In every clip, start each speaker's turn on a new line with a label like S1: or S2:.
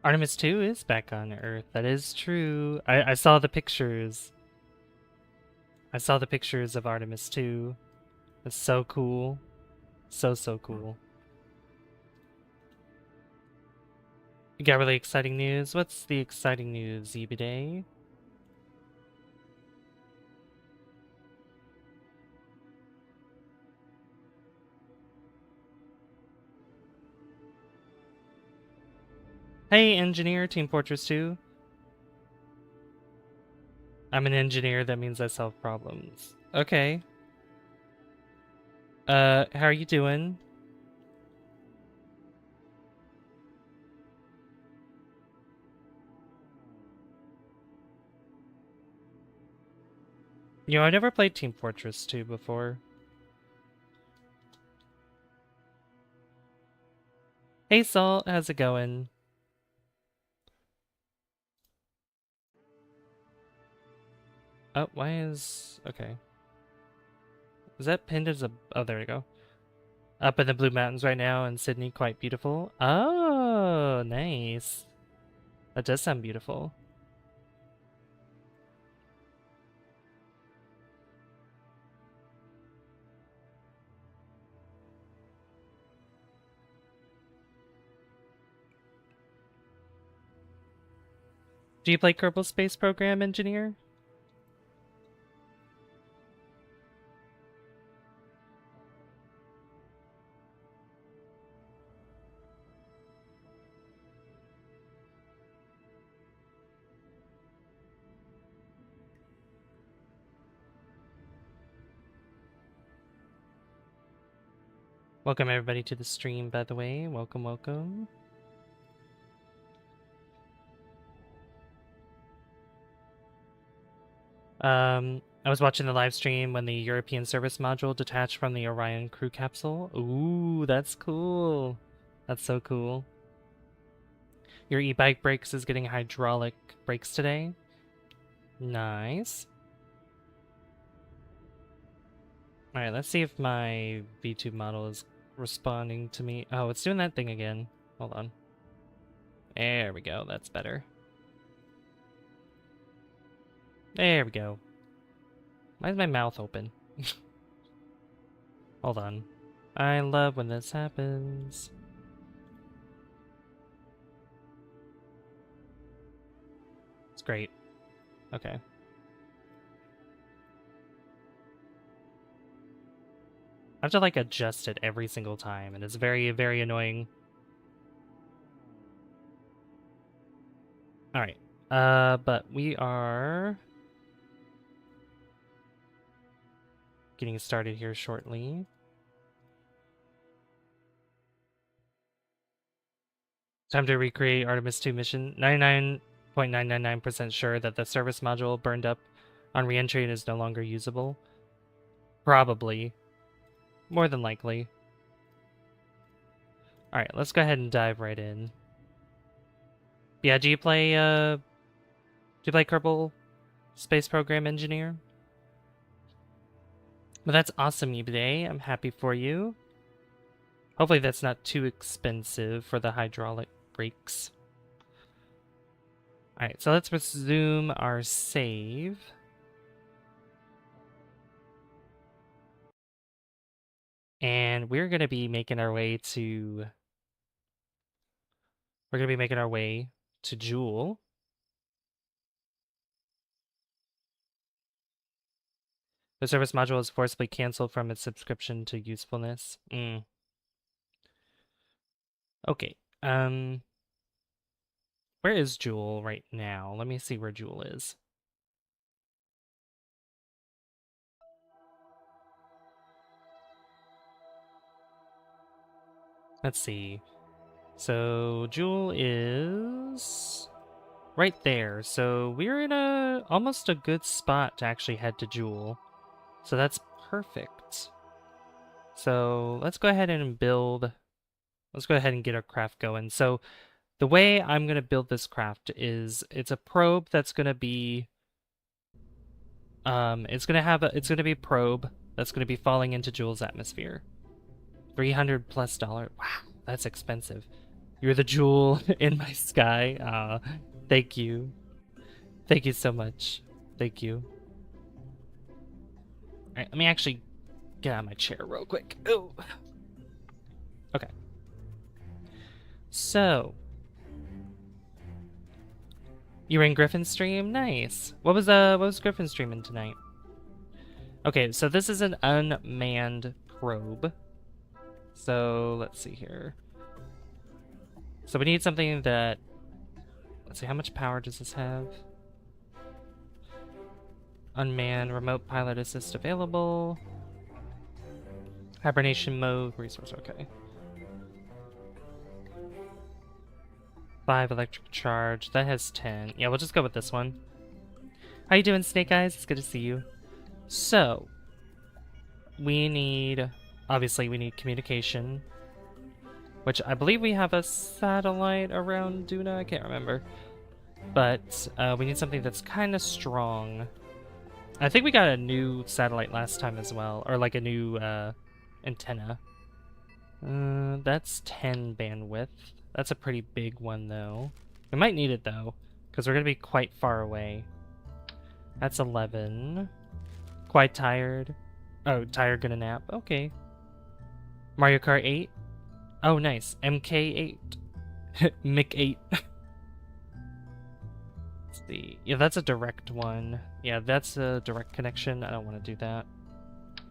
S1: Artemis 2 is back on Earth. That is true. I saw the pictures. I saw the pictures of Artemis 2. It's so cool. So cool. You got really exciting news? What's the exciting news, Ebiday? Hey, engineer, Team Fortress 2. I'm an engineer, that means I solve problems. Okay. How are you doing? You know, I never played Team Fortress 2 before. Hey, Salt, how's it going? Oh, why is... Okay. Is that pinned as a... Oh, there we go. Up in the Blue Mountains right now in Sydney, quite beautiful. Oh, nice. That does sound beautiful. Do you play Kerbal Space Program, Engineer? Welcome everybody to the stream, by the way. Welcome, welcome. I was watching the live stream when the European service module detached from the Orion crew capsule. Ooh, that's cool. That's so cool. Your e-bike brakes is getting hydraulic brakes today. Nice. Alright, let's see if my V2 model is responding to me. Oh, it's doing that thing again. Hold on. There we go, that's better. There we go. Why is my mouth open? Hold on. I love when this happens. It's great. Okay. I have to like adjust it every single time, and it's very, very annoying. Alright. But we are getting started here shortly. Time to recreate Artemis 2 mission. 99.999% sure that the service module burned up on re-entry and is no longer usable. Probably. More than likely. Alright, let's go ahead and dive right in. Yeah, do you play Kerbal Space Program Engineer? Well, that's awesome, Ebiday. I'm happy for you. Hopefully that's not too expensive for the hydraulic brakes. Alright, so let's resume our save. And we're going to be making our way to... We're going to be making our way to Jool. The service module is forcibly canceled from its subscription to usefulness. Okay. Where is Jool right now? Let me see where Jool is. Let's see. So Jool is right there. So we're in almost a good spot to actually head to Jool. So that's perfect. So let's go ahead and build. Let's go ahead and get our craft going. So the way I'm going to build this craft is it's a probe that's going to be it's going to be a probe that's going to be falling into Jool's atmosphere. $300+. Wow, that's expensive. You're the jewel in my sky. Thank you. Thank you so much. Thank you. Alright, let me actually get out of my chair real quick. Oh. Okay. So, you were in Griffin's stream? Nice. What was Griffin streaming tonight? Okay, so this is an unmanned probe. So, let's see here. So we need something that, let's see, how much power does this have? Unmanned, remote pilot assist available. Hibernation mode, resource, okay. 5 electric charge, that has 10. Yeah, we'll just go with this one. How you doing, Snake Eyes? It's good to see you. So, we need, obviously we need communication, which I believe we have a satellite around Duna, I can't remember. But we need something that's kind of strong. I think we got a new satellite last time as well, or like a new antenna. That's 10 bandwidth. That's a pretty big one though. We might need it though, because we're going to be quite far away. That's 11. Quite tired. Oh, tired, gonna nap. Okay. Mario Kart 8. Oh, nice. MK8. Mick 8. Let's see. Yeah, that's a direct one. Yeah, that's a direct connection. I don't want to do that.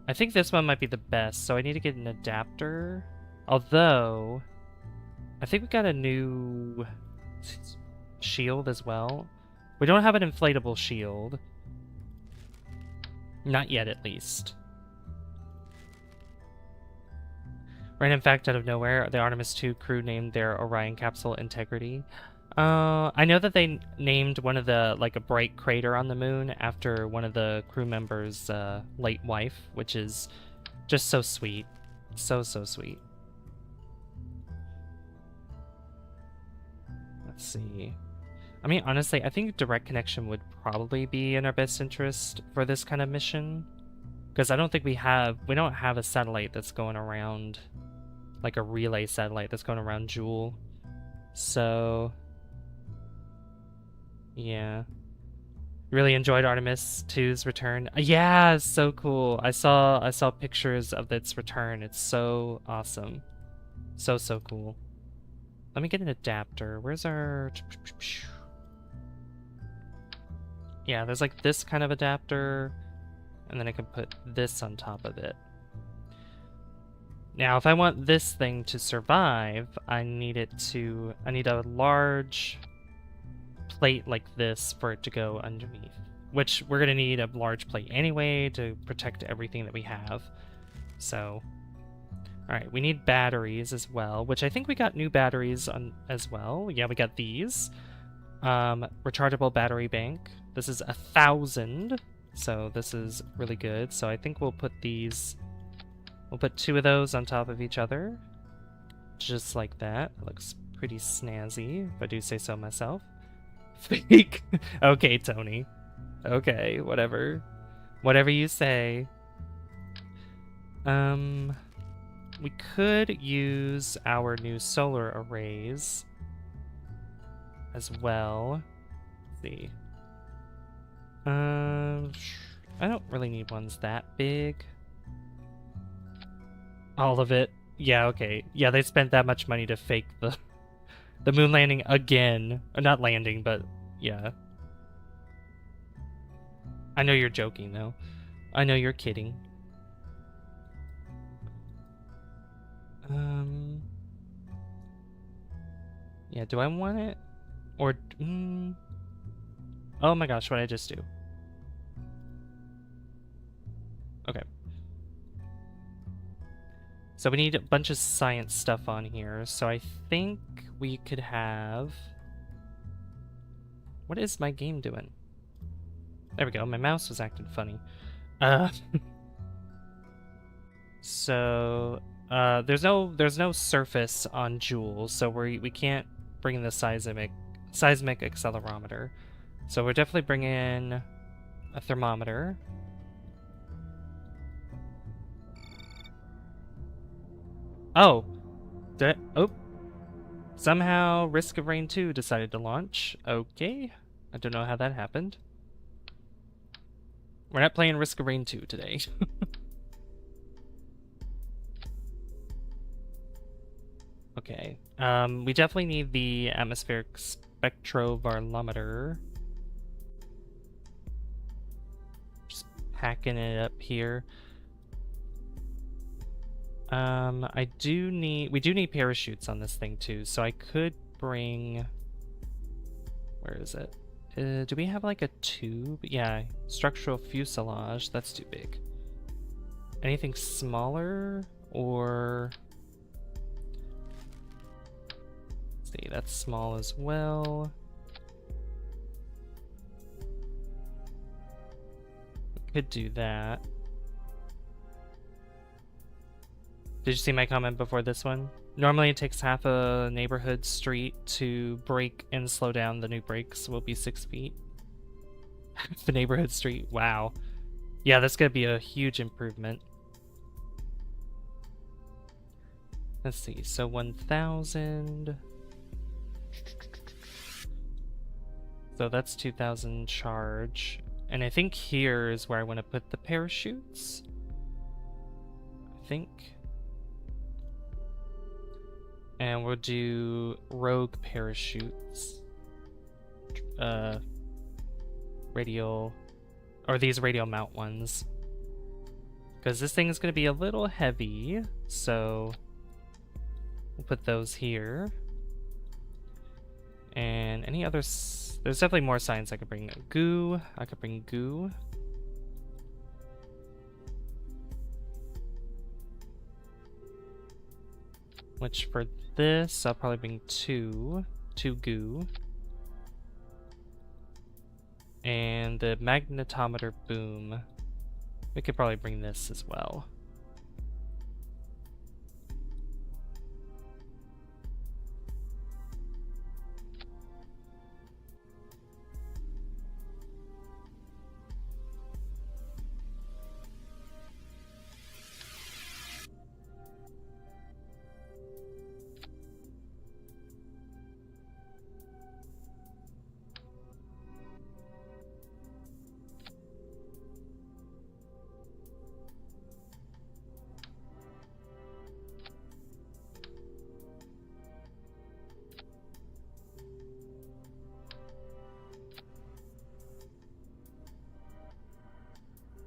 S1: I think this one might be the best, so I need to get an adapter. Although, I think we got a new shield as well. We don't have an inflatable shield. Not yet, at least. Random fact out of nowhere, the Artemis 2 crew named their Orion capsule Integrity. I know that they named one of the, like, a bright crater on the moon after one of the crew members' late wife, which is just so sweet. So sweet. Let's see. I mean, honestly, I think direct connection would probably be in our best interest for this kind of mission. Because I don't think we don't have a satellite that's going around, like a relay satellite that's going around Jool. So, yeah. Really enjoyed Artemis 2's return. Yeah, so cool. I saw pictures of its return. It's so awesome. So cool. Let me get an adapter. Where's our... Yeah, there's like this kind of adapter, and then I can put this on top of it. Now, if I want this thing to survive, I need a large plate like this for it to go underneath, which we're gonna need a large plate anyway to protect everything that we have. So, all right, we need batteries as well, which I think we got new batteries on as well. Yeah, we got these. Rechargeable battery bank. This is 1,000, so this is really good. So I think we'll put 2 of those on top of each other, just like that. It looks pretty snazzy, if I do say so myself. Fake. Okay, Tony. Okay, whatever. Whatever you say. We could use our new solar arrays as well. Let's see. I don't really need ones that big. All of it. Yeah, okay. Yeah, they spent that much money to fake the moon landing again. Or not landing, but yeah. I know you're joking though. I know you're kidding. Yeah, do I want it? Or oh my gosh, what did I just do? Okay. So we need a bunch of science stuff on here. So I think we could have... What is my game doing? There we go. My mouse was acting funny. So there's no surface on Jool, so we can't bring the seismic accelerometer. So we're definitely bringing a thermometer. Oh, Somehow, Risk of Rain 2 decided to launch. Okay. I don't know how that happened. We're not playing Risk of Rain 2 today. Okay. We definitely need the atmospheric spectrovarlometer. Just packing it up here. we do need parachutes on this thing too, so I could bring, where is it? Do we have like a tube? Yeah, structural fuselage, that's too big. Anything smaller, or, let's see, that's small as well. Could do that. Did you see my comment before this one? Normally it takes half a neighborhood street to brake and slow down. The new brakes will be 6 feet. Half a neighborhood street, wow. Yeah, that's gonna be a huge improvement. Let's see, so 1,000. So that's 2,000 charge. And I think here is where I want to put the parachutes. I think. And we'll do rogue parachutes. Radial, or these radial mount ones. Because this thing is going to be a little heavy, so we'll put those here. And any others? There's definitely more signs I could bring. Goo. I could bring goo. Which for this, I'll probably bring two goo. And the magnetometer boom. We could probably bring this as well.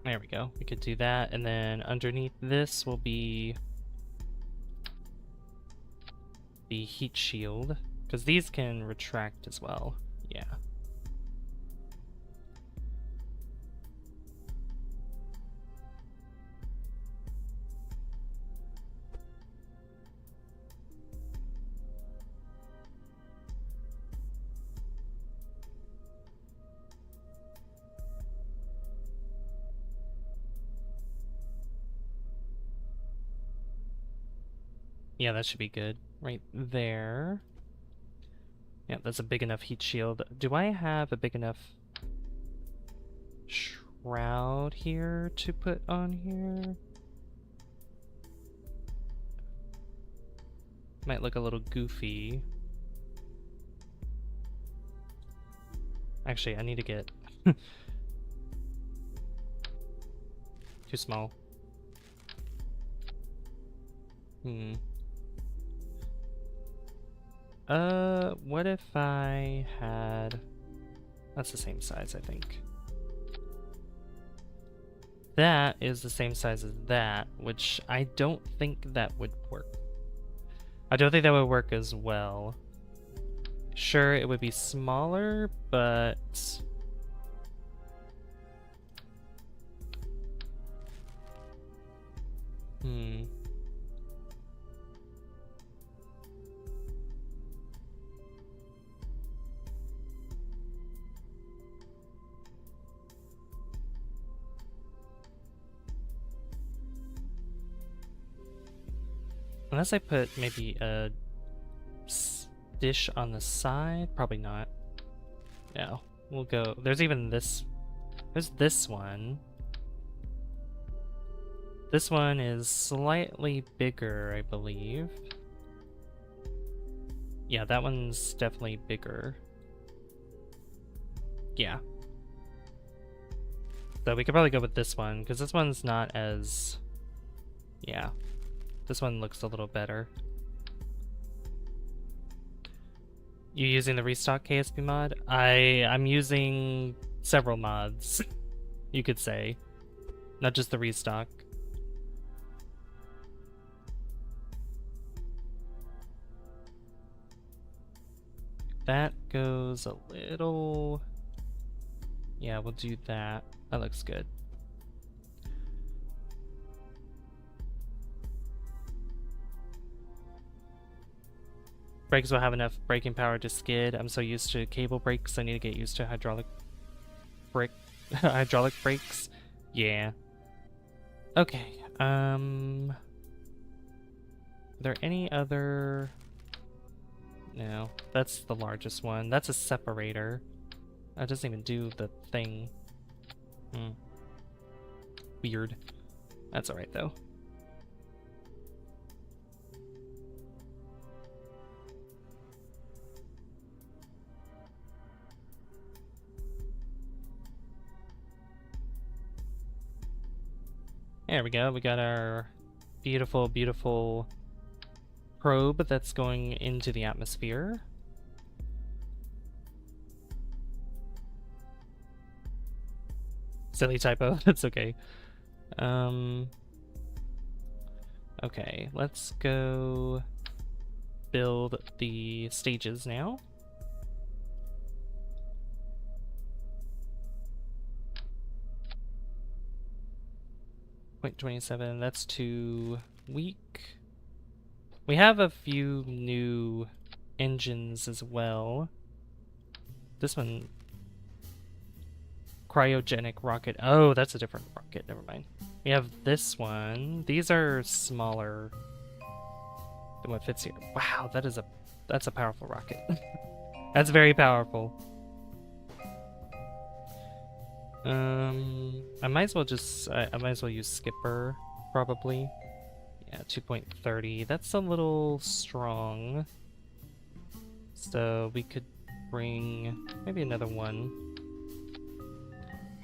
S1: There we go. We could do that, and then underneath this will be the heat shield, because these can retract as well. Yeah. Yeah, that should be good. Right there. Yeah, that's a big enough heat shield. Do I have a big enough shroud here to put on here? Might look a little goofy. Actually, I need to get too small. What if I had... That's the same size, I think. That is the same size as that, which I don't think that would work. I don't think that would work as well. Sure, it would be smaller, but... Unless I put maybe a dish on the side? Probably not. No. We'll go... There's even this... There's this one. This one is slightly bigger, I believe. Yeah, that one's definitely bigger. Yeah. So we could probably go with this one, because this one's not as... Yeah. This one looks a little better. You using the restock KSP mod? I'm using several mods, you could say. Not just the restock. That goes a little... Yeah, we'll do that. That looks good. Brakes will have enough braking power to skid. I'm so used to cable brakes, I need to get used to hydraulic hydraulic brakes. Yeah. Okay. Are there any other... No, that's the largest one. That's a separator. That doesn't even do the thing. Weird. That's alright though. There we go. We got our beautiful, beautiful probe that's going into the atmosphere. Silly typo. That's okay. Okay, let's go build the stages now. .27, that's too weak. We have a few new engines as well. This one, cryogenic rocket. Oh, that's a different rocket. Never mind. We have this one. These are smaller than what fits here. Wow, that's a powerful rocket. That's very powerful. I might as well just I might as well use Skipper probably. Yeah, 2.30. That's a little strong. So we could bring maybe another one.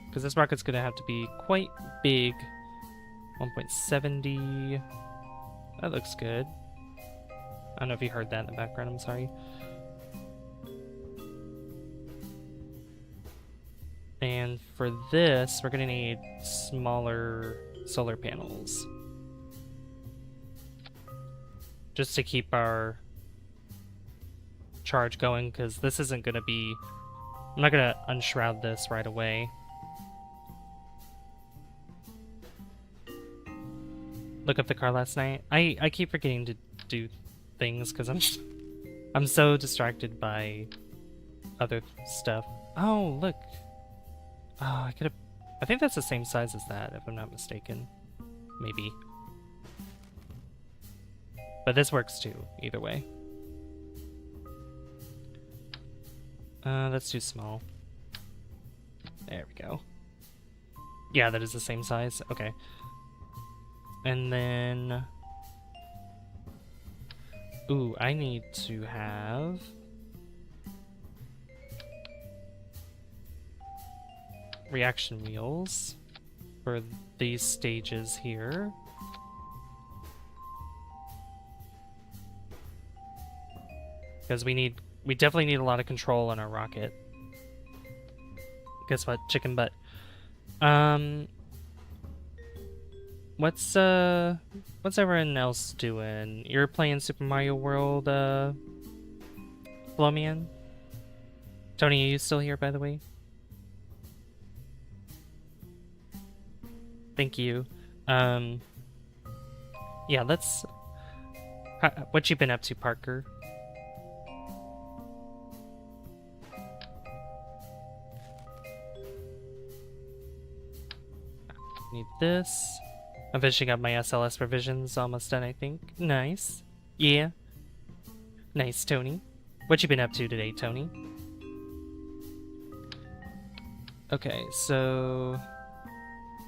S1: Because this rocket's gonna have to be quite big. 1.70. That looks good. I don't know if you heard that in the background, I'm sorry. And for this, we're gonna need smaller solar panels. Just to keep our charge going, because this isn't gonna be... I'm not gonna unshroud this right away. Look up the car last night. I keep forgetting to do things because I'm so distracted by other stuff. Oh, look. Oh, I could have... I think that's the same size as that, if I'm not mistaken. Maybe. But this works too, either way. That's too small. There we go. Yeah, that is the same size. Okay. And then... Ooh, I need to have... reaction wheels for these stages here. Because we definitely need a lot of control on our rocket. Guess what? Chicken butt. What's everyone else doing? You're playing Super Mario World, Flomian? Tony, are you still here, by the way? Thank you. Yeah, let's... What you been up to, Parker? Need this. I'm finishing up my SLS revisions, almost done, I think. Nice. Yeah. Nice, Tony. What you been up to today, Tony? Okay, so...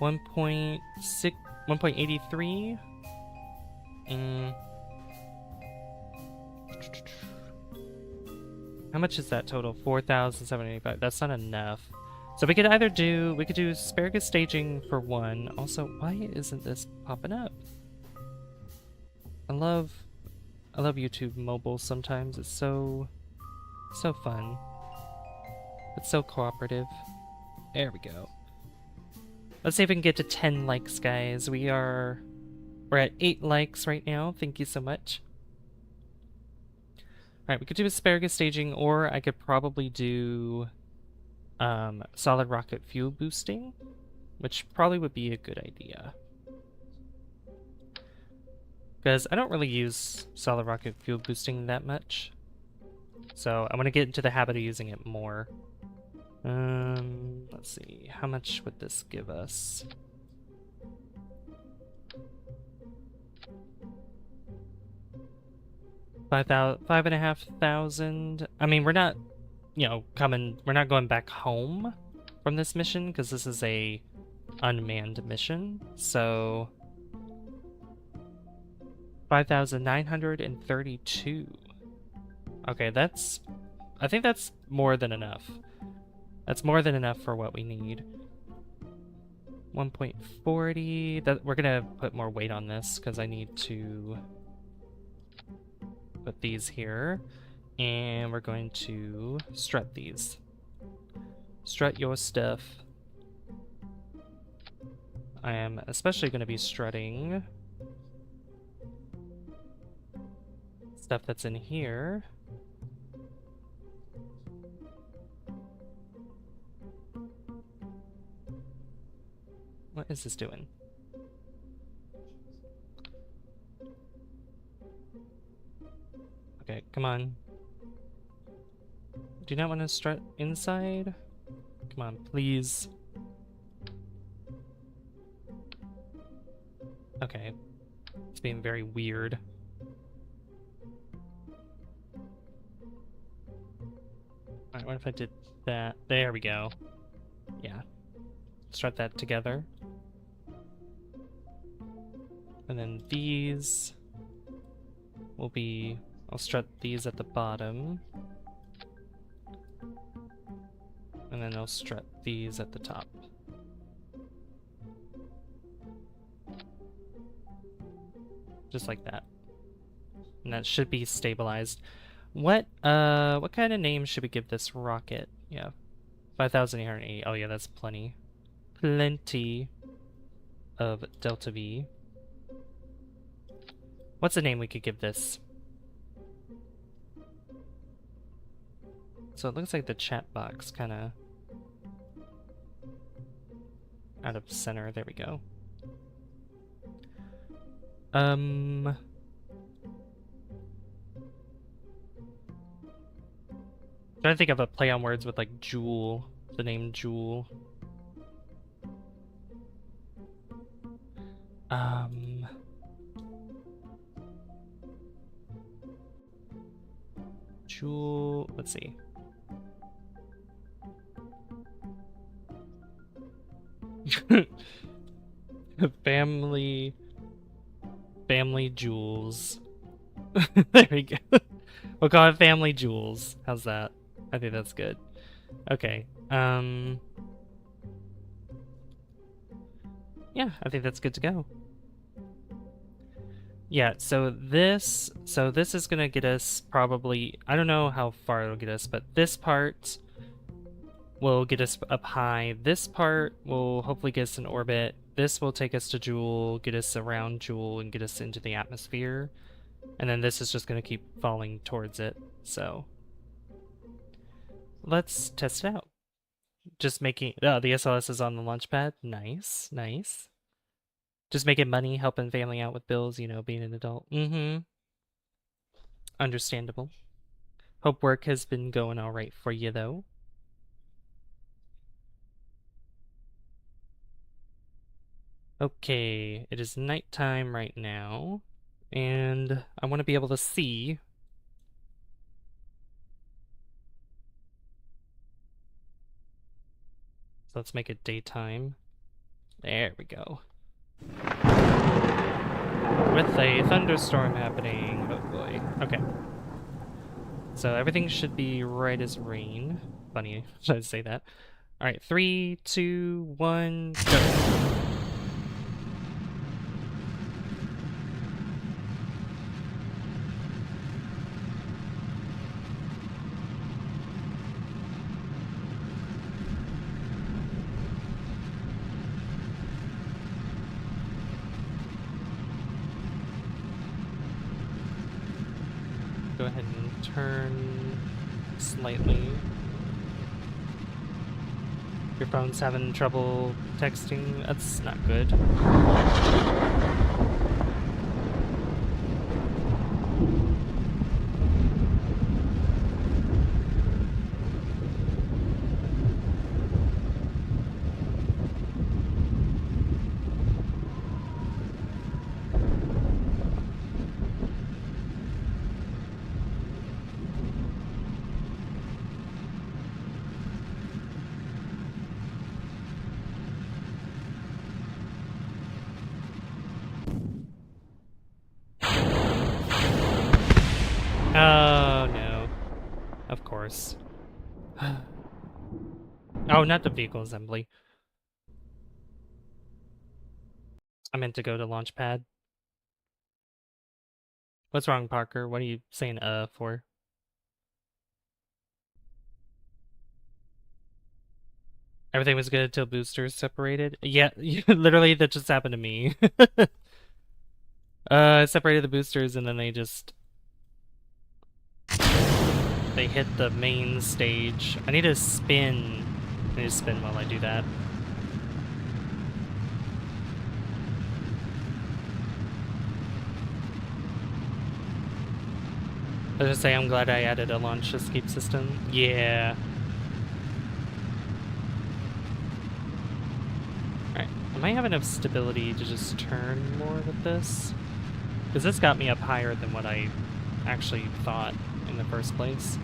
S1: 1.83. How much is that total? 4,785. That's not enough. So we could either do, we could do asparagus staging for one. Also, why isn't this popping up? I love YouTube mobile sometimes. It's so fun. It's so cooperative. There we go. Let's see if we can get to 10 likes, guys. We're at 8 likes right now. Thank you so much. Alright, we could do asparagus staging, or I could probably do solid rocket fuel boosting, which probably would be a good idea. Because I don't really use solid rocket fuel boosting that much. So I want to get into the habit of using it more. Let's see. How much would this give us? $5,500. I mean, we're not, you know, we're not going back home from this mission because this is a unmanned mission. So 5,932. Okay, I think that's more than enough. That's more than enough for what we need. 1.40. That we're gonna put more weight on this because I need to put these here, and we're going to strut these. Strut your stuff. I am especially going to be strutting stuff that's in here. What is this doing? Okay, come on. Do you not want to strut inside? Come on, please. Okay. It's being very weird. Alright, what if I did that? There we go. Yeah. Strut that together. And then these will be... I'll strut these at the bottom. And then I'll strut these at the top. Just like that. And that should be stabilized. What kind of name should we give this rocket? Yeah. 5,880. Oh yeah, that's plenty. Plenty of Delta V. What's the name we could give this? So it looks like the chat box kind of out of center. There we go. Trying to think of a play on words with like Jool, the name Jool. Jool, let's see. Family Jewels. There we go. We'll call it Family Jewels. How's that? I think that's good. Okay. Yeah, I think that's good to go. Yeah, so this is gonna get us probably, I don't know how far it'll get us, but this part will get us up high. This part will hopefully get us in orbit. This will take us to Jool, get us around Jool, and get us into the atmosphere. And then this is just gonna keep falling towards it, so. Let's test it out. Just making, the SLS is on the launch pad. Nice, nice. Just making money, helping family out with bills, you know, being an adult. Understandable. Hope work has been going all right for you, though. Okay, it is nighttime right now, and I want to be able to see. So let's make it daytime. There we go. With a thunderstorm happening. Oh boy. Okay. So everything should be right as rain. Funny, should I say that? Alright, 3, 2, 1, go. Go ahead and turn slightly. Your phone's having trouble texting? That's not good. Oh, no. Of course. Oh, not the vehicle assembly. I meant to go to Launchpad. What's wrong, Parker? What are you saying for? Everything was good until boosters separated? Yeah, literally that just happened to me. I separated the boosters and then they hit the main stage. I need to spin. I need to spin while I do that. I was gonna say, I'm glad I added a launch escape system. Yeah. Alright, I might have enough stability to just turn more with this. Because this got me up higher than what I actually thought in the first place.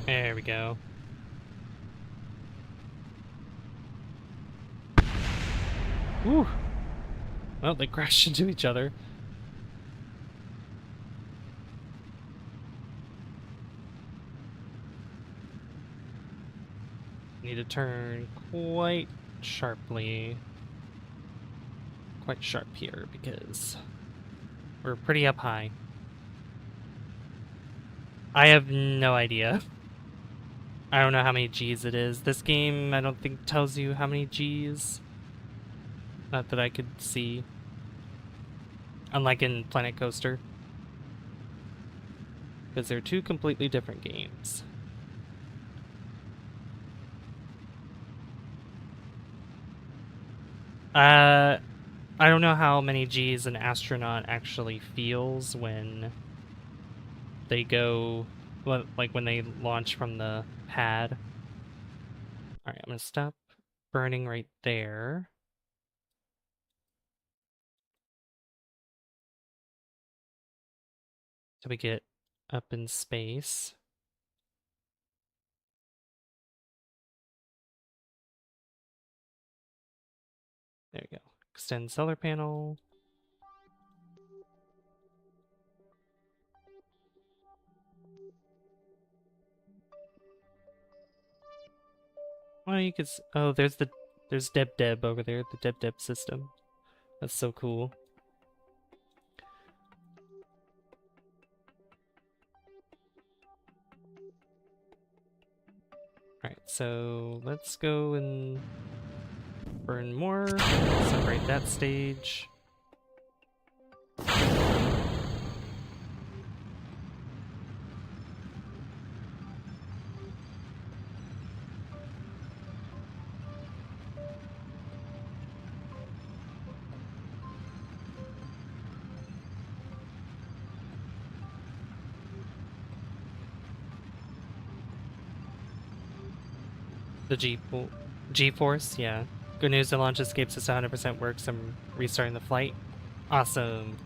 S1: There we go. Whew. Well, they crashed into each other. Need to turn quite sharply. Quite sharp here because we're pretty up high. I have no idea. I don't know how many G's it is. This game, I don't think, tells you how many G's. Not that I could see. Unlike in Planet Coaster. Because they're two completely different games. I don't know how many G's an astronaut actually feels when they go, well, like when they launch from the pad. Alright, I'm gonna stop burning right there. So we get up in space. There we go. Extend solar panel. Well, you could. Oh, there's Deb Deb over there. The Deb Deb system. That's so cool. All right, so let's go and burn more. Separate that stage. The G-force, yeah. Good news, the launch escapes is 100% works. I'm restarting the flight. Awesome.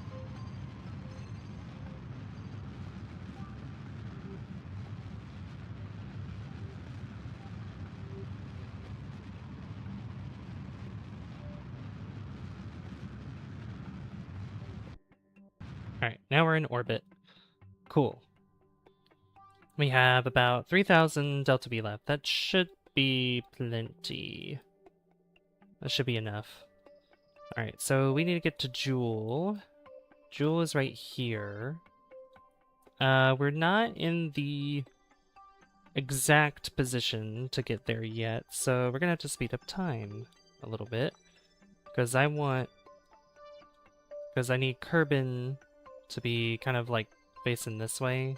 S1: Alright, now we're in orbit. Cool. We have about 3,000 Delta V left. That should be plenty. That should be enough. Alright, so we need to get to Jool. Jool is right here. We're not in the exact position to get there yet, so we're gonna have to speed up time a little bit. Because I need Kerbin to be kind of like facing this way.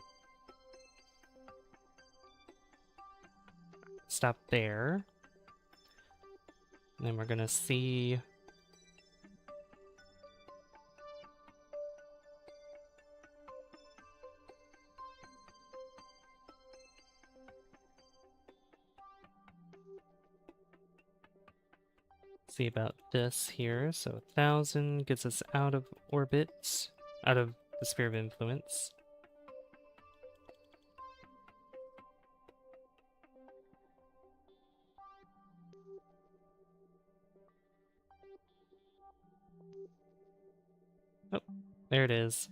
S1: Stop there. And then we're gonna see about this here. So 1,000 gets us out of orbit, out of the sphere of influence. Oh, there it is.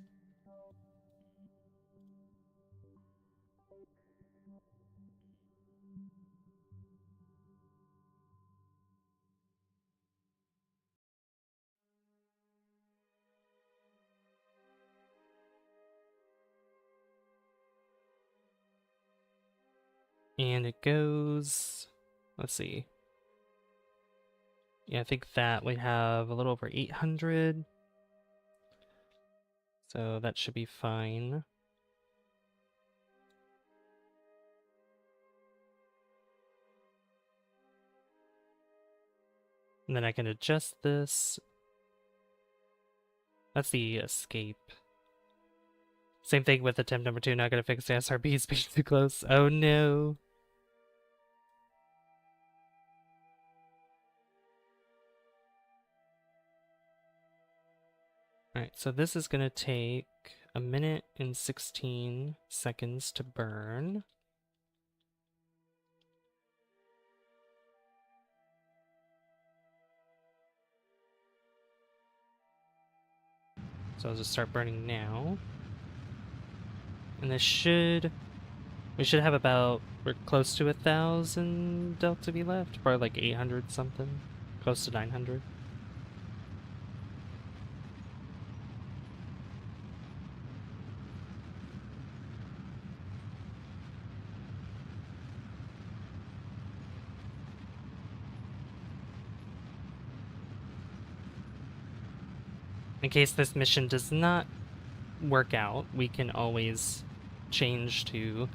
S1: And it goes, let's see. Yeah, I think that we have a little over 800. So that should be fine. And then I can adjust this. That's the escape. Same thing with attempt number 2. Not gonna fix the SRBs being too close. Oh no. Alright, so this is gonna take 1 minute and 16 seconds to burn. So I'll just start burning now. And we should have about, we're close to 1,000 Delta V left, probably like 800 something, close to 900. In case this mission does not work out, we can always change to,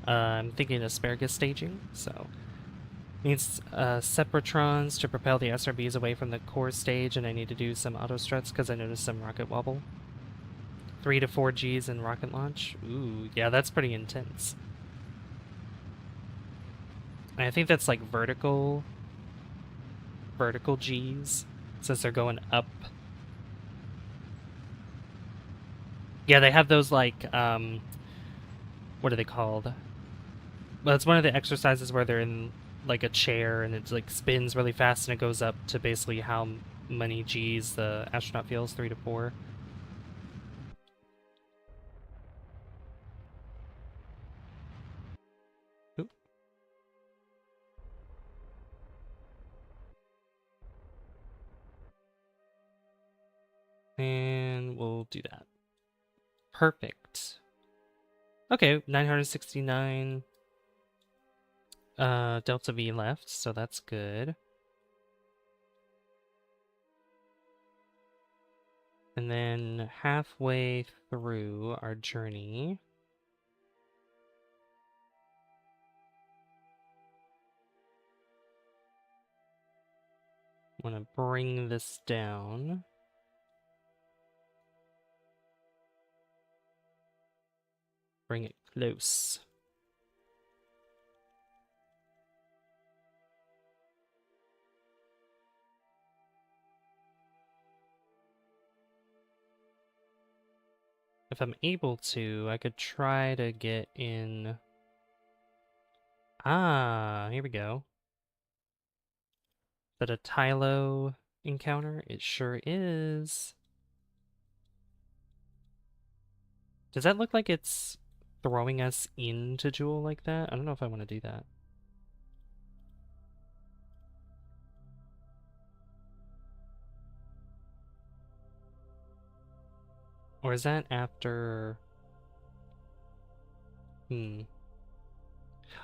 S1: I'm thinking asparagus staging, so needs separatrons to propel the SRBs away from the core stage, and I need to do some auto struts because I noticed some rocket wobble. 3 to 4 Gs in rocket launch. Ooh, yeah, that's pretty intense. And I think that's like vertical Gs, since they're going up. Yeah, they have those like, what are they called? Well, it's one of the exercises where they're in like a chair and it like spins really fast and it goes up to basically how many Gs the astronaut feels, 3 to 4. Oop. And we'll do that. Perfect. Okay, 969 Delta V left, so that's good. And then halfway through our journey, I'm gonna bring this down. Bring it close. if I'm able to, I could try to get in... Ah, here we go. Is that a Tylo encounter? It sure is. Does that look like it's throwing us into Jool like that? I don't know if I want to do that. Or is that after...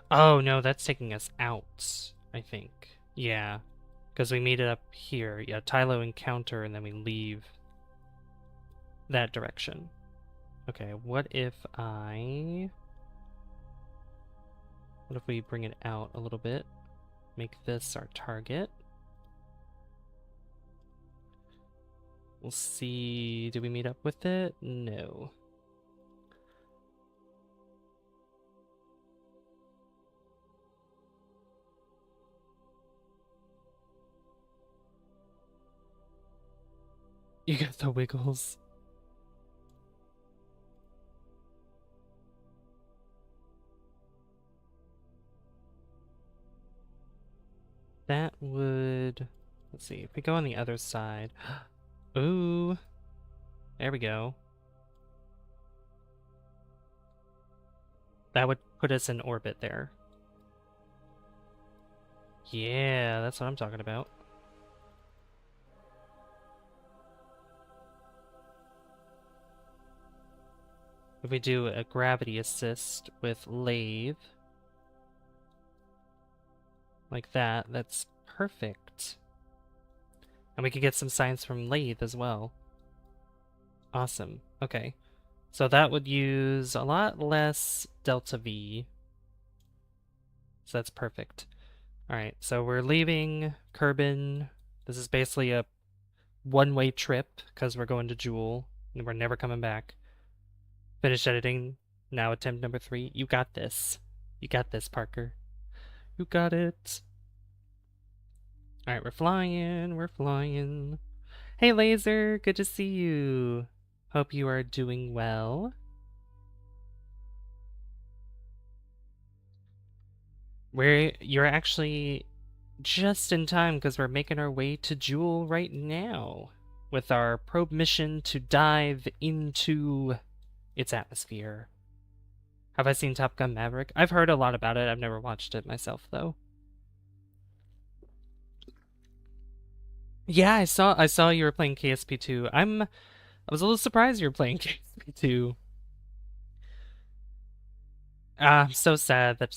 S1: Oh, no, that's taking us out, I think. Yeah, because we meet it up here. Yeah, Tylo encounter, and then we leave that direction. Okay, what if we bring it out a little bit? Make this our target. We'll see. Do we meet up with it? No. You got the wiggles. That would... Let's see. If we go on the other side... Ooh. There we go. That would put us in orbit there. Yeah, that's what I'm talking about. If we do a gravity assist with lathe, like that, that's perfect. And we could get some science from lathe as well. Awesome. Okay. So that would use a lot less delta V. So that's perfect. Alright, so we're leaving Kerbin. This is basically a one-way trip because we're going to Jool and we're never coming back. Finish editing. Now attempt number 3. You got this. You got this, Parker. You got it. Alright, we're flying. We're flying. Hey, Laser. Good to see you. Hope you are doing well. You're actually just in time because we're making our way to Jool right now with our probe mission to dive into its atmosphere. Have I seen Top Gun Maverick? I've heard a lot about it. I've never watched it myself, though. Yeah, I saw you were playing KSP2. I was a little surprised you were playing KSP2. I'm so sad that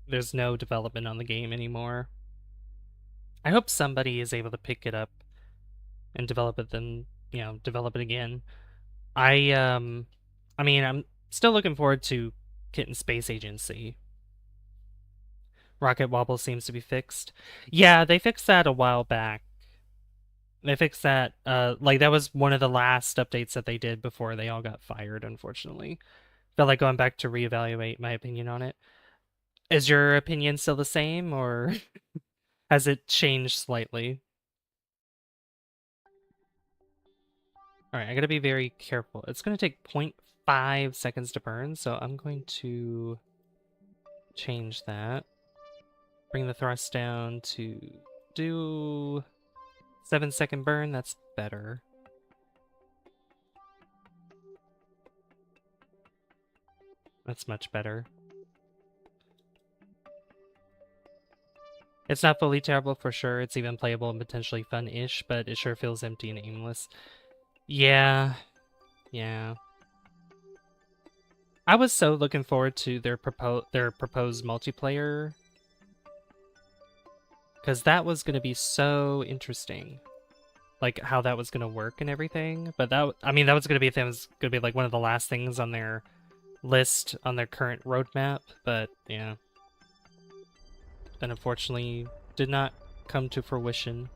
S1: there's no development on the game anymore. I hope somebody is able to pick it up and develop it develop it again. I mean, I'm still looking forward to Kitten Space Agency. Rocket Wobble seems to be fixed. Yeah, they fixed that a while back. They fixed that, that was one of the last updates that they did before they all got fired, unfortunately. Felt like going back to reevaluate my opinion on it. Is your opinion still the same, or has it changed slightly? Alright, I gotta be very careful. It's gonna take 0.5 seconds to burn, so I'm going to change that. Bring the thrust down to do 7-second burn. That's better. That's much better. It's not fully terrible for sure. It's even playable and potentially fun-ish, but it sure feels empty and aimless. Yeah. Yeah. I was so looking forward to their proposed multiplayer, because that was going to be so interesting, like how that was going to work and everything. But that was going to be like one of the last things on their list on their current roadmap. But yeah, then unfortunately did not come to fruition.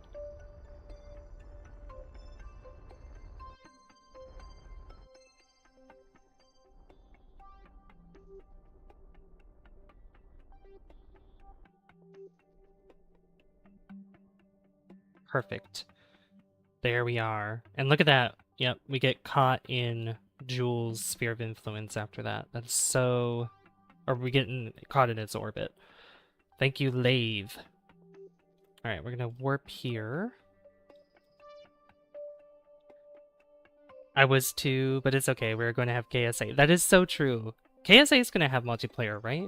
S1: Perfect. There we are. And look at that. Yep, we get caught in Jool's sphere of influence after that. That's so... Or we getting caught in its orbit. Thank you, Lave. Alright, we're gonna warp here. I was too, but it's okay. We're going to have KSA. That is so true. KSA is going to have multiplayer, right?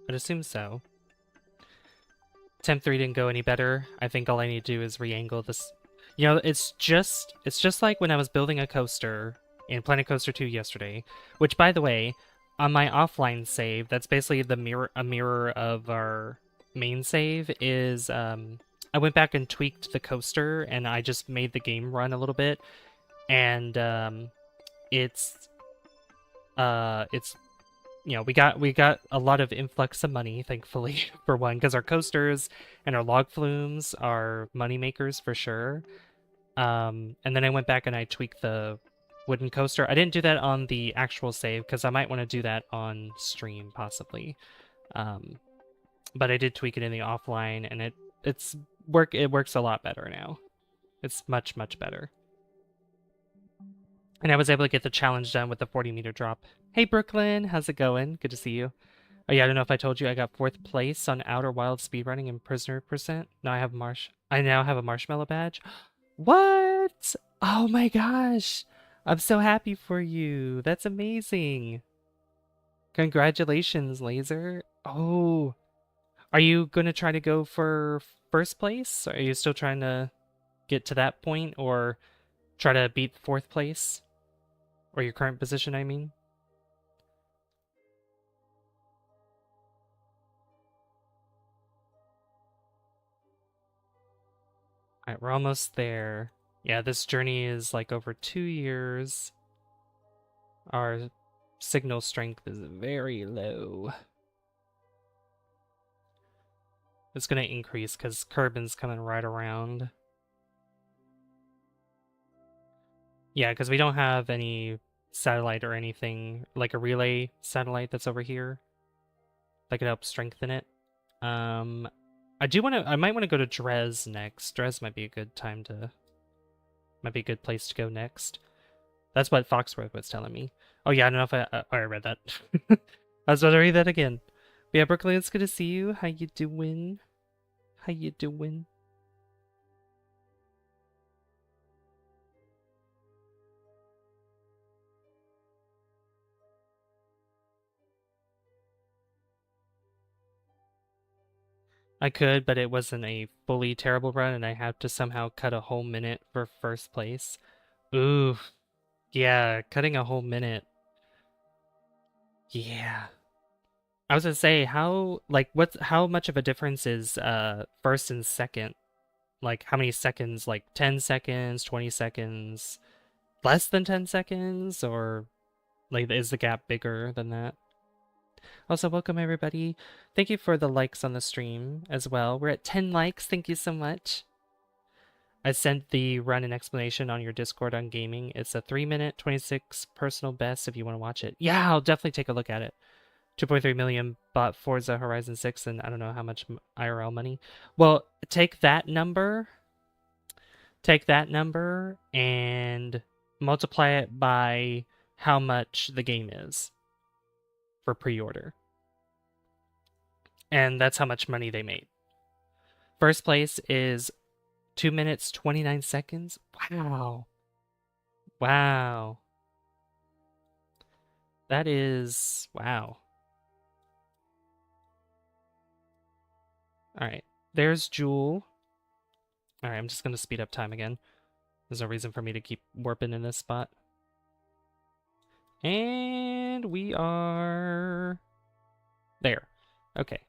S1: I'd assume so. Temp 3 didn't go any better. I think all I need to do is re-angle this. You know, it's just like when I was building a coaster in Planet Coaster 2 yesterday, which, by the way, on my offline save, that's basically a mirror of our main save, is I went back and tweaked the coaster, and I just made the game run a little bit. And it's you know, we got a lot of influx of money, thankfully, for one, because our coasters and our log flumes are money makers for sure. And then I went back and I tweaked the wooden coaster. I didn't do that on the actual save because I might want to do that on stream possibly. But I did tweak it in the offline, and it works a lot better now. It's much better. And I was able to get the challenge done with the 40-meter drop. Hey, Brooklyn, how's it going? Good to see you. Oh yeah, I don't know if I told you I got 4th place on Outer Wild speedrunning and Prisoner percent. Now I now have a marshmallow badge. What? Oh my gosh. I'm so happy for you. That's amazing. Congratulations, Laser. Oh. Are you going to try to go for 1st place? Are you still trying to get to that point, or try to beat 4th place? Or your current position, I mean? Alright, we're almost there. Yeah, this journey is like over 2 years. Our signal strength is very low. It's gonna increase because Kerbin's coming right around. Yeah, because we don't have any satellite or anything, like a relay satellite that's over here that could help strengthen it. I might want to go to Drez next. Drez might be a good place to go next. That's what Foxworth was telling me. Oh yeah, I don't know if I read that. I was about to read that again. But yeah, Brooklyn, it's good to see you. How you doing? How you doing? I could, but it wasn't a fully terrible run, and I had to somehow cut a whole minute for 1st place. Ooh, yeah, cutting a whole minute. Yeah. I was gonna say, how much of a difference is 1st and 2nd? Like, how many seconds? Like 10 seconds, 20 seconds, less than 10 seconds, or like is the gap bigger than that? Also, welcome everybody. Thank you for the likes on the stream as well. We're at 10 likes. Thank you so much. I sent the run and explanation on your Discord on gaming. It's a 3-minute 26 personal best if you want to watch it. Yeah, I'll definitely take a look at it. 2.3 million bought Forza Horizon 6 and I don't know how much IRL money. Well, take that number and multiply it by how much the game is for pre-order. And that's how much money they made. 1st place is 2 minutes 29 seconds. Wow. Wow. That is wow. All right. There's Jool. All right, I'm just going to speed up time again. There's no reason for me to keep warping in this spot. And we are there. Okay.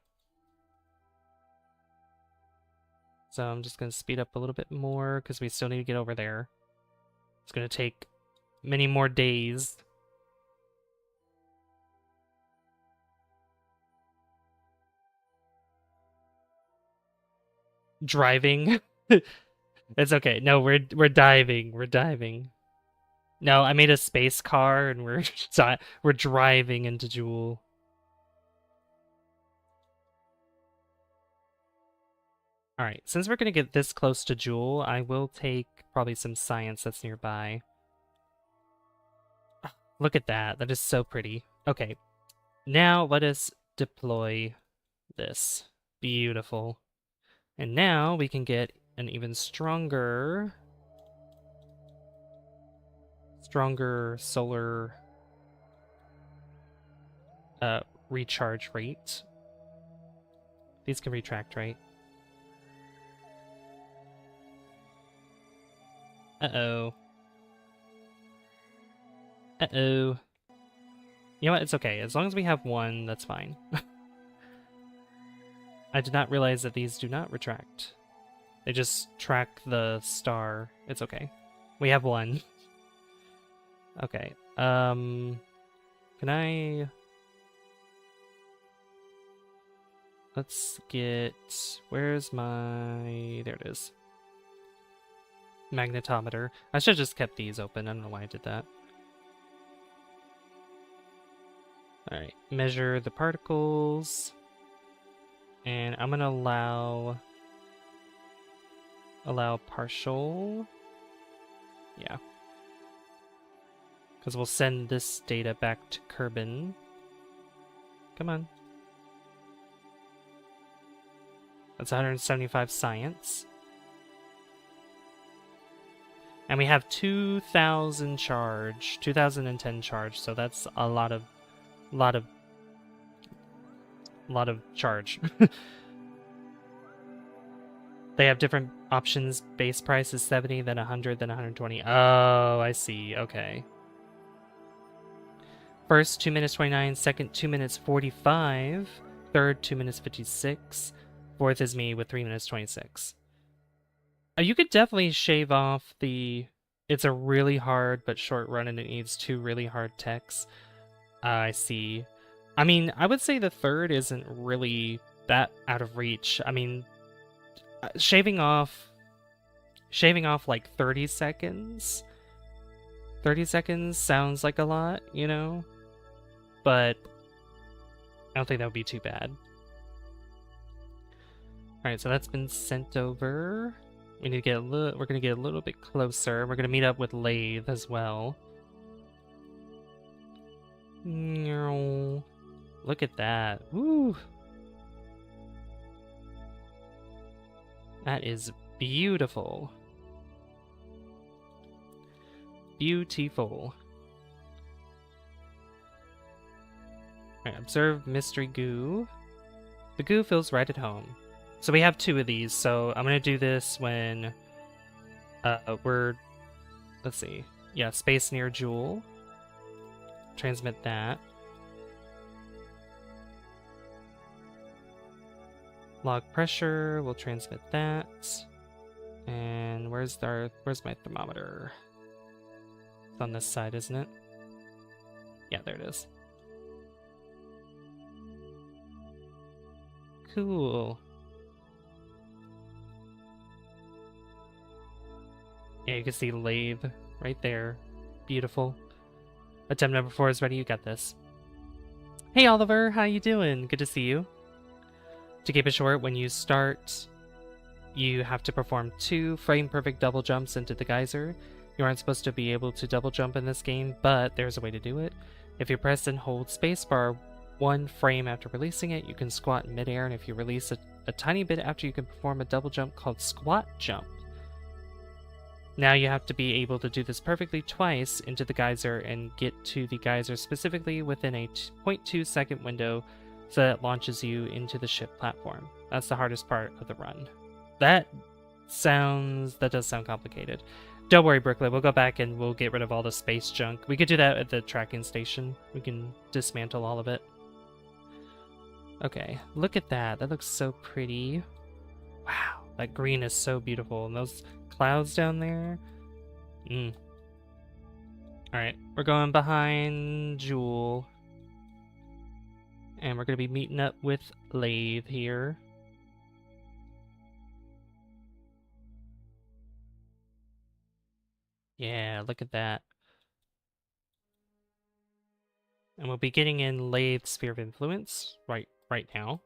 S1: So I'm just going to speed up a little bit more because we still need to get over there. It's going to take many more days. Driving. It's okay. No, we're diving. We're diving. No, I made a space car and we're driving into Jool. All right, since we're going to get this close to Jool, I will take probably some science that's nearby. Look at that. That is so pretty. Okay, now let us deploy this. Beautiful. And now we can get an even stronger solar recharge rate. These can retract, right? Uh-oh. Uh-oh. You know what? It's okay. As long as we have one, that's fine. I did not realize that these do not retract. They just track the star. It's okay. We have one. Okay. Can I... Let's get... Where's my... There it is. Magnetometer. I should have just kept these open. I don't know why I did that. Alright. Measure the particles. And I'm gonna allow partial. Yeah. Because we'll send this data back to Kerbin. Come on. That's 175 science. And we have 2,000 charge, 2010 charge, so that's a lot of charge. They have different options. Base price is 70, then 100, then 120. Oh, I see. Okay. First, 2 minutes 29. Second, 2 minutes 45. Third, 2 minutes 56. Fourth is me with 3 minutes 26. You could definitely shave off the... It's a really hard but short run and it needs 2 really hard techs. I see. I mean, I would say the third isn't really that out of reach. I mean, shaving off like 30 seconds. 30 seconds sounds like a lot, you know? But I don't think that would be too bad. Alright, so that's been sent over. We need to get we're gonna get a little bit closer. We're gonna meet up with Lathe as well. Look at that. Woo! That is beautiful. Beautiful. Alright, observe mystery goo. The goo feels right at home. So we have 2 of these, so I'm gonna do this when we're... Let's see. Yeah, space near Jool. Transmit that. Log pressure, we'll transmit that. And where's my thermometer? It's on this side, isn't it? Yeah, there it is. Cool. Yeah, you can see Lathe right there. Beautiful. Attempt number 4 is ready. You got this. Hey, Oliver. How you doing? Good to see you. To keep it short, when you start, you have to perform 2 frame-perfect double jumps into the geyser. You aren't supposed to be able to double jump in this game, but there's a way to do it. If you press and hold spacebar 1 frame after releasing it, you can squat in midair, and if you release a tiny bit after, you can perform a double jump called squat jump. Now you have to be able to do this perfectly twice into the geyser and get to the geyser specifically within a 0.2 second window so that it launches you into the ship platform. That's the hardest part of the run. That does sound complicated. Don't worry, Brooklyn, we'll go back and we'll get rid of all the space junk. We could do that at the tracking station. We can dismantle all of it. Okay, look at that. That looks so pretty. Wow, that green is so beautiful. And those clouds down there. Alright, we're going behind Jool. And we're going to be meeting up with Lathe here. Yeah, look at that. And we'll be getting in Lathe's sphere of influence right now.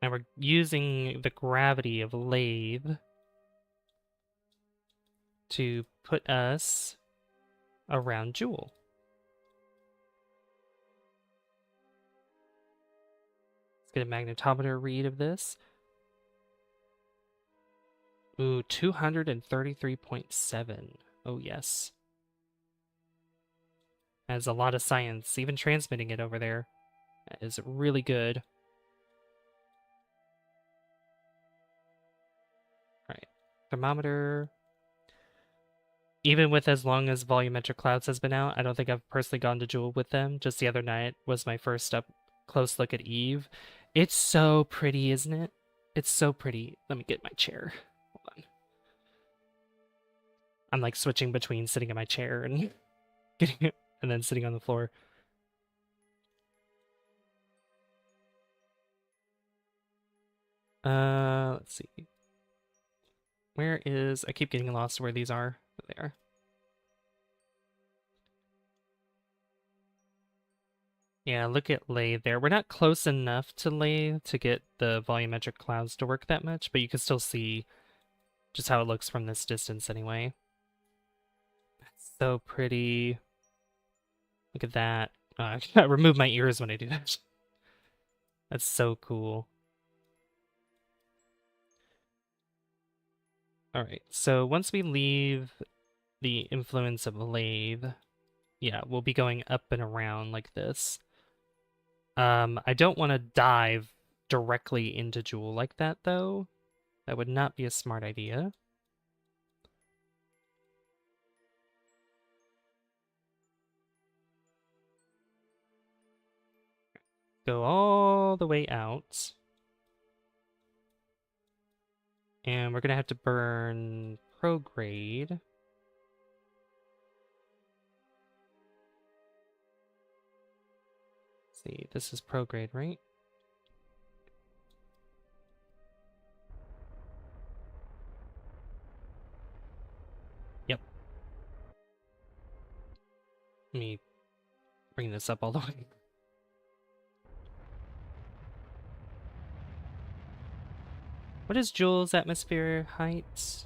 S1: And we're using the gravity of lathe to put us around Jool. Let's get a magnetometer read of this. Ooh, 233.7. Oh, yes. Has a lot of science, even transmitting it over there. That is really good. All right, thermometer. Even with as long as volumetric clouds has been out, I don't think I've personally gone to Jool with them. Just the other night was my first up close look at Eve. It's so pretty, isn't it? It's so pretty. Let me get my chair. Hold on. I'm like switching between sitting in my chair and getting it, and then sitting on the floor. Let's see. Where is... I keep getting lost where these are. There they are. Yeah, look at lathe there. We're not close enough to lathe to get the volumetric clouds to work that much, but you can still see just how it looks from this distance anyway. That's so pretty. Look at that. I remove my ears when I do that. That's so cool. Alright, so once we leave the influence of lathe, yeah, we'll be going up and around like this. I don't want to dive directly into Jool like that, though. That would not be a smart idea. Go all the way out. And we're going to have to burn prograde. Let's see, this is prograde, right? Yep. Let me bring this up all the way. What is Jool's atmosphere height? Let's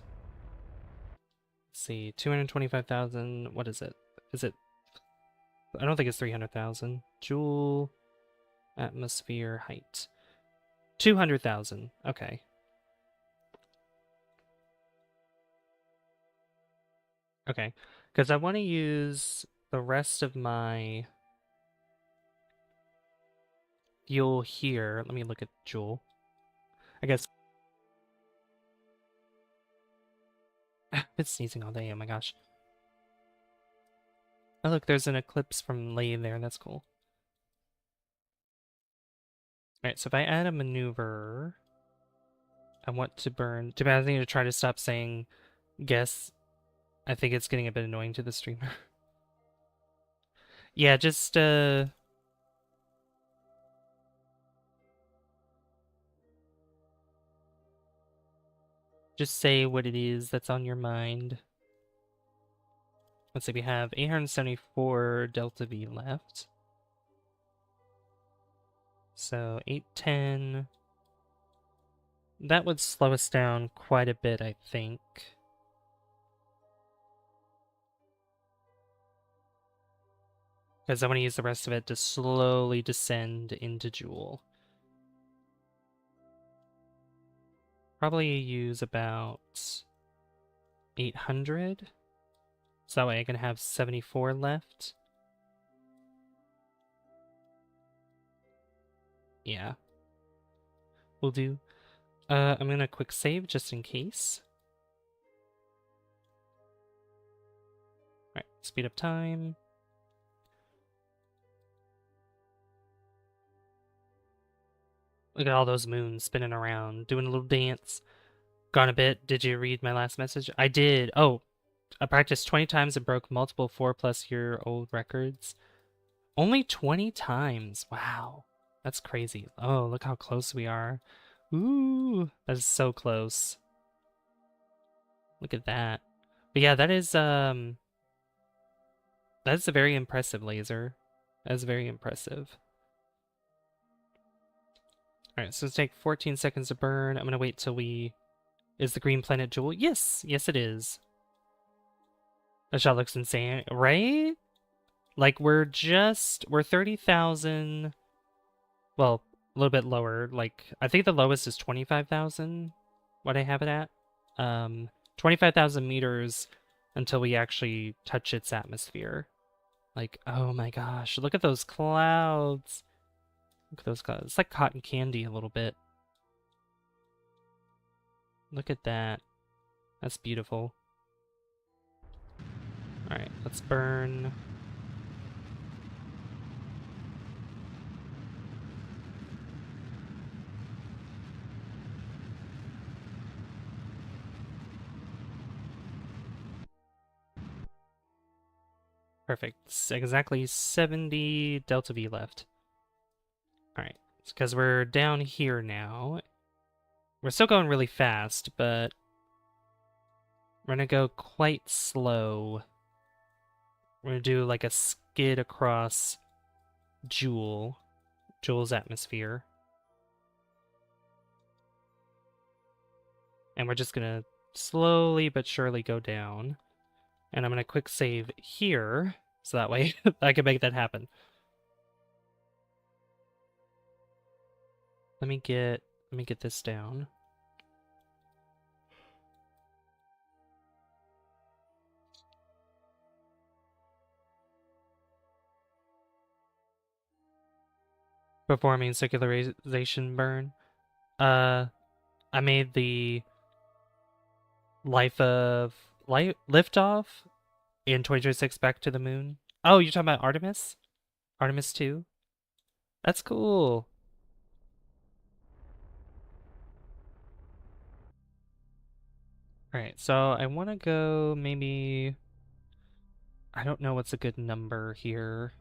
S1: see, 225,000. What is it? Is it... I don't think it's 300,000. Jool atmosphere height. 200,000. Okay. Okay. Because I want to use the rest of my fuel here. Let me look at Jool. I guess... It's sneezing all day. Oh my gosh. Oh, look, there's an eclipse from lathe there. That's cool. Alright, so if I add a maneuver, I want to burn... Too bad I need to try to stop saying guess. I think it's getting a bit annoying to the streamer. Yeah, just say what it is that's on your mind. Let's see, we have 874 delta V left. So 810. That would slow us down quite a bit, I think. Because I want to use the rest of it to slowly descend into Jool. Probably use about 800. So that way I can have 74 left. Yeah. We'll do. I'm gonna quick save just in case. Alright, speed up time. Look at all those moons spinning around, doing a little dance. Gone a bit. Did you read my last message? I did. Oh, I practiced 20 times and broke multiple 4-plus-year-old records. Only 20 times. Wow. That's crazy. Oh, look how close we are. Ooh, that is so close. Look at that. But yeah, that is a very impressive laser. That is very impressive. Alright, so it's take 14 seconds to burn. I'm gonna wait till we... Is the green planet Jool? Yes! Yes, it is. That shot looks insane, right? Like, we're 30,000... Well, a little bit lower. Like, I think the lowest is 25,000, what I have it at. 25,000 meters until we actually touch its atmosphere. Like, oh my gosh, look at those clouds. Look at those clouds. It's like cotton candy a little bit. Look at that. That's beautiful. Alright, let's burn. Perfect. Exactly 70 delta V left. Alright, because we're down here now. We're still going really fast, but we're gonna go quite slow. We're gonna do like a skid across Jool's atmosphere. And we're just gonna slowly but surely go down. And I'm gonna quick save here, so that way I can make that happen. Let me get this down. Performing circularization burn. I made the liftoff in 2026 back to the moon. Oh, you're talking about Artemis? Artemis 2? That's cool. Alright, so I want to go maybe... I don't know what's a good number here.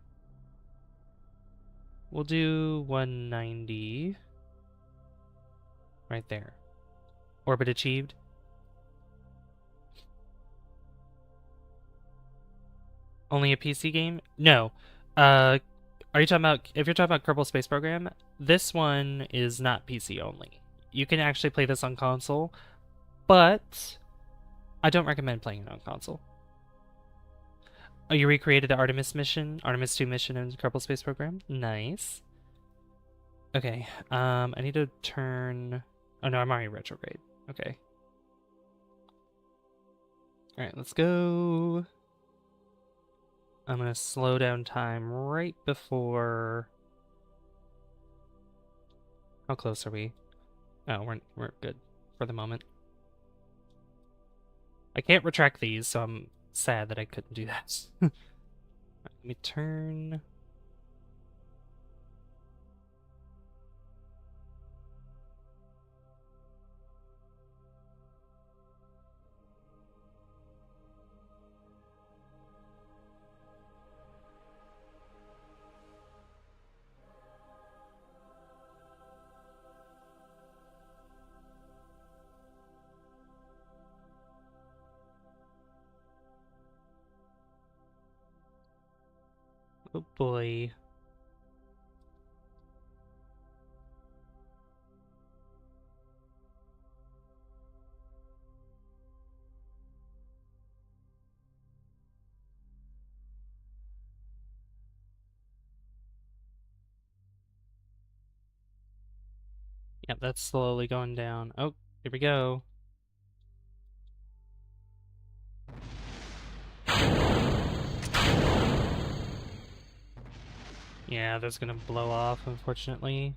S1: We'll do 190. Right there. Orbit achieved. Only a PC game? No. Are you talking about... If you're talking about Kerbal Space Program, this one is not PC only. You can actually play this on console, but I don't recommend playing it on console. Oh, you recreated the Artemis 2 mission in Kerbal Space Program? Nice. Okay, I need to turn... Oh no, I'm already retrograde. Okay. Alright, let's go. I'm gonna slow down time right before... How close are we? Oh, we're good for the moment. I can't retract these, so I'm sad that I couldn't do that. Let me turn... Oh boy. Yep, that's slowly going down. Oh, here we go. Yeah, that's gonna blow off, unfortunately.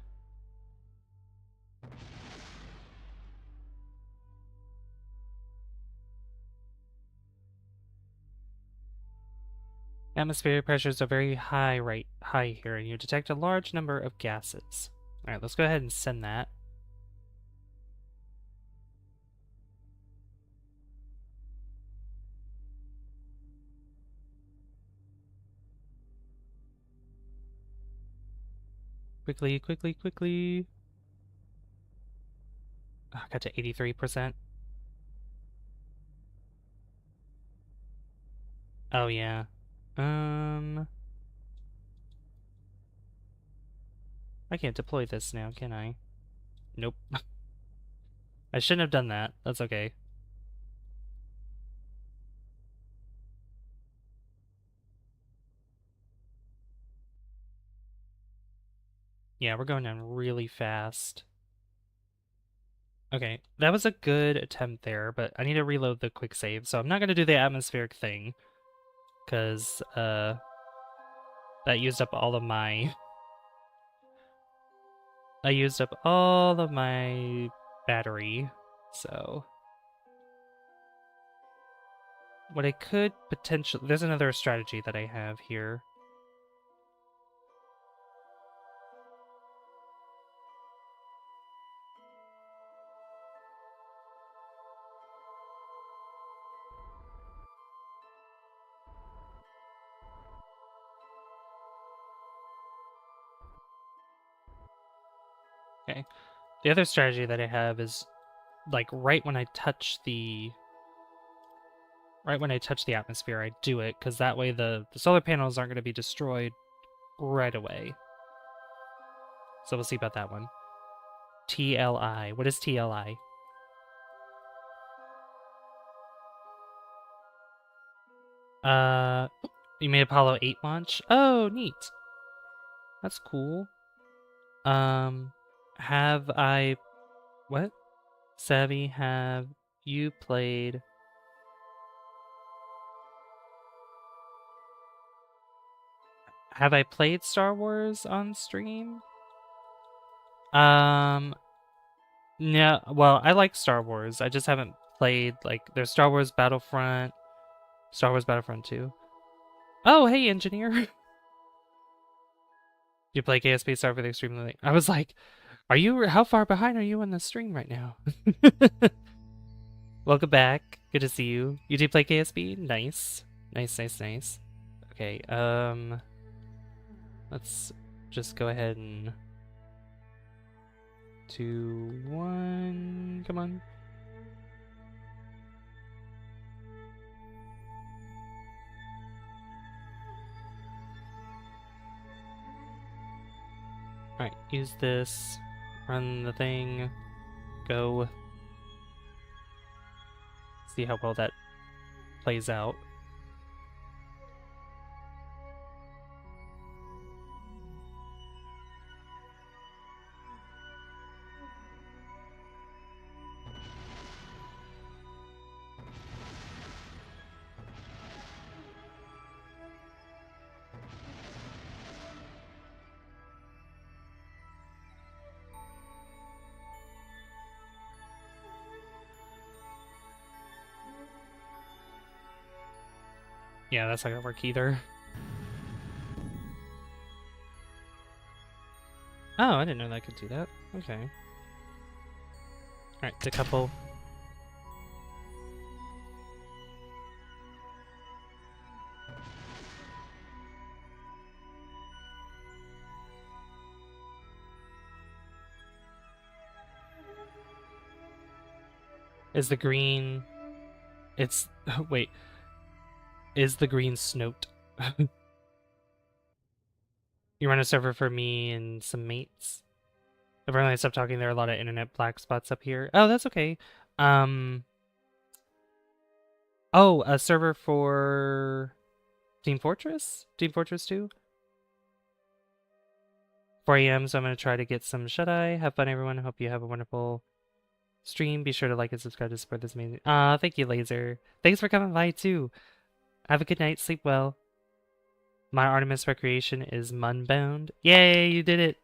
S1: Atmospheric pressures are very high here, and you detect a large number of gases. Alright, let's go ahead and send that. Quickly, quickly, quickly. Oh, got to 83%. Oh, yeah. I can't deploy this now, can I? Nope. I shouldn't have done that. That's okay. Yeah, we're going down really fast. Okay, that was a good attempt there, but I need to reload the quick save, so I'm not gonna do the atmospheric thing, because that used up all of my I used up all of my battery. So what I could potentially, there's another strategy that I have here. Okay. The other strategy that I have is like right when I touch the atmosphere, I do it, because that way the solar panels aren't going to be destroyed right away. So we'll see about that one. TLI. What is TLI? Uh, you made Apollo 8 launch? Oh, neat. That's cool. Have I... What? Savvy, have you played... Have I played Star Wars on stream? No, well, I like Star Wars. I just haven't played, like, there's Star Wars Battlefront, Star Wars Battlefront 2. Oh, hey, engineer. You play KSP Star for the Extreme Late. I was like, how far behind are you on the stream right now? Welcome back. Good to see you. You do play KSP? Nice. Nice, nice, nice. Okay, let's just go ahead and 2, 1, come on. Alright, use this, run the thing, go. See how well that plays out. Yeah, that's not gonna work either. Oh, I didn't know that I could do that. Okay. Alright, decouple. Is the green... It's... Wait. Is the green Snoat? You run a server for me and some mates? Apparently I stopped talking, there are a lot of internet black spots up here. Oh, that's okay. Oh, a server for Team Fortress? Team Fortress 2? 4 a.m., so I'm going to try to get some shut-eye. Have fun, everyone. Hope you have a wonderful stream. Be sure to like and subscribe to support this amazing... thank you, Laser. Thanks for coming by, too. Have a good night. Sleep well. My Artemis Recreation is Munbound. Yay, you did it!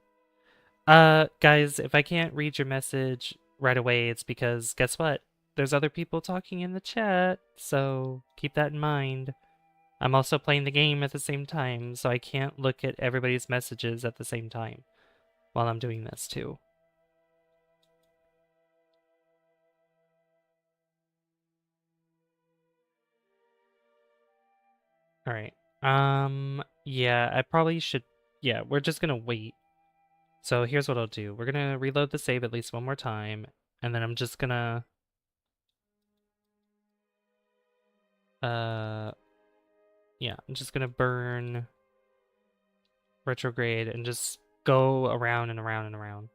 S1: Guys, if I can't read your message right away, it's because, guess what? There's other people talking in the chat, so keep that in mind. I'm also playing the game at the same time, so I can't look at everybody's messages at the same time while I'm doing this, too. Alright. Yeah, I probably should... Yeah, we're just gonna wait. So here's what I'll do. We're gonna reload the save at least one more time, and then I'm just gonna... Yeah, I'm just gonna burn retrograde and just go around and around and around.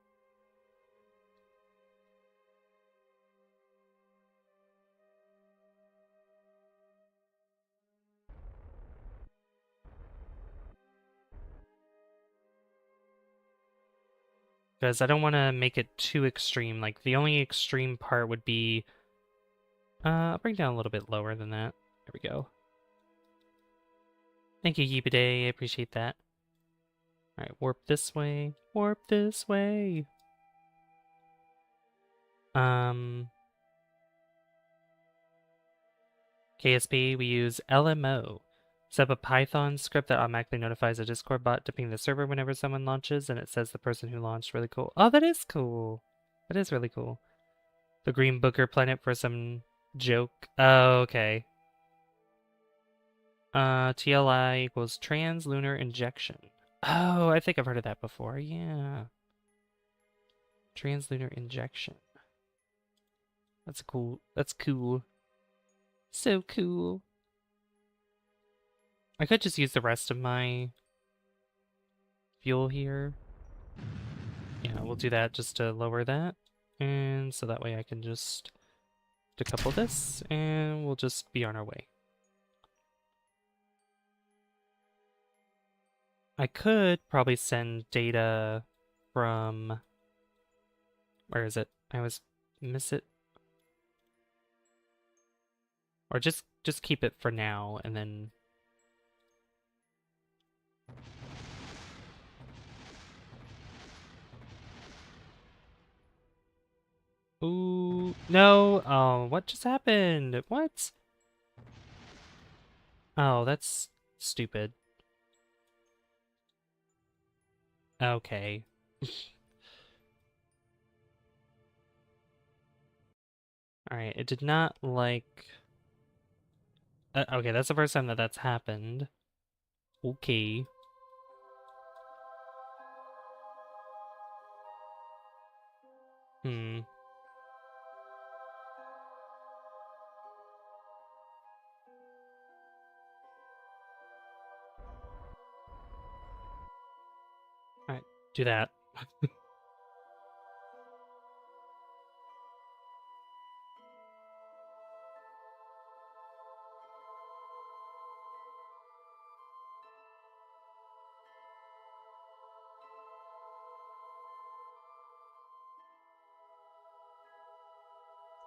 S1: because I don't want to make it too extreme. Like, the only extreme part would be... I'll bring down a little bit lower than that. There we go. Thank you, Yeebiday. I appreciate that. Alright, warp this way. Warp this way. KSP, we use LMO. Set up a Python script that automatically notifies a Discord bot to ping the server whenever someone launches, and it says the person who launched. Really cool. Oh, that is cool. That is really cool. The Green Booker planet for some joke. Oh, okay. TLI equals translunar injection. Oh, I think I've heard of that before. Yeah. Translunar injection. That's cool. That's cool. So cool. I could just use the rest of my fuel here. Yeah, we'll do that just to lower that. And so that way I can just decouple this and we'll just be on our way. I could probably send data from... Where is it? I always miss it. Or just keep it for now and then... Ooh, no! Oh, what just happened? What? Oh, that's stupid. Okay. Alright, it did not like... okay, that's the first time that that's happened. Okay. Hmm. Alright, do that.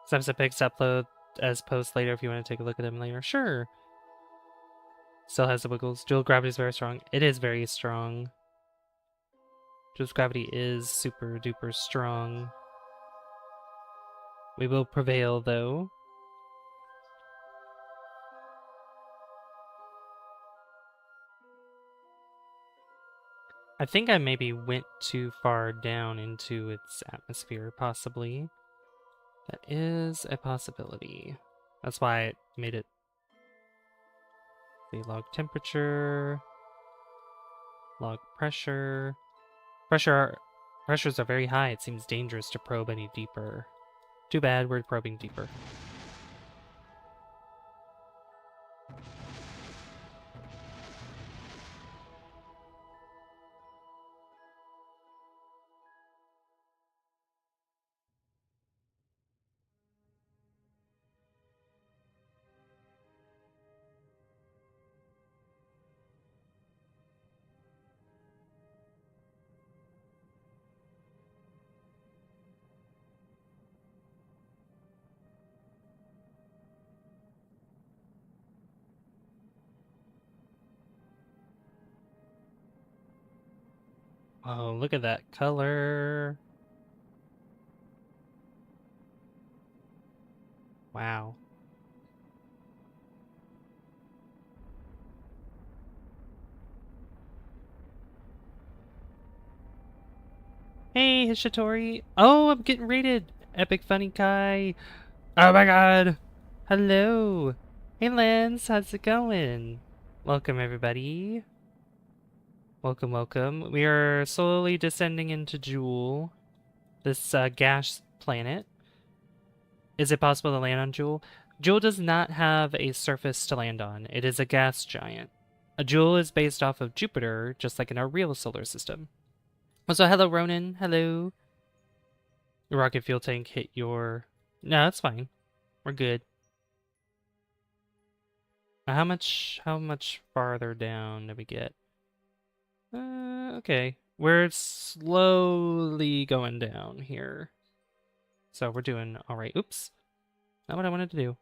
S1: Sometimes it picks upload as post later if you want to take a look at them later. Sure. Still has the wiggles. Dual gravity is very strong. It is very strong. Dual gravity is super duper strong. We will prevail though. I think I maybe went too far down into its atmosphere, possibly. That is a possibility. That's why it made it... The log temperature, log pressure. Pressures are very high. It seems dangerous to probe any deeper. Too bad, we're probing deeper. Oh, look at that color. Wow. Hey, Hishitori. Oh, I'm getting rated. Epic Funny Kai. Oh my god. Hello. Hey, Lance. How's it going? Welcome, everybody. Welcome, welcome. We are slowly descending into Jool, this gas planet. Is it possible to land on Jool? Jool does not have a surface to land on. It is a gas giant. A Jool is based off of Jupiter, just like in our real solar system. Also, hello, Ronan. Hello. Your rocket fuel tank hit your... No, that's fine. We're good. How much farther down did we get? Okay. We're slowly going down here. So we're doing all right. Oops. Not what I wanted to do.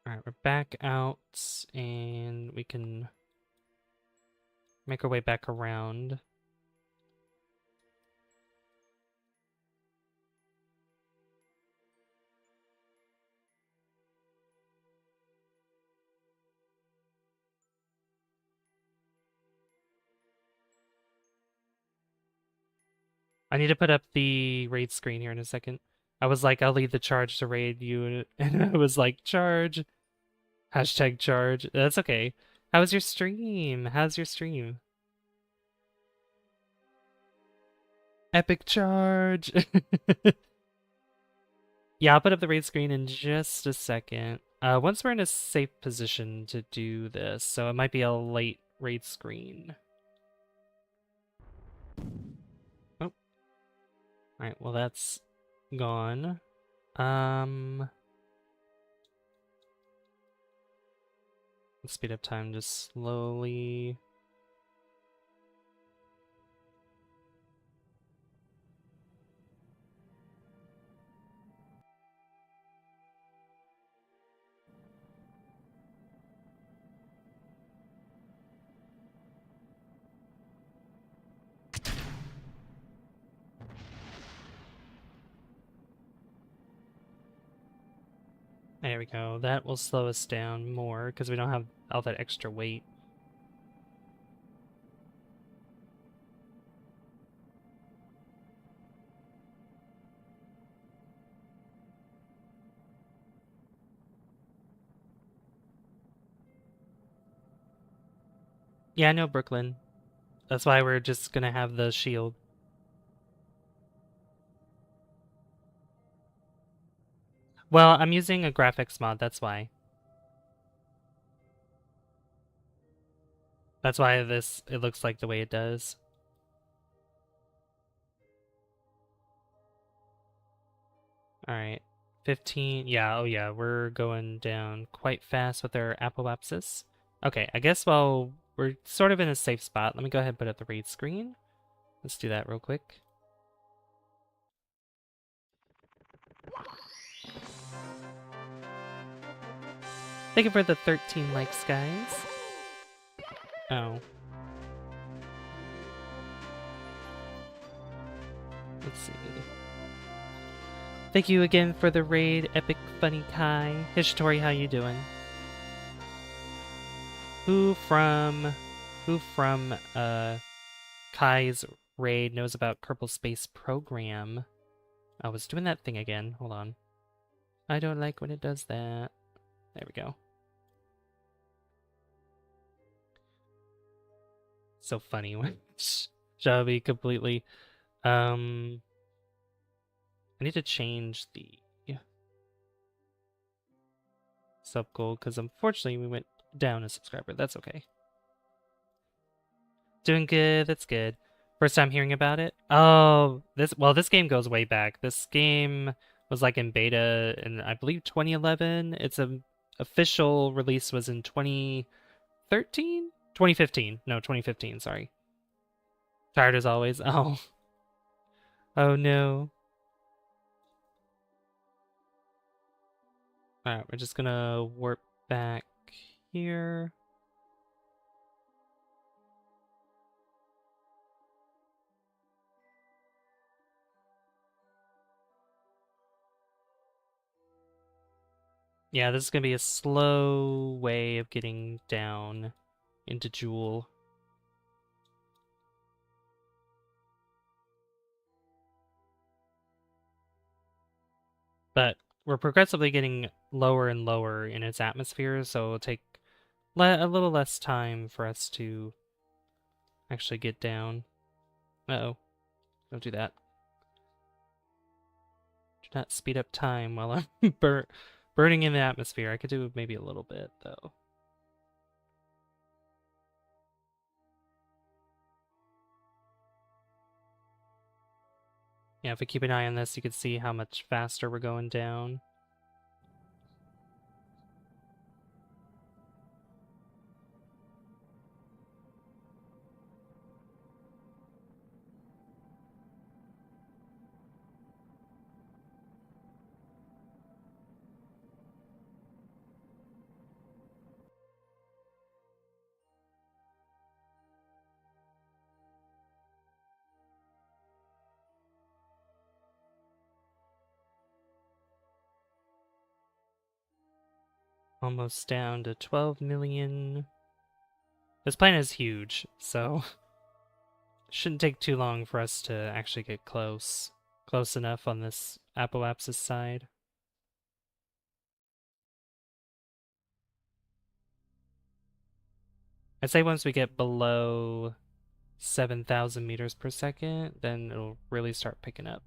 S1: All right, we're back out, and we can make our way back around. I need to put up the raid screen here in a second. I was like, I'll lead the charge to raid you, and I was like, charge. Hashtag charge. That's okay. How was your stream? How's your stream? Epic charge. Yeah, I'll put up the raid screen in just a second. Once we're in a safe position to do this, so it might be a late raid screen. Oh. Alright, well that's gone. Let's speed up time just slowly. There we go. That will slow us down more because we don't have all that extra weight. Yeah, I know, Brooklyn. That's why we're just gonna have the shield. Well, I'm using a graphics mod, that's why. That's why it looks like the way it does. Alright. 15. Yeah, oh yeah, we're going down quite fast with our apoapsis. Okay, I guess while we're sort of in a safe spot, let me go ahead and put up the raid screen. Let's do that real quick. Thank you for the 13 likes, guys. Oh. Let's see. Thank you again for the raid, Epic Funny Kai. Hishitori, how you doing? Who from Kai's raid knows about Kerbal Space Program? I was doing that thing again. Hold on. I don't like when it does that. There we go. So funny when shall be completely. I need to change the sub goal because unfortunately we went down a subscriber. That's okay. Doing good. That's good. First time hearing about it. Oh, this game goes way back. This game was like in beta in I believe 2011. Its official release was in 2013, 2015. No, 2015. Sorry. Tired as always. Oh. Oh no. Alright, we're just gonna warp back here. Yeah, this is gonna be a slow way of getting down into Jool. But we're progressively getting lower and lower in its atmosphere, so it'll take a little less time for us to actually get down. Uh-oh. Don't do that. Do not speed up time while I'm burning in the atmosphere. I could do maybe a little bit, though. Yeah, if we keep an eye on this, you can see how much faster we're going down. Almost down to 12 million. This planet is huge, so shouldn't take too long for us to actually get close. Close enough on this apoapsis side. I'd say once we get below 7,000 meters per second, then it'll really start picking up.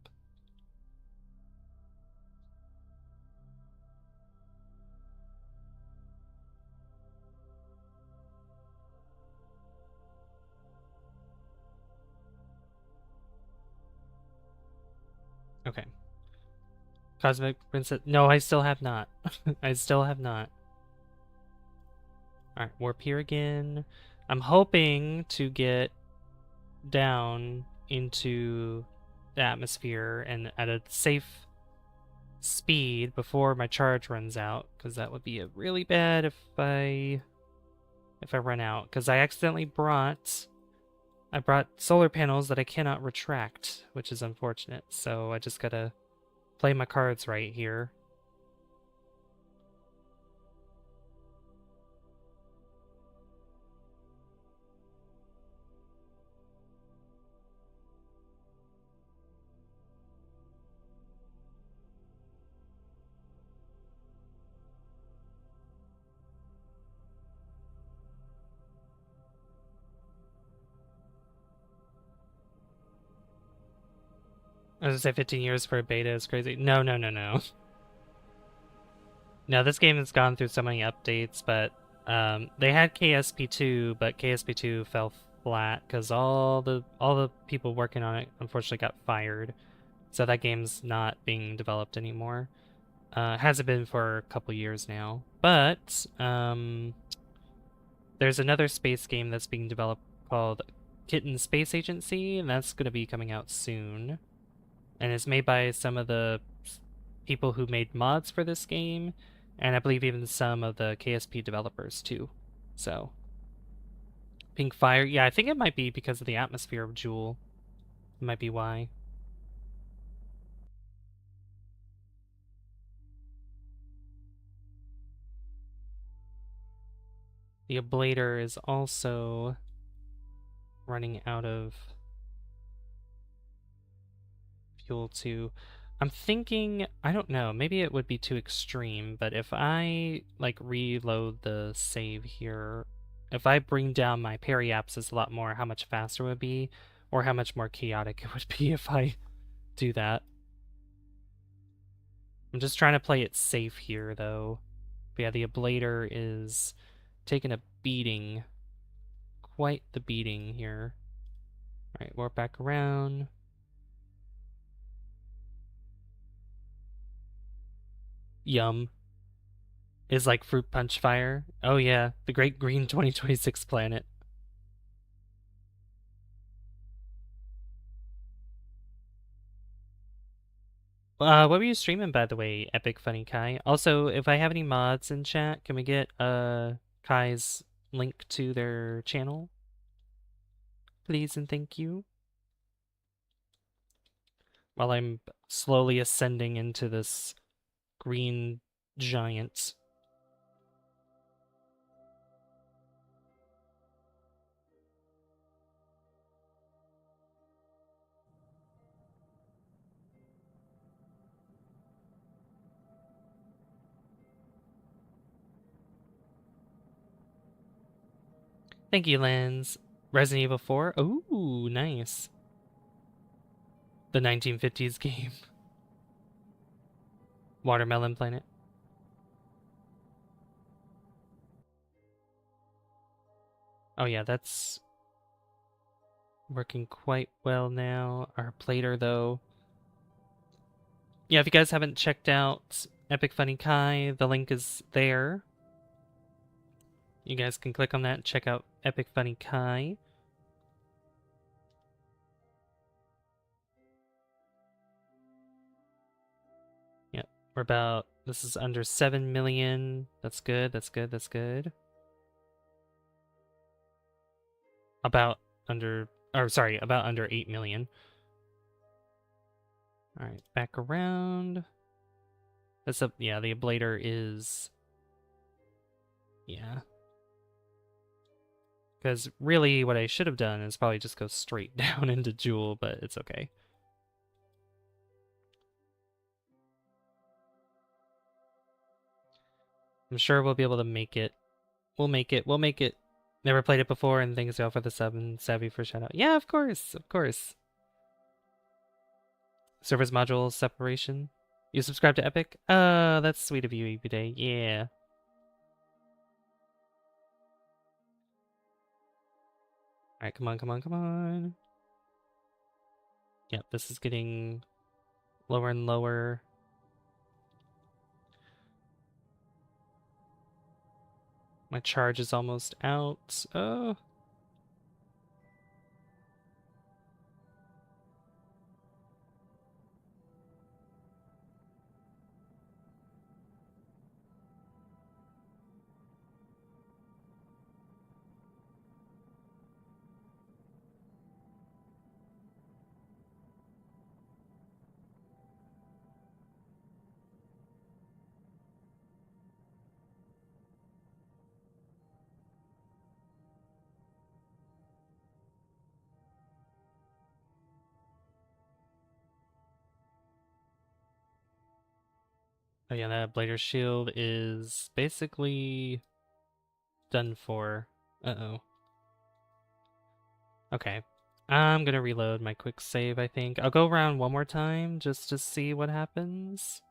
S1: Okay. Cosmic Princess. No, I still have not. I still have not. Alright, warp here again. I'm hoping to get down into the atmosphere and at a safe speed before my charge runs out, because that would be really bad if I run out, because I brought solar panels that I cannot retract, which is unfortunate. So I just gotta play my cards right here. I was gonna say 15 years for a beta is crazy. No, no, no, no. No, this game has gone through so many updates, but they had KSP2, but KSP2 fell flat because all the people working on it unfortunately got fired. So that game's not being developed anymore. Hasn't been for a couple years now. But there's another space game that's being developed called Kitten Space Agency, and that's going to be coming out soon. And it's made by some of the people who made mods for this game, and I believe even some of the KSP developers too. So, Pink Fire, yeah, I think it might be because of the atmosphere of Jool. It might be why. The ablator is also running out of fuel too. I'm thinking, I don't know, maybe it would be too extreme, but if I like reload the save here, if I bring down my periapsis a lot more, how much faster it would be, or how much more chaotic it would be if I do that. I'm just trying to play it safe here, though. But yeah, the ablator is taking a beating. Quite the beating here. Alright, warp back around. Yum. Is like Fruit Punch Fire. Oh yeah, the Great Green 2026 planet. What were you streaming, by the way, Epic Funny Kai? Also, if I have any mods in chat, can we get Kai's link to their channel? Please and thank you. While I'm slowly ascending into this green giant. Thank you, Lens. Resident Evil 4? Ooh, nice. The 1950s game. Watermelon Planet. Oh yeah, that's working quite well now. Our plater, though. Yeah, if you guys haven't checked out Epic Funny Kai, the link is there. You guys can click on that and check out Epic Funny Kai. Yep, we're about, this is under 7 million. That's good, that's good, that's good. About under 8 million. Alright, back around. That's up, yeah, the ablator is Yeah. Because really what I should have done is probably just go straight down into Jool, but it's okay. I'm sure we'll be able to make it. We'll make it. We'll make it. Never played it before, and thanks y'all for the sub and Savvy for shout out. Yeah, of course. Of course. Servers module separation. You subscribe to Epic? That's sweet of you, Everyday. Yeah. Alright, come on, come on, come on. Yep, this is getting lower and lower. My charge is almost out. Oh. Oh yeah, that Blader shield is basically done for. Uh-oh. Okay. I'm gonna reload my quick save, I think. I'll go around one more time just to see what happens.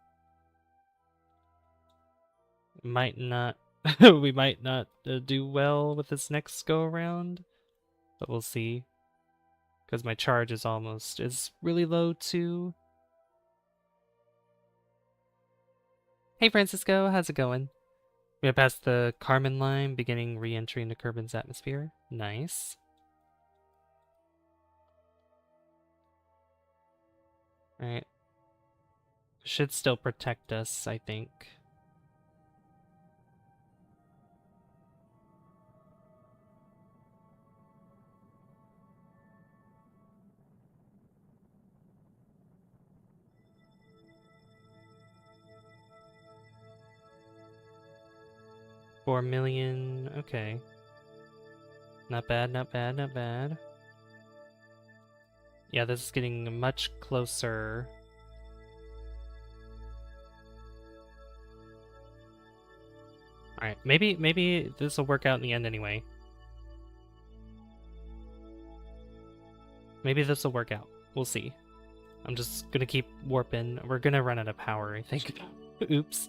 S1: Might not... we might not do well with this next go around, but we'll see. Because my charge is really low too. Hey Francisco, how's it going? We have passed the Carmen line, beginning re-entry into Kerbin's atmosphere. Nice. Alright. Should still protect us, I think. $4 million, okay. Not bad, not bad, not bad. Yeah, this is getting much closer. Alright, maybe this will work out in the end anyway. Maybe this will work out. We'll see. I'm just gonna keep warping. We're gonna run out of power, I think. Oops.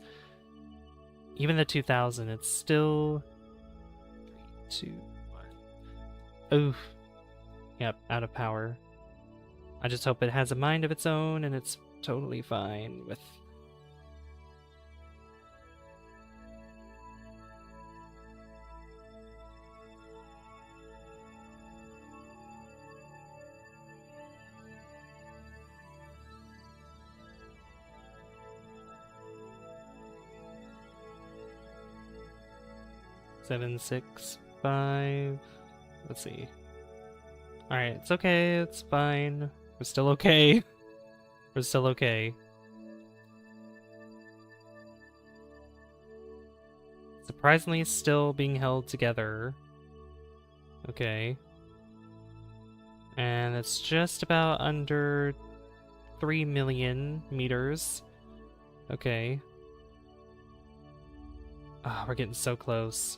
S1: Even the 2000, it's still... 3, 2, 1. Oof. Yep, out of power. I just hope it has a mind of its own and it's totally fine with... Seven, 6, 5. Let's see. Alright, it's okay, it's fine. We're still okay. We're still okay. Surprisingly, still being held together. Okay. And it's just about under 3 million meters. Okay. Ah, we're getting so close.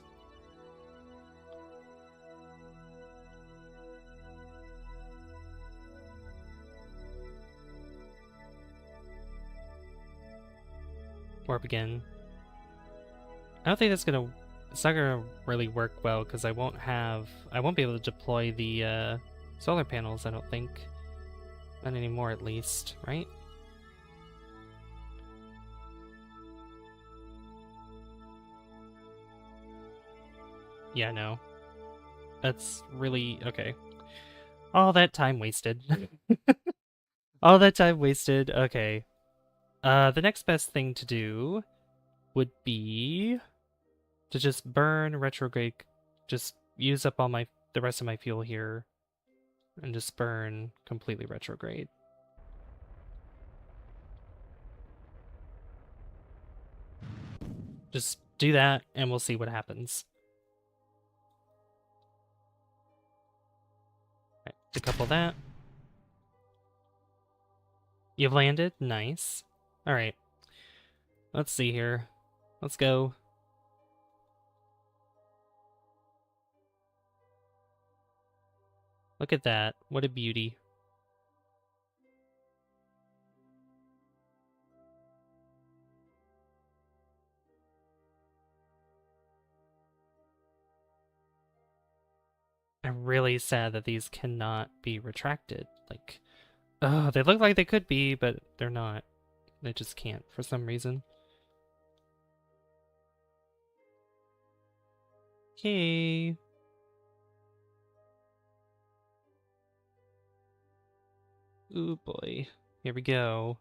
S1: Warp again. I don't think that's gonna... It's not gonna really work well because I won't be able to deploy the solar panels, I don't think. Not anymore, at least, right? Yeah, no. That's really... okay. All that time wasted. All that time wasted. Okay. The next best thing to do would be to just burn retrograde, just use up all the rest of my fuel here, and just burn completely retrograde. Just do that, and we'll see what happens. Right, decouple that. You've landed? Nice. Alright. Let's see here. Let's go. Look at that. What a beauty. I'm really sad that these cannot be retracted. Like, oh, they look like they could be, but they're not. They just can't for some reason. Okay. Ooh boy. Here we go.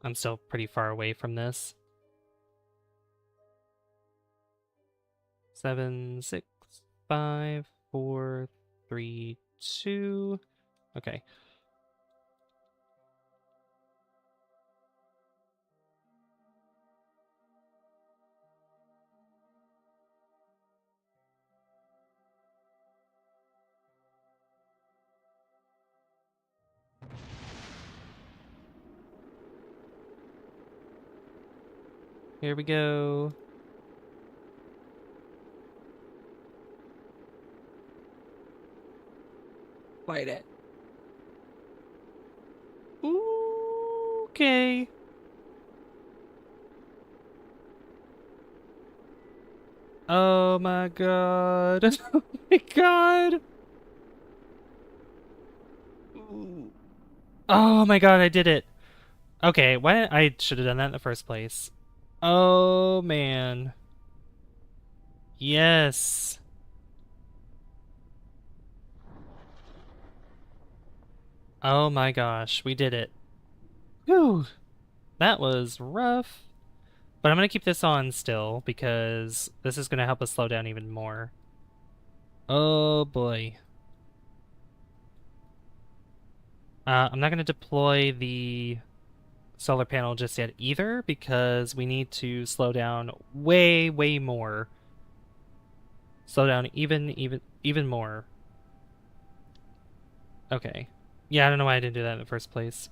S1: I'm still pretty far away from this. 7, 6, 5, 4, 3, 2. Okay. Here we go. Light it. Ooh, okay. Oh my god. Oh my god. Ooh. Oh my god, I did it. Okay, why I should have done that in the first place. Oh man. Yes. Oh my gosh, we did it. Whew. That was rough. But I'm going to keep this on still because this is going to help us slow down even more. Oh boy. I'm not going to deploy the solar panel just yet either because we need to slow down way, way more. Slow down even more. Okay. Yeah, I don't know why I didn't do that in the first place.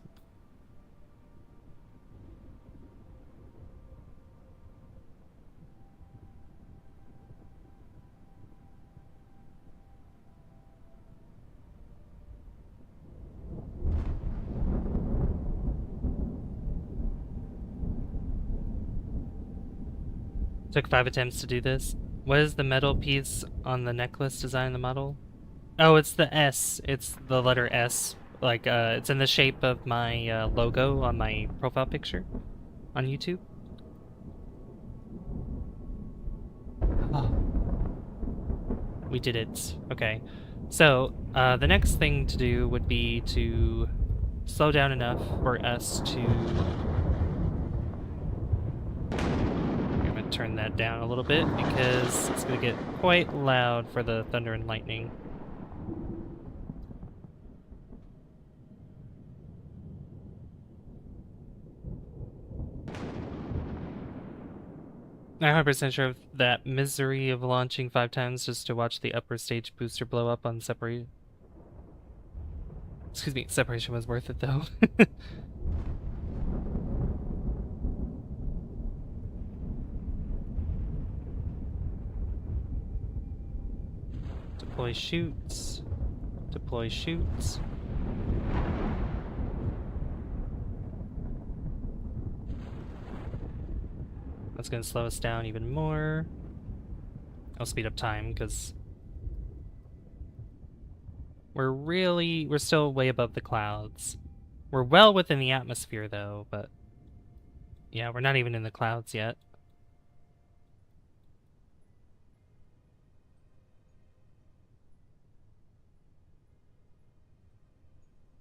S1: Took 5 attempts to do this. What is the metal piece on the necklace design in the model? Oh, it's the S. It's the letter S. Like, it's in the shape of my logo on my profile picture on YouTube. Oh. We did it. Okay. So, the next thing to do would be to slow down enough for us to... I'm going to turn that down a little bit because it's going to get quite loud for the thunder and lightning. I'm 100% sure of that misery of launching 5 times just to watch the upper stage booster blow up on separate... Excuse me, separation was worth it though. Deploy shoots. Deploy shoots. That's going to slow us down even more. I'll speed up time because we're still way above the clouds. We're well within the atmosphere though, but yeah, we're not even in the clouds yet.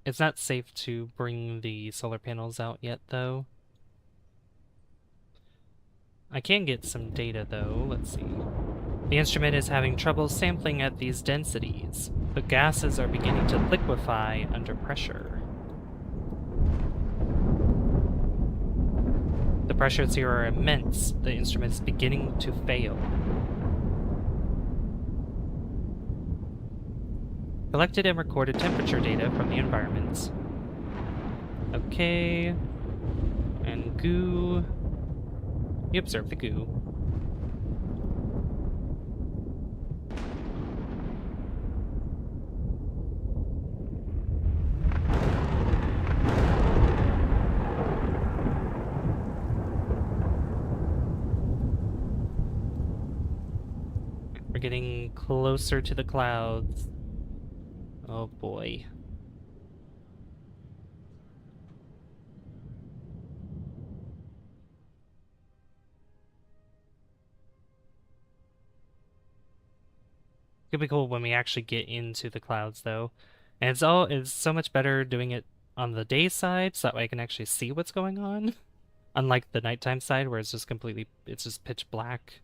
S1: It's not safe to bring the solar panels out yet though. I can get some data though, let's see. The instrument is having trouble sampling at these densities. The gases are beginning to liquefy under pressure. The pressures here are immense. The instrument is beginning to fail. Collected and recorded temperature data from the environments. Okay. And goo. You observe the goo. We're getting closer to the clouds. Oh boy. Could be cool when we actually get into the clouds though. And it's so much better doing it on the day side so that way I can actually see what's going on. Unlike the nighttime side where it's just pitch black.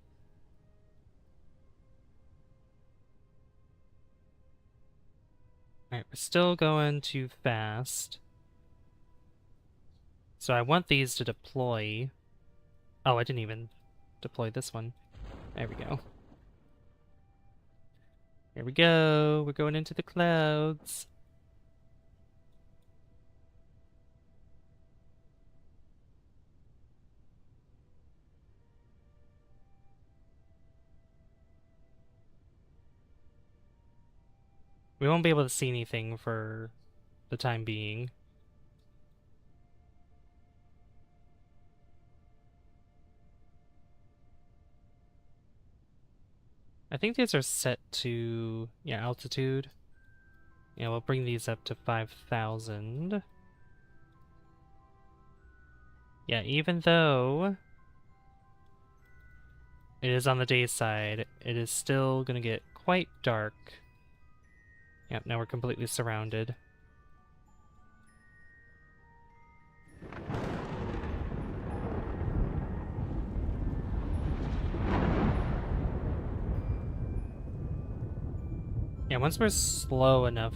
S1: Alright, we're still going too fast. So I want these to deploy. Oh, I didn't even deploy this one. There we go. Here we go. We're going into the clouds. We won't be able to see anything for the time being. I think these are set to, yeah, altitude. Yeah, we'll bring these up to 5,000. Yeah, even though it is on the day side, it is still gonna get quite dark. Yep, now we're completely surrounded. Yeah, once we're slow enough,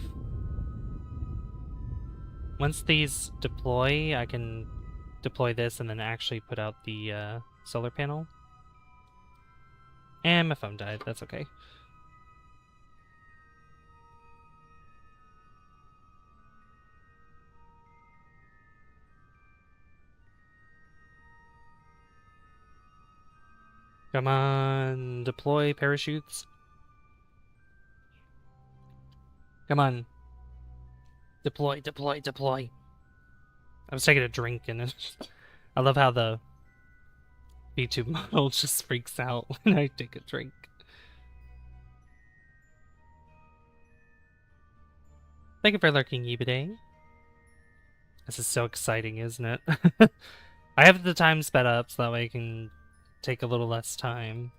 S1: once these deploy, I can deploy this and then actually put out the solar panel. And my phone died, that's okay. Come on, deploy parachutes. Come on. Deploy, deploy, deploy. I was taking a drink and I love how the B2 model just freaks out when I take a drink. Thank you for lurking, eBay. This is so exciting, isn't it? I have the time sped up so that way I can take a little less time.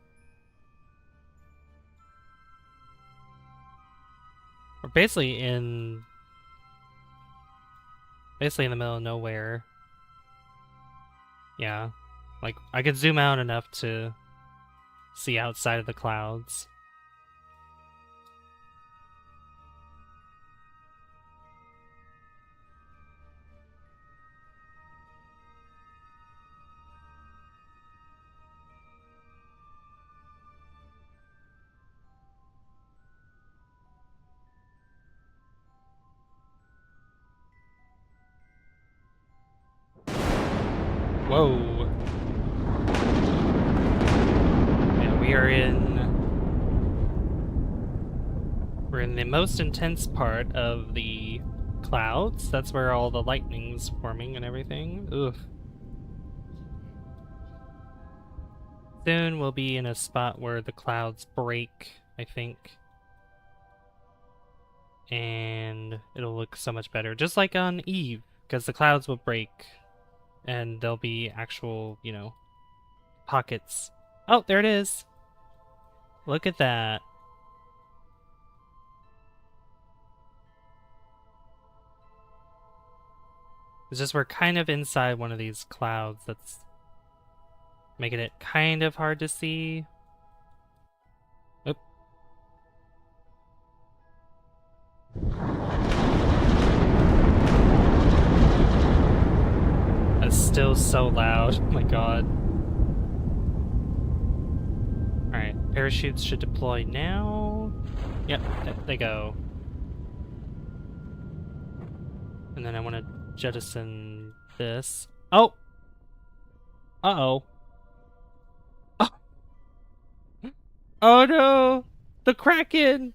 S1: We're basically in the middle of nowhere. Yeah. Like, I can zoom out enough to see outside of the clouds. Whoa. Yeah, we're in the most intense part of the clouds. That's where all the lightning's forming and everything. Ugh. Soon we'll be in a spot where the clouds break, I think. And it'll look so much better. Just like on Eve, because the clouds will break and there'll be actual, you know, pockets. Oh, there it is. Look at that. It's just we're kind of inside one of these clouds that's making it kind of hard to see. Oop. That's still so loud. Oh my god. Alright, parachutes should deploy now. Yep, there they go. And then I want to jettison this. Oh! Uh-oh. Oh. Oh no! The Kraken!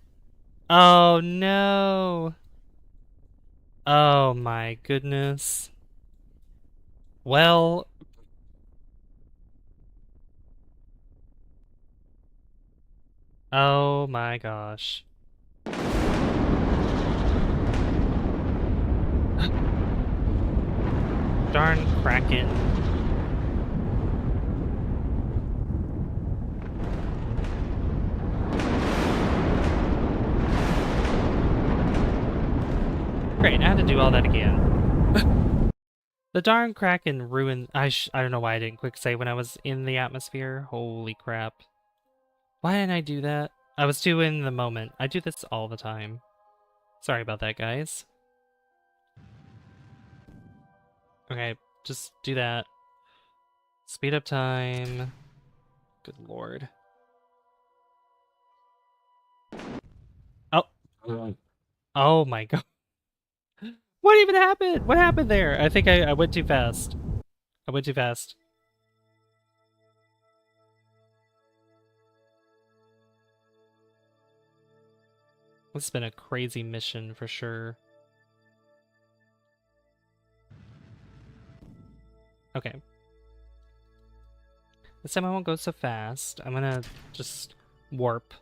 S1: Oh no! Oh my goodness. Well... Oh my gosh. Darn Kraken. Great, I had to do all that again. The darn Kraken ruined... I don't know why I didn't quick save when I was in the atmosphere. Holy crap. Why didn't I do that? I was too in the moment. I do this all the time. Sorry about that, guys. Okay, just do that. Speed up time. Good lord. Oh. Oh my god. What even happened? What happened there? I think I went too fast. I went too fast. This has been a crazy mission for sure. Okay. This time I won't go so fast. I'm gonna just warp.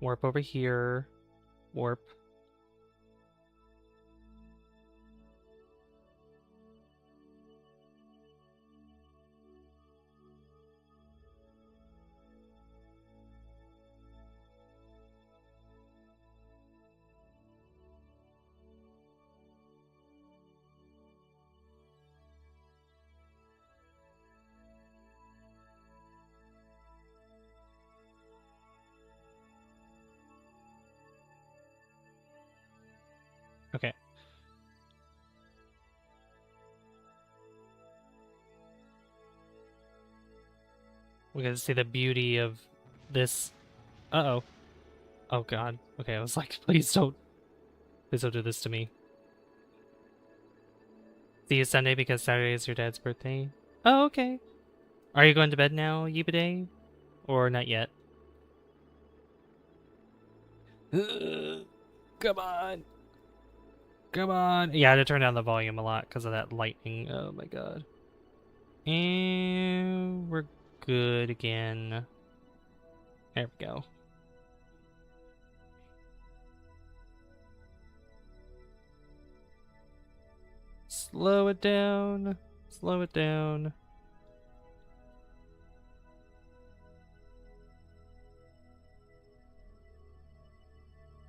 S1: Warp over here. Warp. Okay. We gotta see the beauty of this. Uh-oh. Oh god. Okay, I was like, please don't do this to me. See you Sunday because Saturday is your dad's birthday. Oh, okay. Are you going to bed now, Yibiday? Or not yet? Come on. Come on. Yeah, I had to turn down the volume a lot because of that lightning. Oh my god. And we're good again. There we go. Slow it down. Slow it down.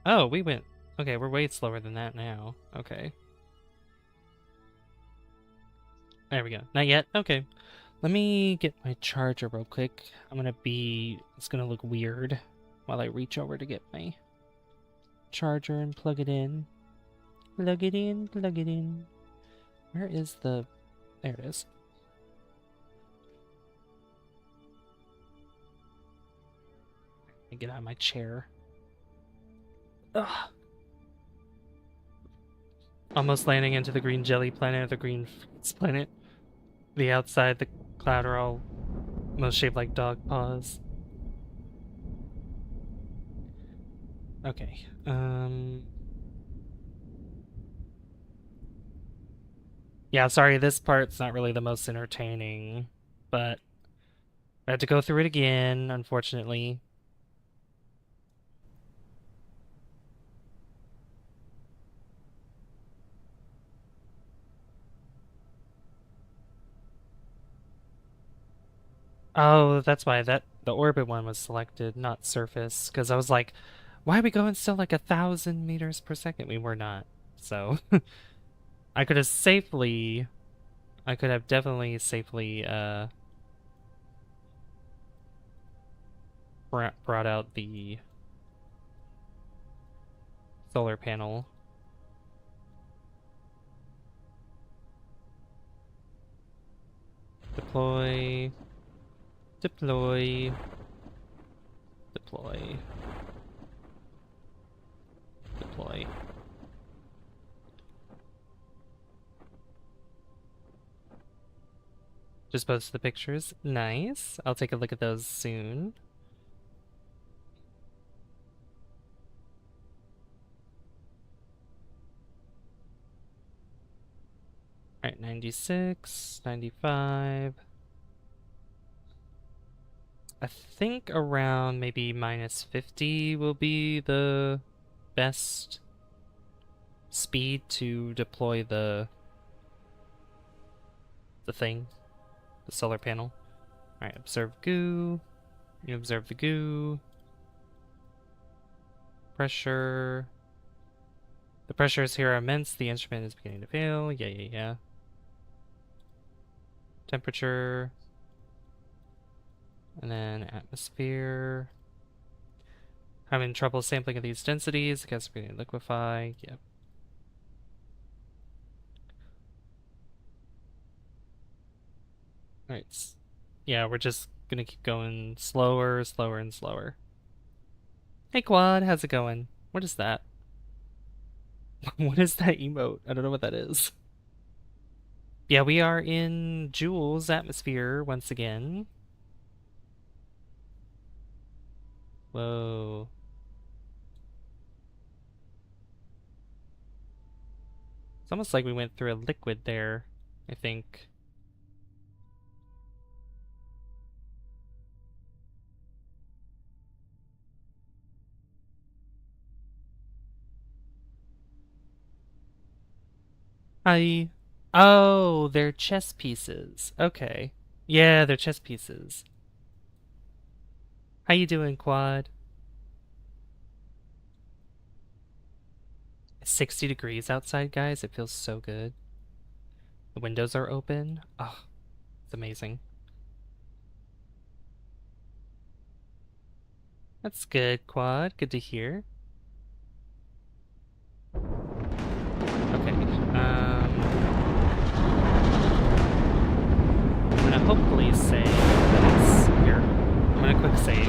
S1: Oh, we went... Okay, we're way slower than that now. Okay. There we go. Not yet? Okay. Let me get my charger real quick. It's gonna look weird while I reach over to get my charger and plug it in. Plug it in, plug it in. Where is the... There it is. Let me get out of my chair. Ugh. Almost landing into the green jelly planet or the green fruits planet. The outside, the cloud are all almost shaped like dog paws. Okay. Yeah, sorry, this part's not really the most entertaining, but I had to go through it again, unfortunately. Oh, that's why the orbit one was selected, not surface, because I was like, why are we going still like 1,000 meters per second? We were not. So I could have definitely safely brought out the solar panel. Deploy. Deploy. Deploy. Deploy. Just posted the pictures. Nice. I'll take a look at those soon. Alright, 96, 95. I think around maybe minus 50 will be the best speed to deploy the thing, the solar panel. Alright, observe goo. You observe the goo. Pressure. The pressures here are immense. The instrument is beginning to fail. Yeah. Temperature. And then atmosphere. Having trouble sampling of these densities. The gas is beginning to liquefy. Yep. Alright. Yeah, we're just gonna keep going slower, and slower. Hey Quad, how's it going? What is that? What is that emote? I don't know what that is. Yeah, we are in Jool's atmosphere once again. Whoa. It's almost like we went through a liquid there, I think. Hi. Oh, they're chess pieces. Okay. Yeah, they're chess pieces. How you doing, Quad? It's 60 degrees outside, guys. It feels so good. The windows are open. Oh, it's amazing. That's good, Quad. Good to hear. Okay. I'm gonna hopefully save that it's here. I'm gonna quick save.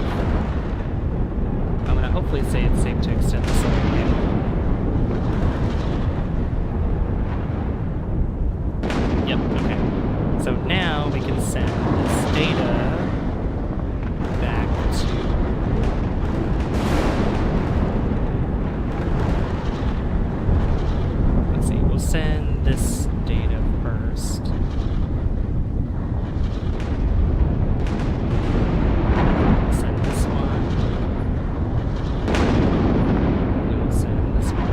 S1: I'm gonna hopefully say it's safe to extend the solar panel. Yep, okay. So now we can send this data back to... Let's see, we'll send this data first. Send this one. And we'll send this one.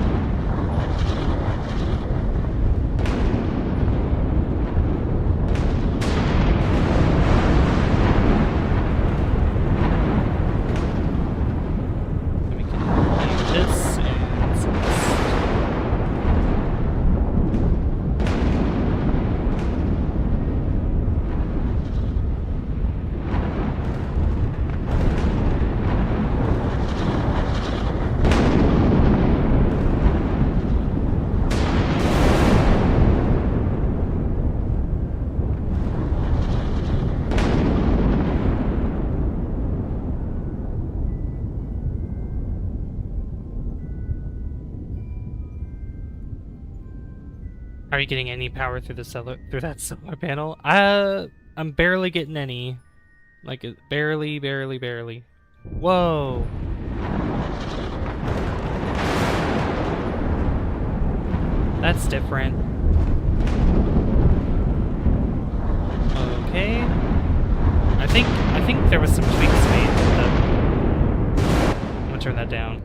S1: And we can leave this and send this. Are you getting any power through that solar panel? I'm barely getting any. Like barely. Whoa. That's different. Okay. I think there was some tweaks made with the... I'm gonna turn that down.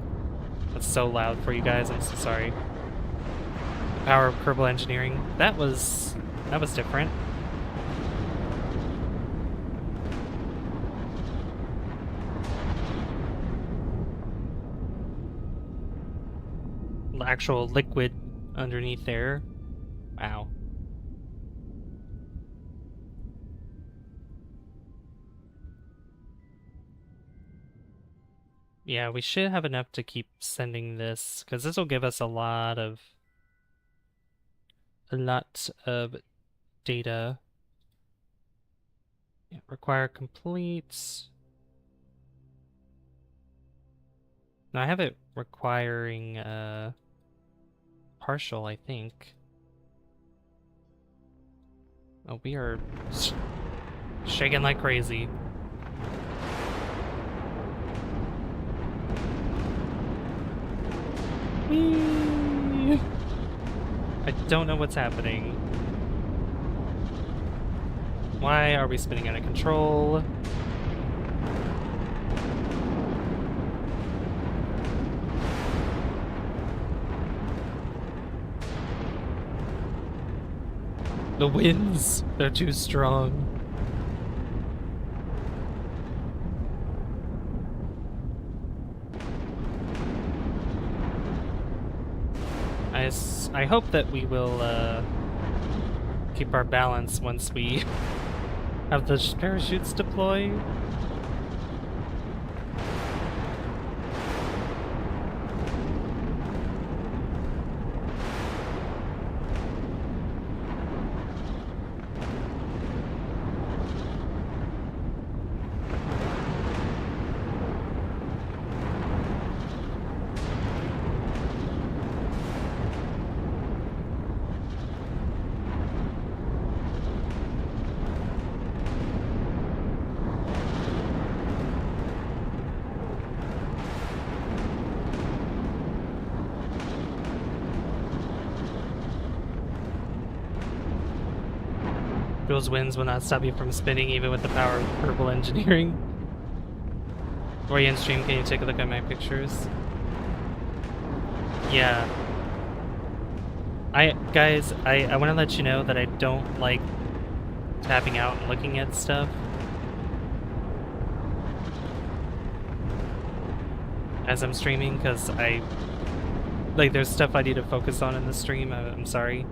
S1: That's so loud for you guys, I'm so sorry. The power of Kerbal engineering. That was different. The actual liquid underneath there. Wow. Yeah, we should have enough to keep sending this, because this will give us a lot of data. Yeah, require complete. No, I have it requiring partial, I think. Oh, we are shaking like crazy. Whee! I don't know what's happening. Why are we spinning out of control? The winds, they're too strong. I hope that we will keep our balance once we have the parachutes deploy. Jool's winds will not stop you from spinning even with the power of Kerbal engineering. Or you in stream, can you take a look at my pictures? Yeah. Guys, I want to let you know that I don't like tapping out and looking at stuff. As I'm streaming, because there's stuff I need to focus on in the stream. I'm sorry.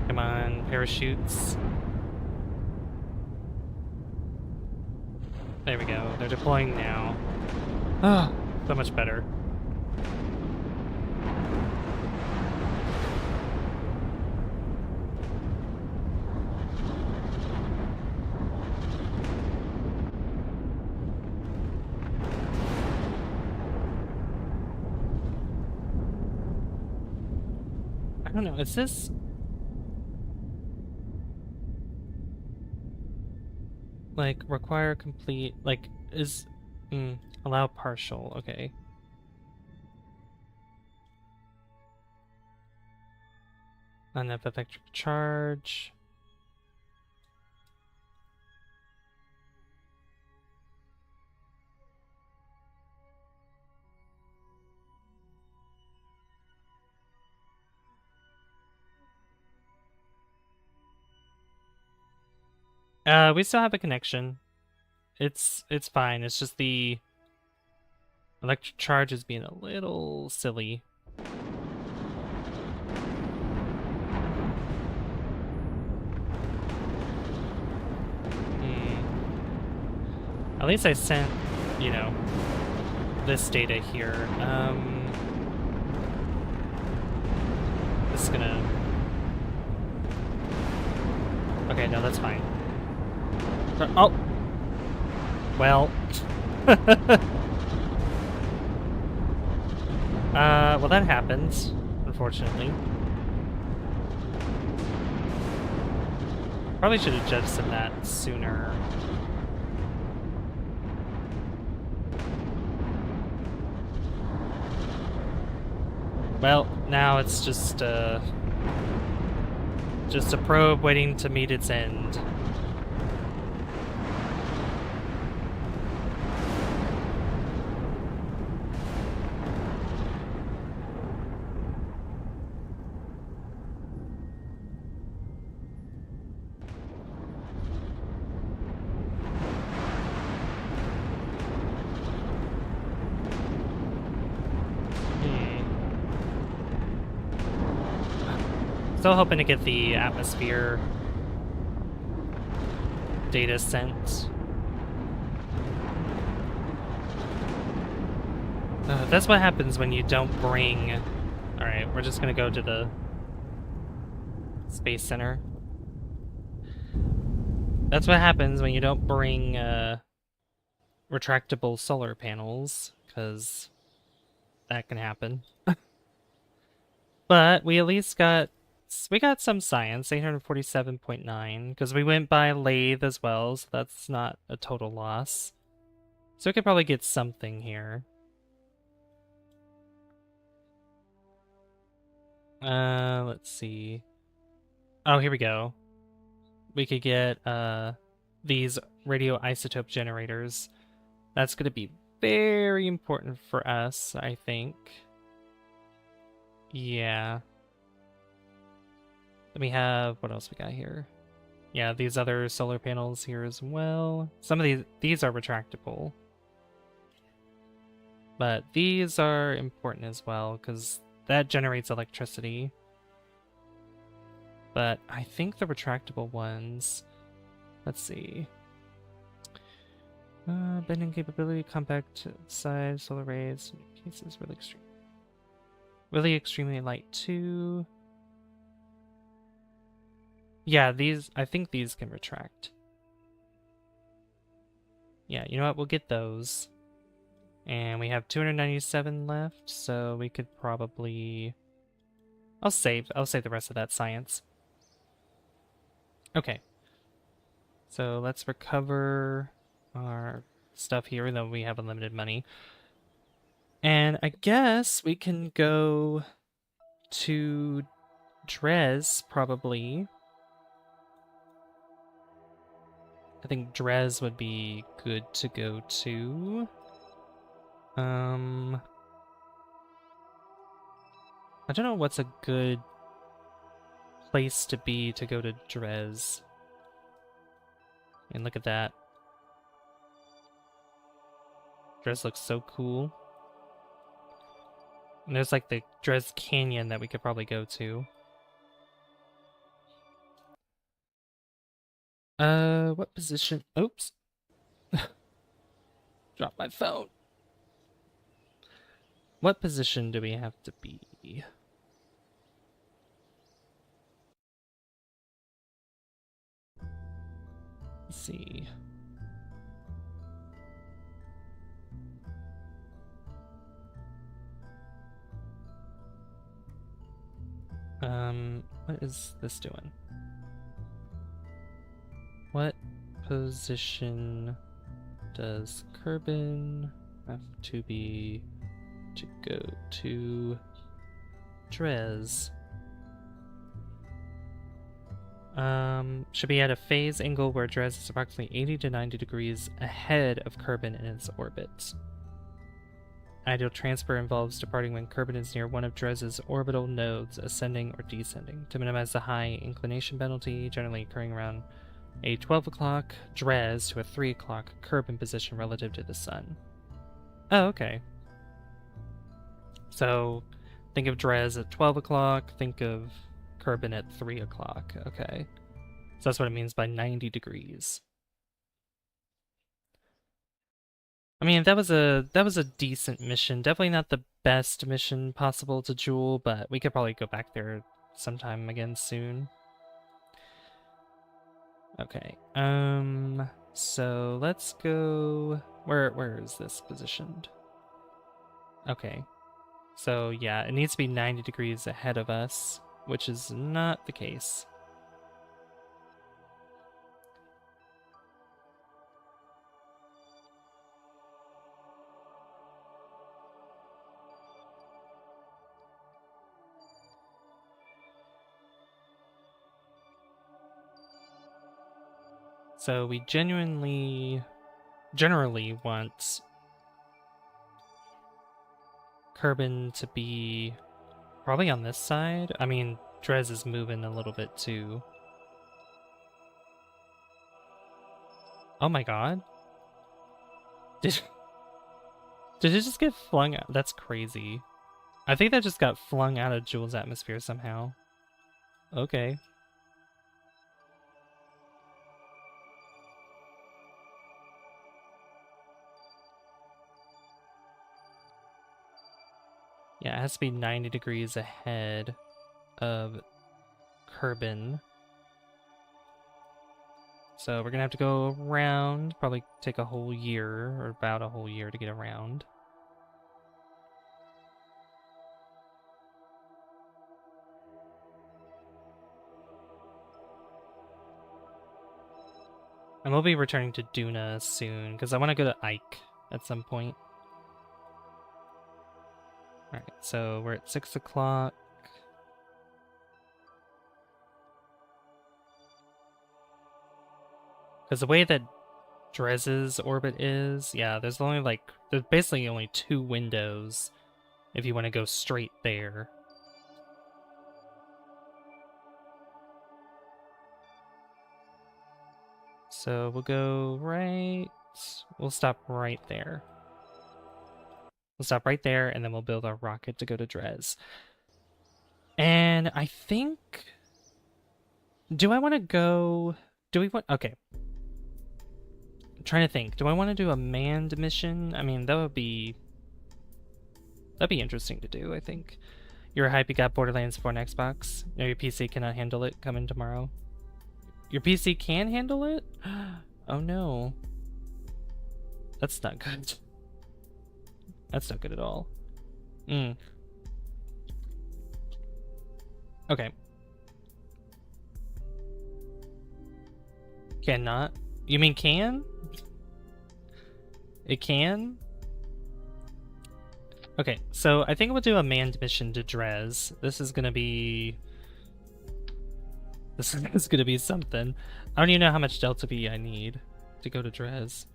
S1: Come on, parachutes. There we go. They're deploying now. Ah, so much better. I don't know, is this... like, require complete, like, is... allow partial, okay. Enough electric charge. We still have a connection. It's fine. It's just the electric charge is being a little silly. At least I sent, you know, this data here. This is gonna... Okay, no, that's fine. Oh! Well... well that happens, unfortunately. Probably should have jettisoned that sooner. Well, now it's just a probe waiting to meet its end. Still hoping to get the atmosphere data sent. That's what happens when you don't bring... Alright, we're just gonna go to the Space Center. That's what happens when you don't bring retractable solar panels, because that can happen. But we at least got... We got some science, 847.9, because we went by lathe as well, so that's not a total loss. So we could probably get something here. Let's see. Oh, here we go. We could get these radioisotope generators. That's going to be very important for us, I think. Yeah. Then we have, what else we got here? Yeah, these other solar panels here as well. Some of these are retractable. But these are important as well, because that generates electricity. But I think the retractable ones... Let's see. Bending capability, compact size, solar rays, cases really extreme. Really extremely light too. Yeah, these, I think these can retract. Yeah, you know what? We'll get those. And we have 297 left, so we could probably... I'll save the rest of that science. Okay. So let's recover our stuff here, even though we have unlimited money. And I guess we can go to Dres, probably. I think Dres would be good to go to. I don't know what's a good place to be to go to Dres. And look at that. Dres looks so cool. And there's like the Dres Canyon that we could probably go to. What position? Oops. Dropped my phone. What position do we have to be? Let's see. What is this doing? What position does Kerbin have to be to go to Dres? Should be at a phase angle where Dres is approximately 80 to 90 degrees ahead of Kerbin in its orbit. Ideal transfer involves departing when Kerbin is near one of Dres's orbital nodes, ascending or descending, to minimize the high inclination penalty, generally occurring around a 12 o'clock Dres to a 3 o'clock Kerbin position relative to the sun. Oh, okay. So, think of Dres at 12 o'clock, think of Kerbin at 3 o'clock. Okay. So that's what it means by 90 degrees. I mean, that was a decent mission. Definitely not the best mission possible to Jool, but we could probably go back there sometime again soon. Okay. So let's go... Where is this positioned? Okay. So yeah, it needs to be 90 degrees ahead of us, which is not the case. So we generally want Kerbin to be probably on this side. I mean, Dres is moving a little bit too. Oh my god. Did it just get flung out? That's crazy. I think that just got flung out of Jool's atmosphere somehow. Okay. Yeah, it has to be 90 degrees ahead of Kerbin. So we're gonna have to go around, probably take a whole year, or about a whole year to get around. And we'll be returning to Duna soon, because I want to go to Ike at some point. Alright, so we're at 6 o'clock. Because the way that Drez's orbit is, yeah, there's basically only 2 windows if you want to go straight there. So we'll go right, we'll stop right there. We'll stop right there, and then we'll build our rocket to go to Drez. And I think, do I want to go, okay. I'm trying to think, do I want to do a manned mission? I mean, that'd be interesting to do, I think. You're hype, you got Borderlands 4 on Xbox. No, your PC cannot handle it, coming tomorrow. Your PC can handle it? Oh no. That's not good. That's not good at all. Okay. Cannot? You mean can? It can? Okay, so I think we'll do a manned mission to Drez. This is gonna be something. I don't even know how much Delta V I need to go to Drez.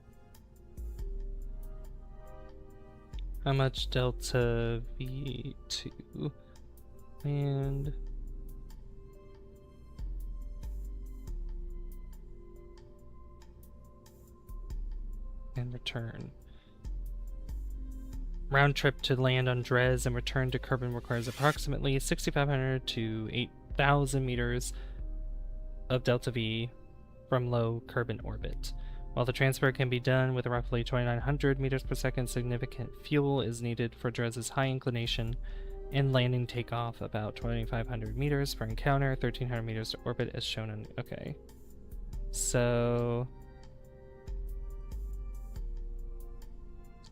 S1: How much Delta V to land? And return. Round trip to land on Drez and return to Kerbin requires approximately 6,500 to 8,000 meters of Delta V from low Kerbin orbit. While the transfer can be done with roughly 2,900 meters per second, significant fuel is needed for Drez's high inclination and landing takeoff about 2,500 meters per encounter, 1,300 meters to orbit as shown on... Okay. So...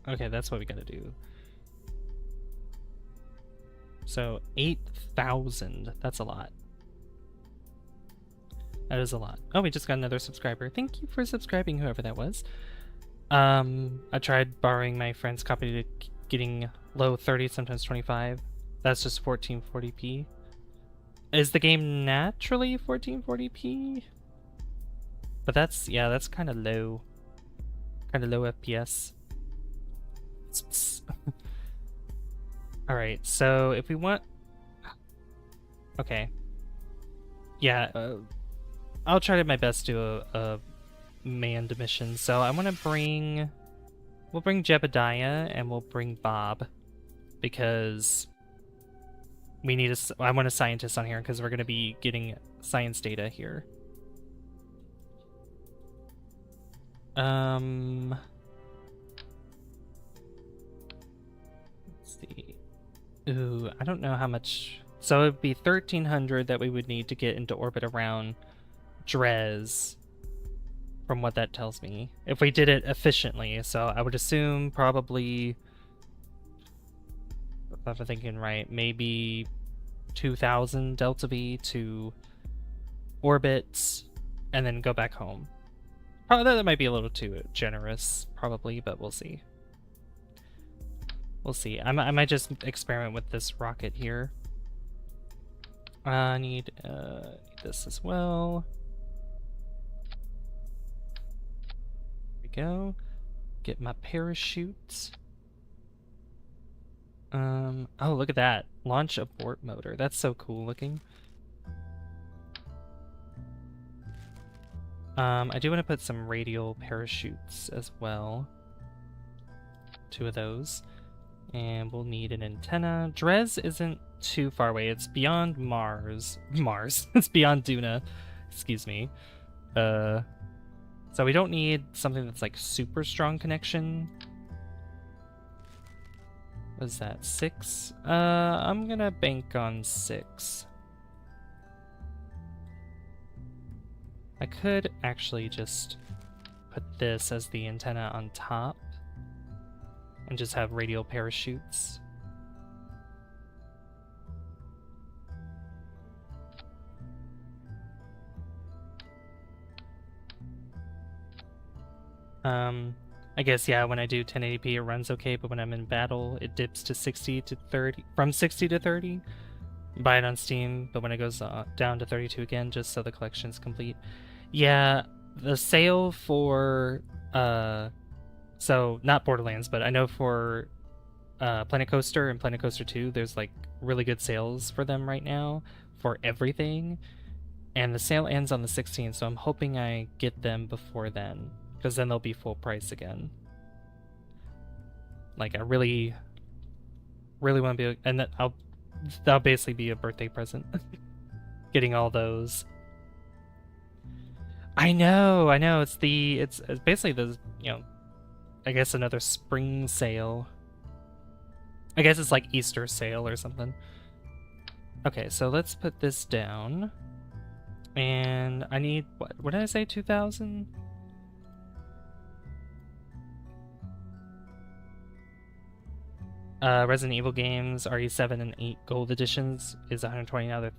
S1: Okay, that's what we gotta do. So, 8,000. That's a lot. That is a lot. Oh, we just got another subscriber. Thank you for subscribing, whoever that was. I tried borrowing my friend's copy to getting low 30, sometimes 25. That's just 1440p. Is the game naturally 1440p? But that's, yeah, that's kind of low. Kind of low FPS. Alright, so if we want... Okay. Yeah, I'll try my best to do a manned mission. So I want to bring... We'll bring Jebediah and we'll bring Bob. Because we need I want a scientist on here because we're going to be getting science data here. Let's see. Ooh, I don't know how much... So it would be 1,300 that we would need to get into orbit around Drez, from what that tells me. If we did it efficiently, so I would assume probably, if I'm thinking right, maybe 2,000 Delta V to orbit, and then go back home. Probably that might be a little too generous, probably, but we'll see. We'll see. I might just experiment with this rocket here. I need this as well. There we go. Get my parachute. Oh, look at that. Launch abort motor. That's so cool looking. I do want to put some radial parachutes as well. 2 of those. And we'll need an antenna. Drez isn't too far away. It's beyond Mars. It's beyond Duna. Excuse me. So we don't need something that's like super strong connection. Was that 6? I'm gonna bank on 6. I could actually just put this as the antenna on top and just have radial parachutes. I guess, yeah, when I do 1080p it runs okay, but when I'm in battle it dips to 60 to 30, from 60 to 30. Buy it on Steam, but when it goes down to 32 again, just so the collection's complete. Yeah, the sale for, so not Borderlands, but I know for Planet Coaster and Planet Coaster 2, there's like really good sales for them right now for everything. And the sale ends on the 16th, so I'm hoping I get them before then, because then they'll be full price again. Like, I really want to be, and that'll basically be a birthday present. Getting all those. I know, it's basically the, I guess another spring sale. I guess it's like Easter sale or something. Okay, so let's put this down. And I need, what did I say, 2,000? Resident Evil games, RE7 and 8 gold editions is 120, now they're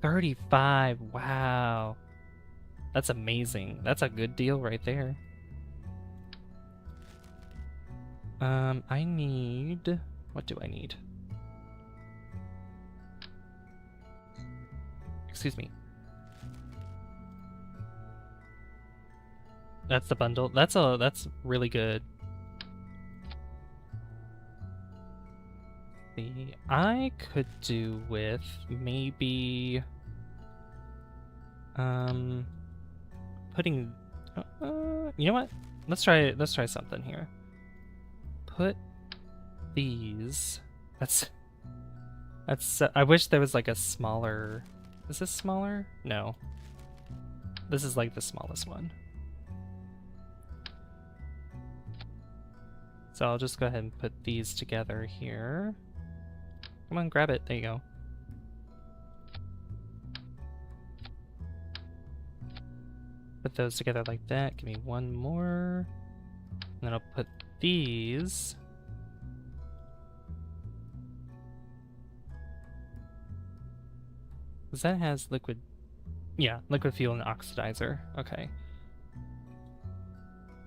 S1: 35, wow. That's amazing. That's a good deal right there. I need, what do I need? Excuse me. That's the bundle. That's really good. I could do with maybe putting you know what? Let's try something here. Put these. That's I wish there was like a smaller. Is this smaller? No. This is like the smallest one. So I'll just go ahead and put these together here. Come on, grab it. There you go. Put those together like that. Give me one more. And then I'll put these. Because that has liquid... Yeah, liquid fuel and oxidizer. Okay.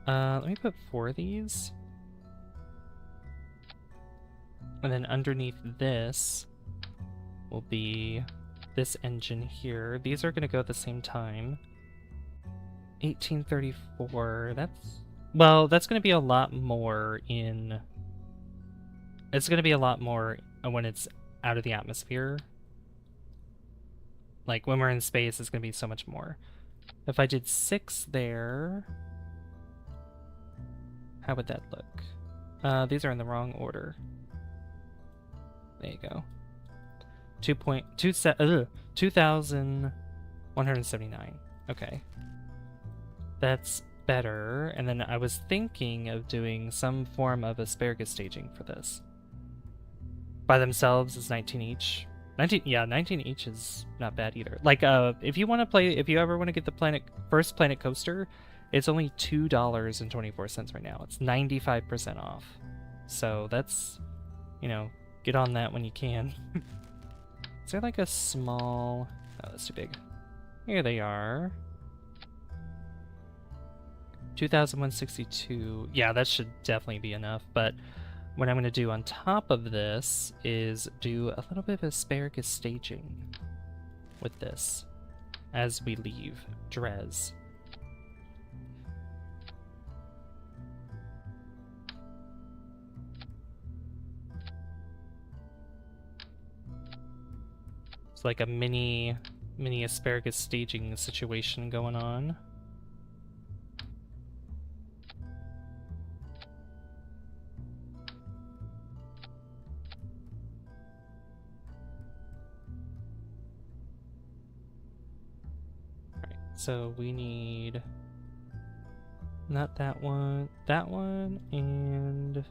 S1: Let me put 4 of these. And then underneath this will be this engine here. These are going to go at the same time. 1834, well, that's going to be a lot more in... It's going to be a lot more when it's out of the atmosphere. Like, when we're in space, it's going to be so much more. If I did 6 there... How would that look? These are in the wrong order. There you go. 2,179. Okay. That's better. And then I was thinking of doing some form of asparagus staging for this. By themselves is 19 each. 19 each is not bad either. Like, if you ever want to get the first Planet Coaster, it's only $2.24 right now. It's 95% off. So that's, get on that when you can. Is there like a small... Oh, that's too big. Here they are. 2,162. Yeah, that should definitely be enough. But what I'm going to do on top of this is do a little bit of asparagus staging with this as we leave Drez. It's like a mini asparagus staging situation going on. Alright, so we need not that one, and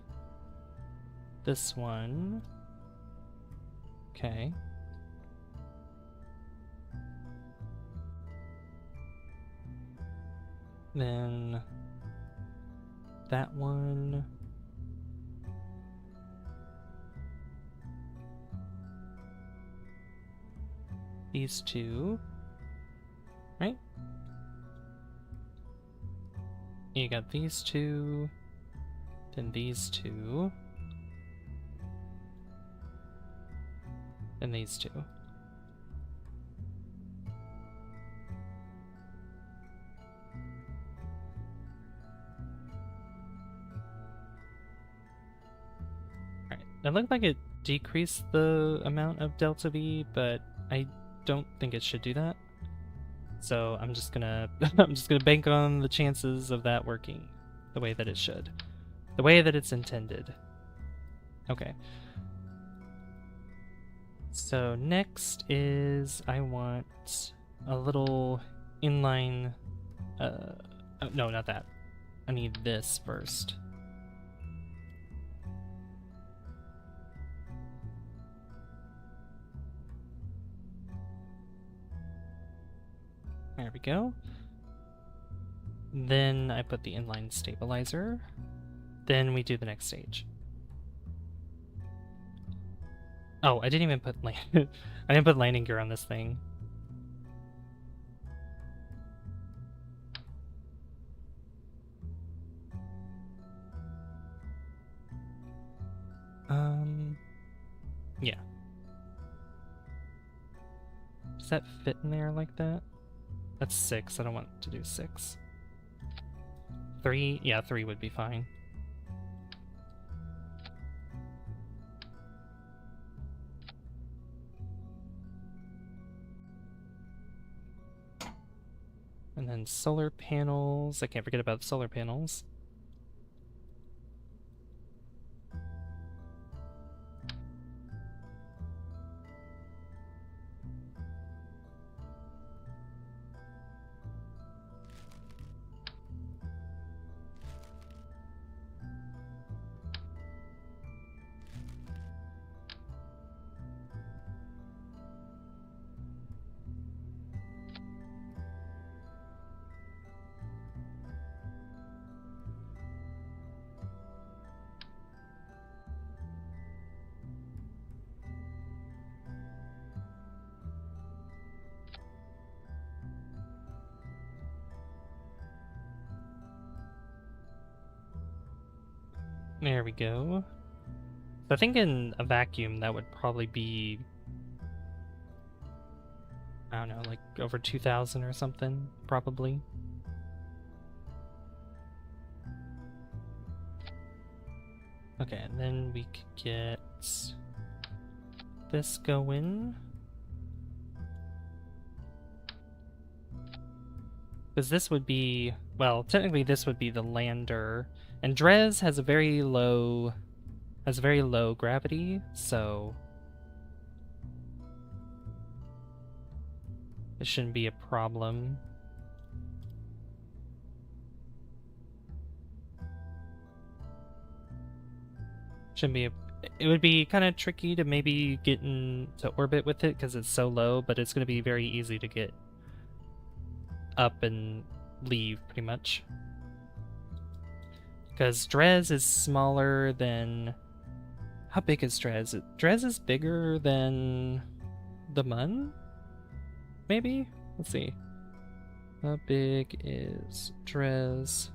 S1: this one. Okay. Then that one. These two. Right? You got these two. Then these two. And these two. Alright, it looked like it decreased the amount of delta V, but I don't think it should do that. So I'm just gonna bank on the chances of that working the way that it should. The way that it's intended. Okay. So next is I want a little inline oh, no, not that. I need this first. There we go. Then I put the inline stabilizer. Then we do the next stage. Oh, I didn't even put I didn't put landing gear on this thing. Yeah. Does that fit in there like that? That's 6. I don't want to do 6. 3? Yeah, 3 would be fine. And then solar panels. I can't forget about the solar panels. There we go. So I think in a vacuum that would probably be, I don't know, like over 2,000 or something, probably. Okay, and then we could get this going. Because this would be, well, technically this would be the lander. And Drez has a very low gravity, so it shouldn't be a problem. It would be kind of tricky to maybe get into orbit with it because it's so low, but it's going to be very easy to get up and leave, pretty much. Because Drez is smaller than... How big is Drez? Drez is bigger than the Mun? Maybe? Let's see. How big is Drez?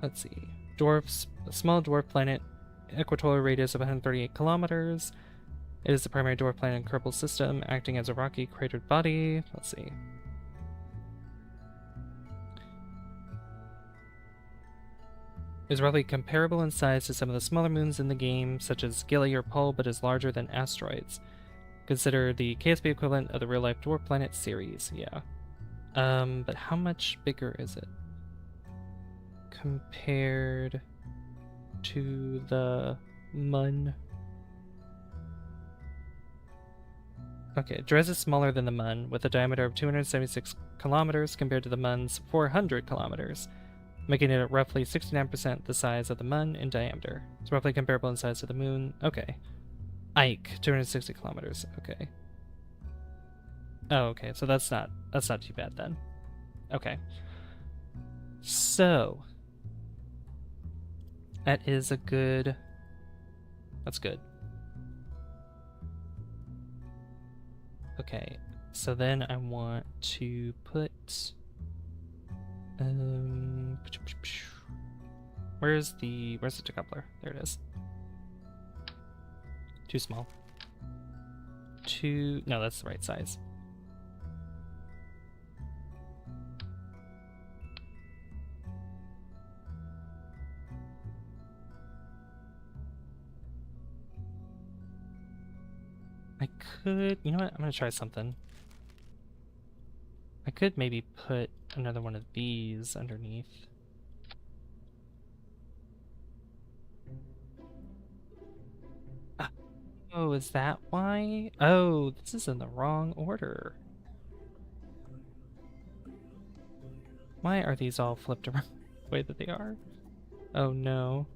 S1: Let's see. Dwarfs, a small dwarf planet, equatorial radius of 138 kilometers. It is the primary dwarf planet in Kerbal system, acting as a rocky cratered body. Let's see. Is roughly comparable in size to some of the smaller moons in the game, such as Gilly or Pol, but is larger than asteroids. Consider the KSP equivalent of the real-life dwarf planet Ceres. Yeah. But how much bigger is it compared to the Mun? Okay, Dres is smaller than the Mun, with a diameter of 276 kilometers compared to the Mun's 400 kilometers, making it roughly 69% the size of the Mun in diameter. It's roughly comparable in size to the Moon. Okay. Ike, 260 kilometers. Okay. Oh, okay, so that's not too bad then. Okay. So that is a good. That's good. Okay, so then I want to put. Where's the decoupler? There it is. Too small. No, that's the right size. I could, you know what? I'm gonna try something. I could maybe put another one of these underneath. Oh, is that why? Oh, this is in the wrong order. Why are these all flipped around the way that they are? Oh no.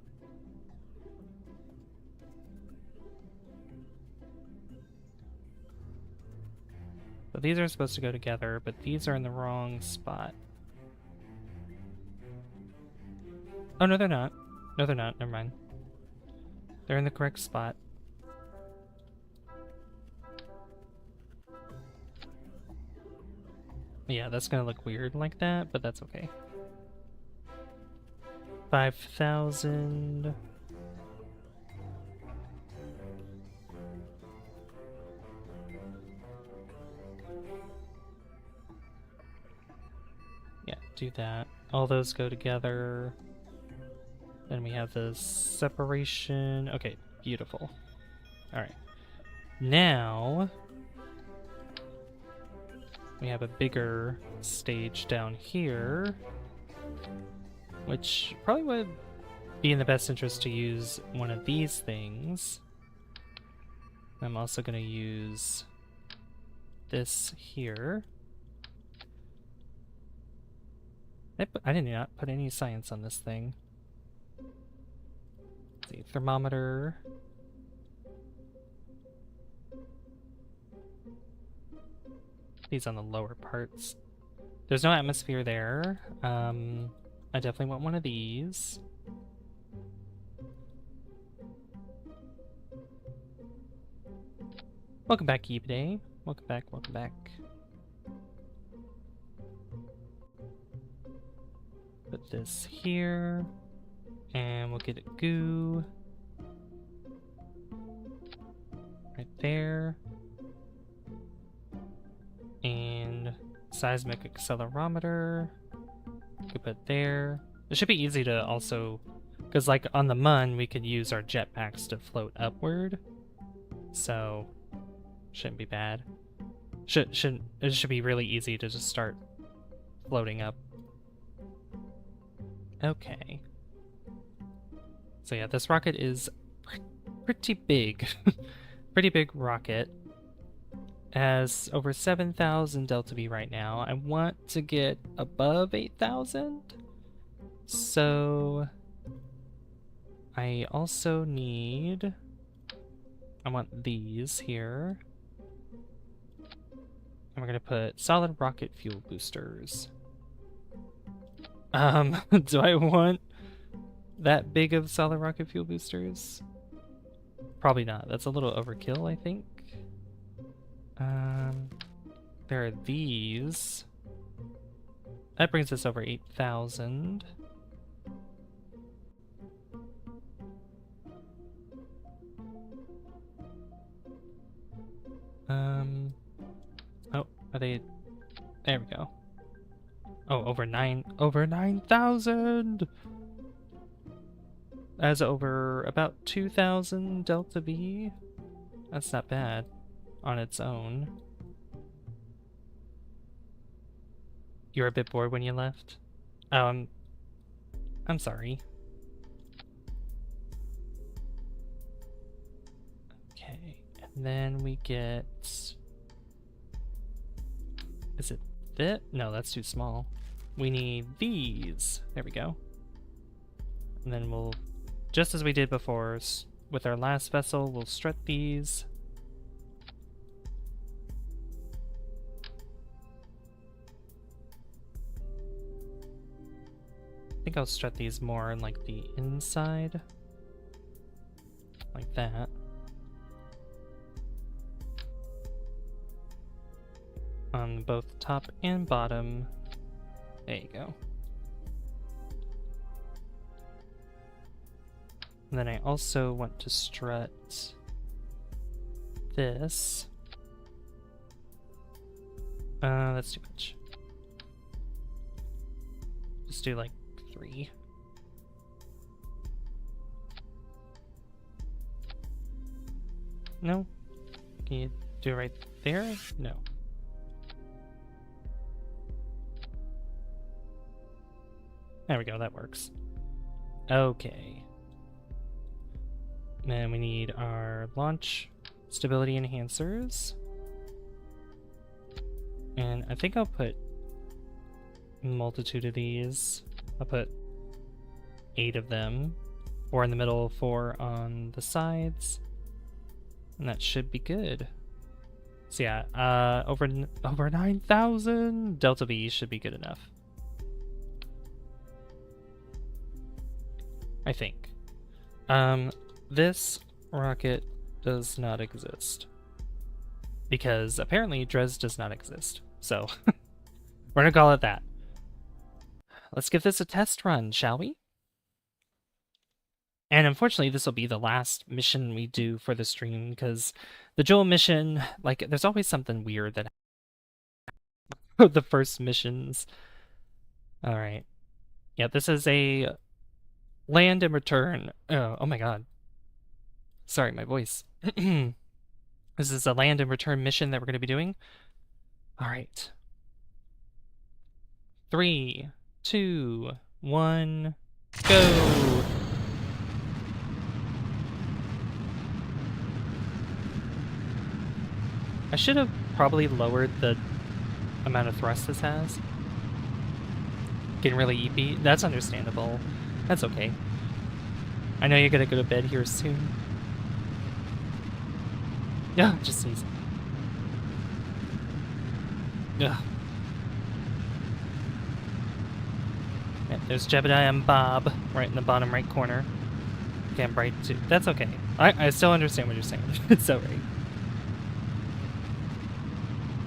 S1: So these are supposed to go together, but these are in the wrong spot. Oh, no, they're not. No, they're not. Never mind. They're in the correct spot. Yeah, that's gonna look weird like that, but that's okay. 5,000. Yeah, do that. All those go together. Then we have the separation. Okay, beautiful. Alright. Now we have a bigger stage down here, which probably would be in the best interest to use one of these things. I'm also going to use this here. I did not put any science on this thing. Let's see, thermometer. These on the lower parts. There's no atmosphere there. I definitely want one of these. Welcome back, eBay. Welcome back, welcome back. Put this here, and we'll get it goo. Right there. And seismic accelerometer. Could put there. It should be easy to also, because like on the Mun, we could use our jetpacks to float upward. So, shouldn't be bad. It should be really easy to just start floating up. Okay. So yeah, this rocket is pretty big. Pretty big rocket. Has over 7,000 delta V right now. I want to get above 8,000. So I also need, I want these here. And we're gonna put solid rocket fuel boosters. Do I want that big of solid rocket fuel boosters? Probably not. That's a little overkill, I think. There are these. That brings us over 8,000. Oh, are they? There we go. Oh, over 9,000. As over about 2,000 delta V. That's not bad on its own. You were a bit bored when you left? Oh, I'm sorry. Okay, and then we get Is it that? No, that's too small. We need these. There we go. And then we'll, just as we did before, with our last vessel, we'll strut these. I think I'll strut these more on like the inside. Like that. On both top and bottom. There you go. And then I also want to strut this. That's too much. Just do like 3. No? Can you do it right there? No. There we go, that works. Okay. Then we need our launch stability enhancers. And I think I'll put a multitude of these. I'll put 8 of them. 4 in the middle, 4 on the sides. And that should be good. So yeah, over 9,000 Delta V should be good enough. I think. This rocket does not exist. Because apparently Dres does not exist. So, we're gonna call it that. Let's give this a test run, shall we? And unfortunately, this will be the last mission we do for the stream, because the Jool mission, like, there's always something weird that the first missions. Alright. Yeah, this is a land and return. Oh my god. Sorry, my voice. This is a land and return mission that we're going to be doing. Alright. 3, 2, 1, go! I should have probably lowered the amount of thrust this has. Getting really eepy. That's understandable. That's okay. I know you're gonna go to bed here soon. Yeah, just sneezing. Yeah. Yeah, there's Jebediah and Bob right in the bottom right corner. Okay, I'm bright too. That's okay. I still understand what you're saying. It's alright.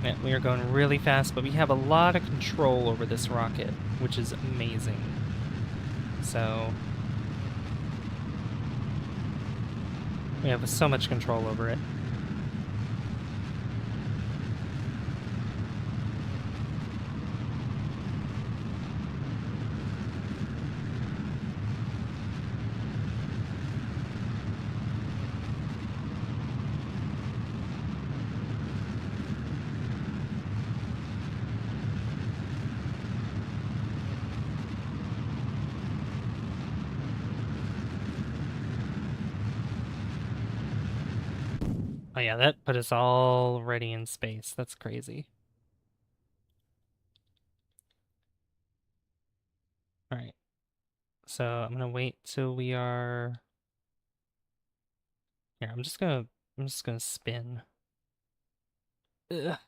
S1: Yeah, we are going really fast, but we have a lot of control over this rocket, which is amazing. So we have so much control over it. Oh yeah, that put us already in space. That's crazy. Alright. So I'm gonna wait till we are... Here, I'm just gonna spin. Ugh.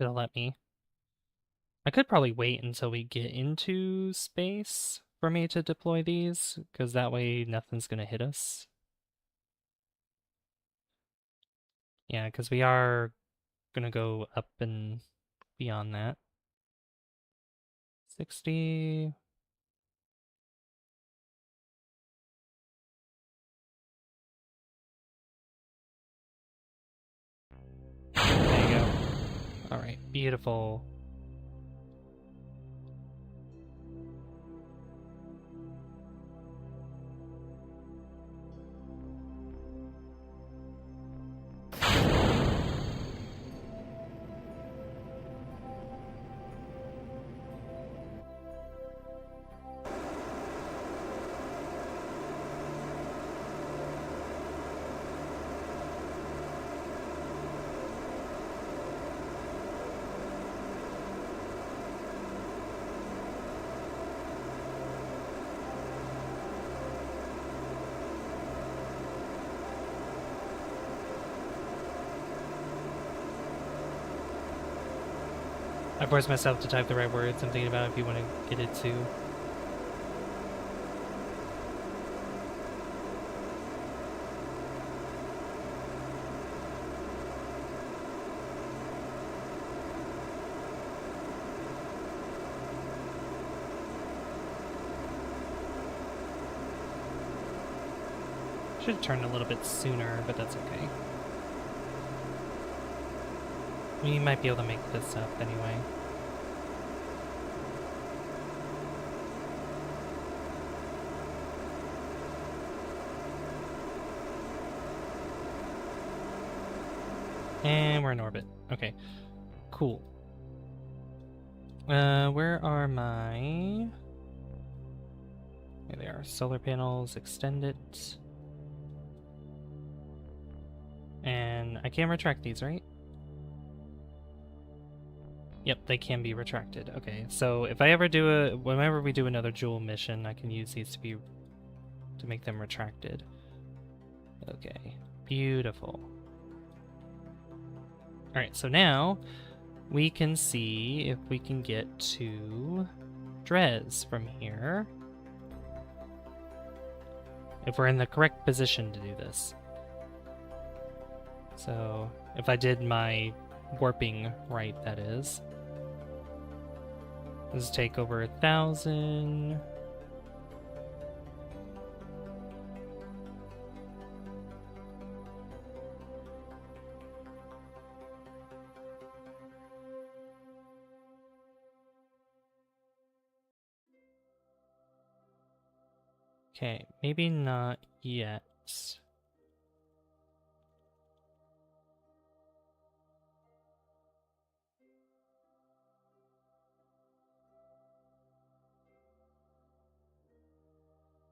S1: It'll let me. I could probably wait until we get into space for me to deploy these, because that way nothing's gonna hit us. Yeah, because we are gonna go up and beyond that. 60. There you go. Alright, beautiful. I forced myself to type the right words. I'm thinking about if you want to get it too. Should have turned a little bit sooner, but that's okay. We might be able to make this up anyway. And we're in orbit. Okay, cool. Where are my... There they are. Solar panels, extend it. And I can retract these, right? Yep, they can be retracted. Okay, so if I ever do whenever we do another Jool mission, I can use these to make them retracted. Okay, beautiful. Alright, so now we can see if we can get to Dres from here. If we're in the correct position to do this. So, if I did my warping right, that is. This take over 1,000. Okay, maybe not yet.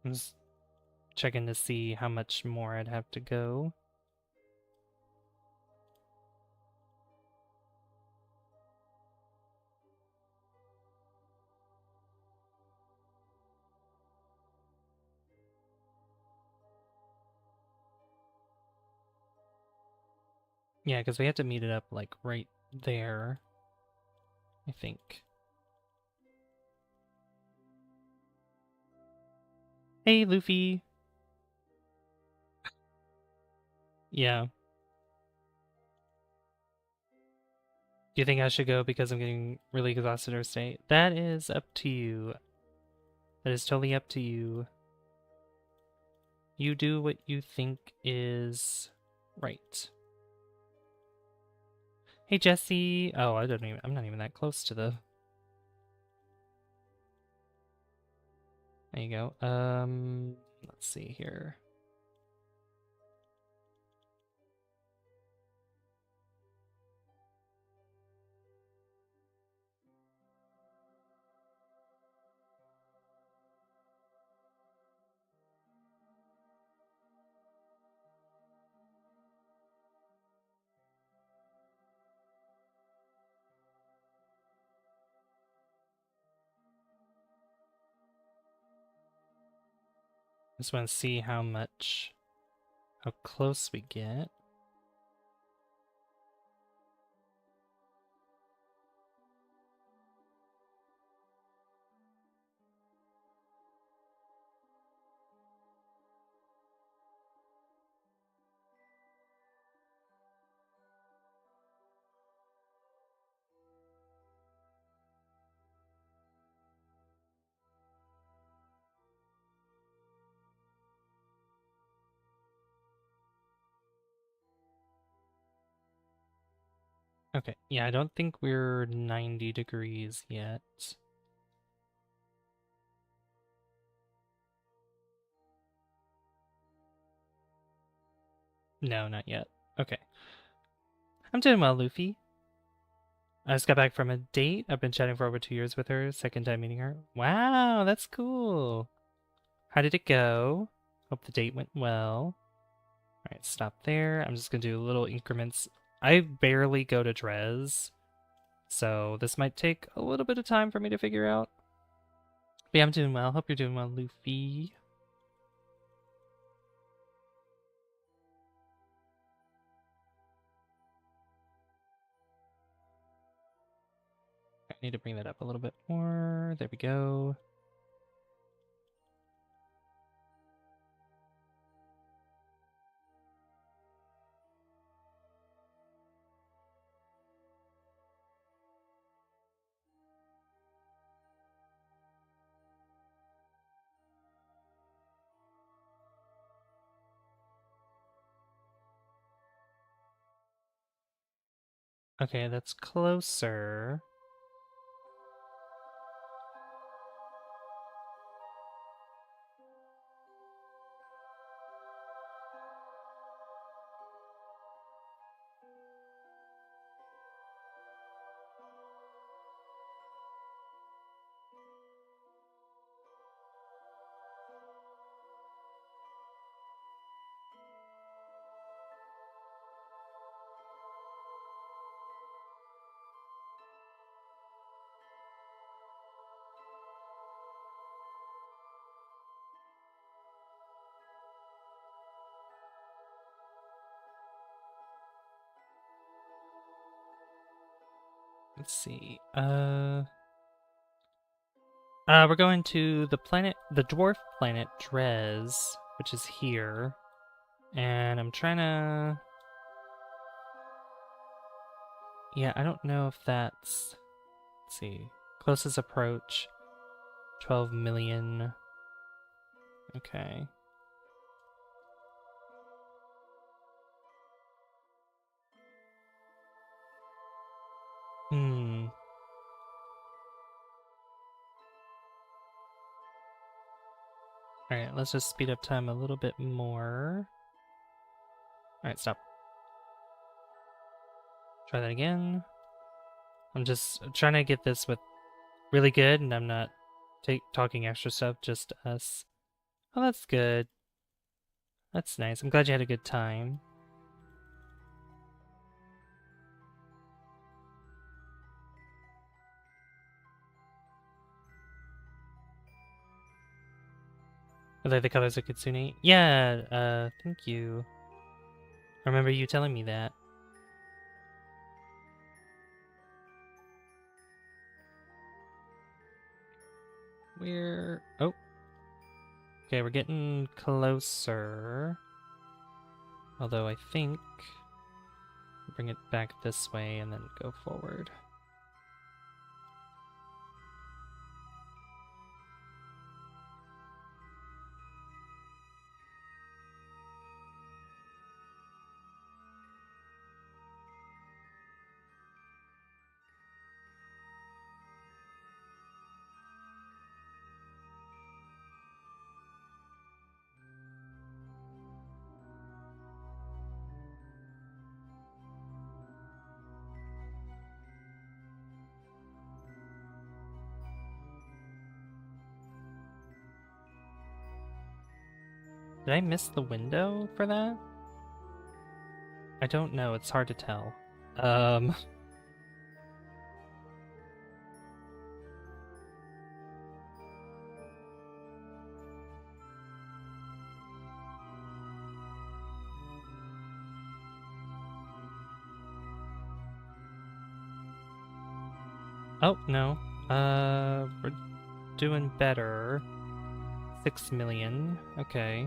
S1: I'm just checking to see how much more I'd have to go. Yeah, because we have to meet it up, like, right there, I think. Hey, Luffy! Yeah. Do you think I should go because I'm getting really exhausted or stay? That is up to you. That is totally up to you. You do what you think is right. Hey, Jesse! Oh, I'm not even that close to the... There you go. Let's see here. Just want to see how close we get. Okay, yeah, I don't think we're 90 degrees yet. No, not yet. Okay. I'm doing well, Luffy. I just got back from a date. I've been chatting for over 2 years with her. Second time meeting her. Wow, that's cool. How did it go? Hope the date went well. Alright, stop there. I'm just gonna do little increments. I barely go to Dres, so this might take a little bit of time for me to figure out. But yeah, I'm doing well. Hope you're doing well, Luffy. Need to bring that up a little bit more. There we go. Okay, that's closer. Let's see. We're going to the planet, the dwarf planet Drez, which is here. And I'm trying to... Yeah, I don't know if that's... Let's see. Closest approach, 12 million. Okay. Hmm. Alright, let's just speed up time a little bit more. Alright, stop. Try that again. I'm just trying to get this with really good, and I'm not talking extra stuff, just us. Oh, that's good. That's nice. I'm glad you had a good time. I like the colors of Kitsune. Yeah, thank you. I remember you telling me that. Oh. Okay, we're getting closer. Although I think... Bring it back this way and then go forward. Did I miss the window for that? I don't know, it's hard to tell. Oh, no. We're doing better. 6 million. Okay.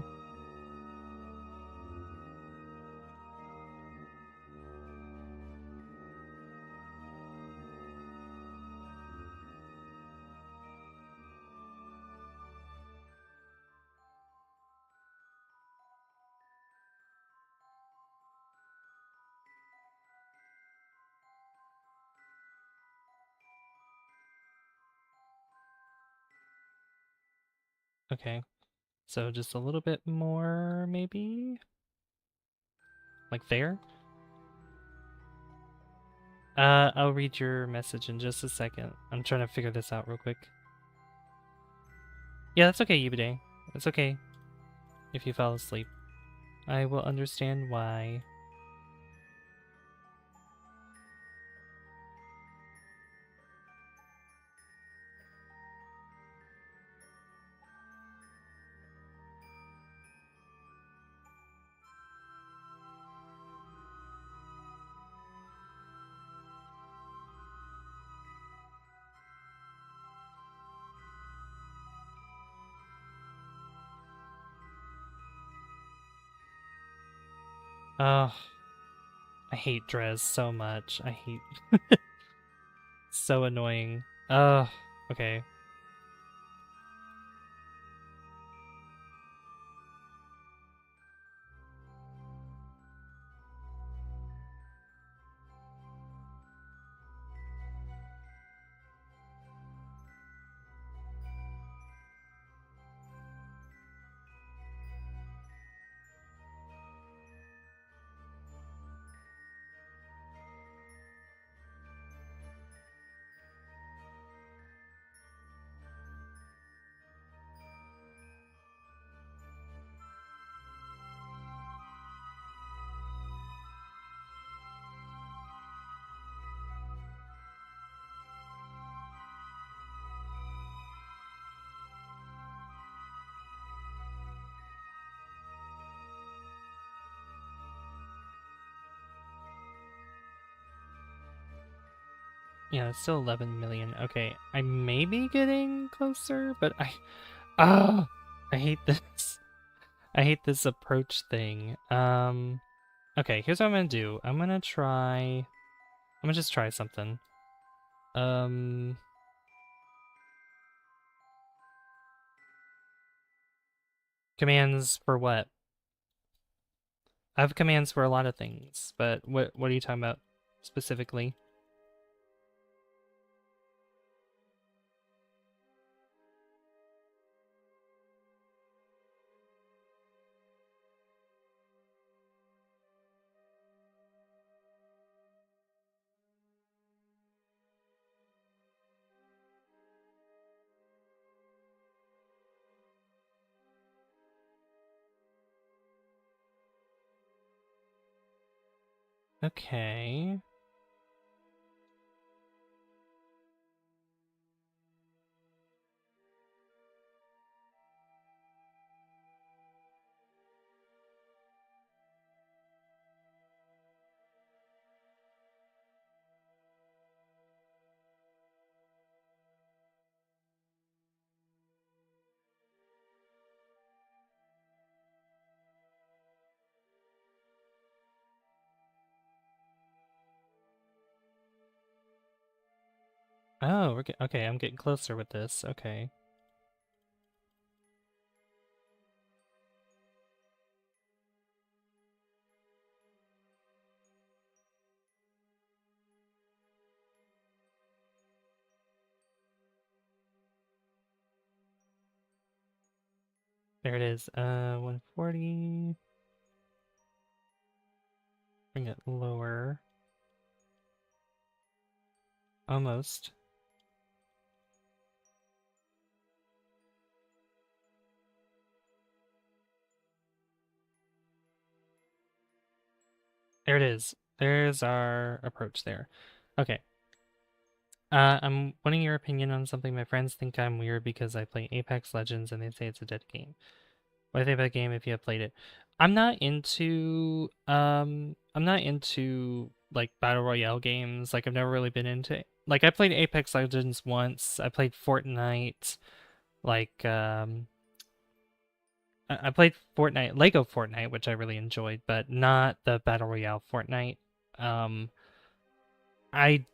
S1: Okay. So just a little bit more, maybe? Like there? I'll read your message in just a second. I'm trying to figure this out real quick. Yeah, that's okay, Yubide. It's okay if you fall asleep. I will understand why. Oh, I hate Drez so much. I hate so annoying. Okay. Yeah, it's still 11 million. Okay, I may be getting closer, but ah, I hate this. I hate this approach thing. Okay, here's what I'm gonna do. I'm gonna just try something. Um, Commands for what? I have commands for a lot of things, but what are you talking about specifically? Okay. Oh, okay, I'm getting closer with this. Okay. There it is. 140. Bring it lower. Almost. There it is. There's our approach there. Okay. I'm wanting your opinion on something. My friends think I'm weird because I play Apex Legends and they say it's a dead game. What do you think about the game if you have played it? I'm not into like battle royale games. Like I've never really been into like I played Apex Legends once. I played Fortnite. Like I played Fortnite, Lego Fortnite, which I really enjoyed, but not the battle royale Fortnite. Um I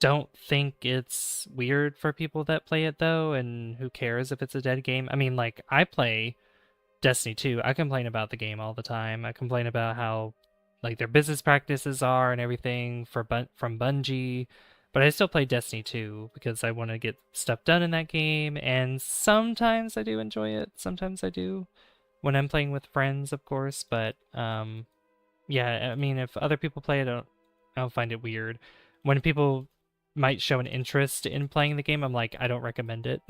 S1: don't think it's weird for people that play it though, and who cares if it's a dead game? I mean, like I play Destiny 2, I complain about the game all the time. I complain about how like their business practices are and everything from Bungie, but I still play Destiny 2 because I want to get stuff done in that game, and sometimes I do enjoy it. Sometimes I do when I'm playing with friends, of course, but yeah, I mean if other people play it, I don't find it weird. When people might show an interest in playing the game, I'm like, I don't recommend it.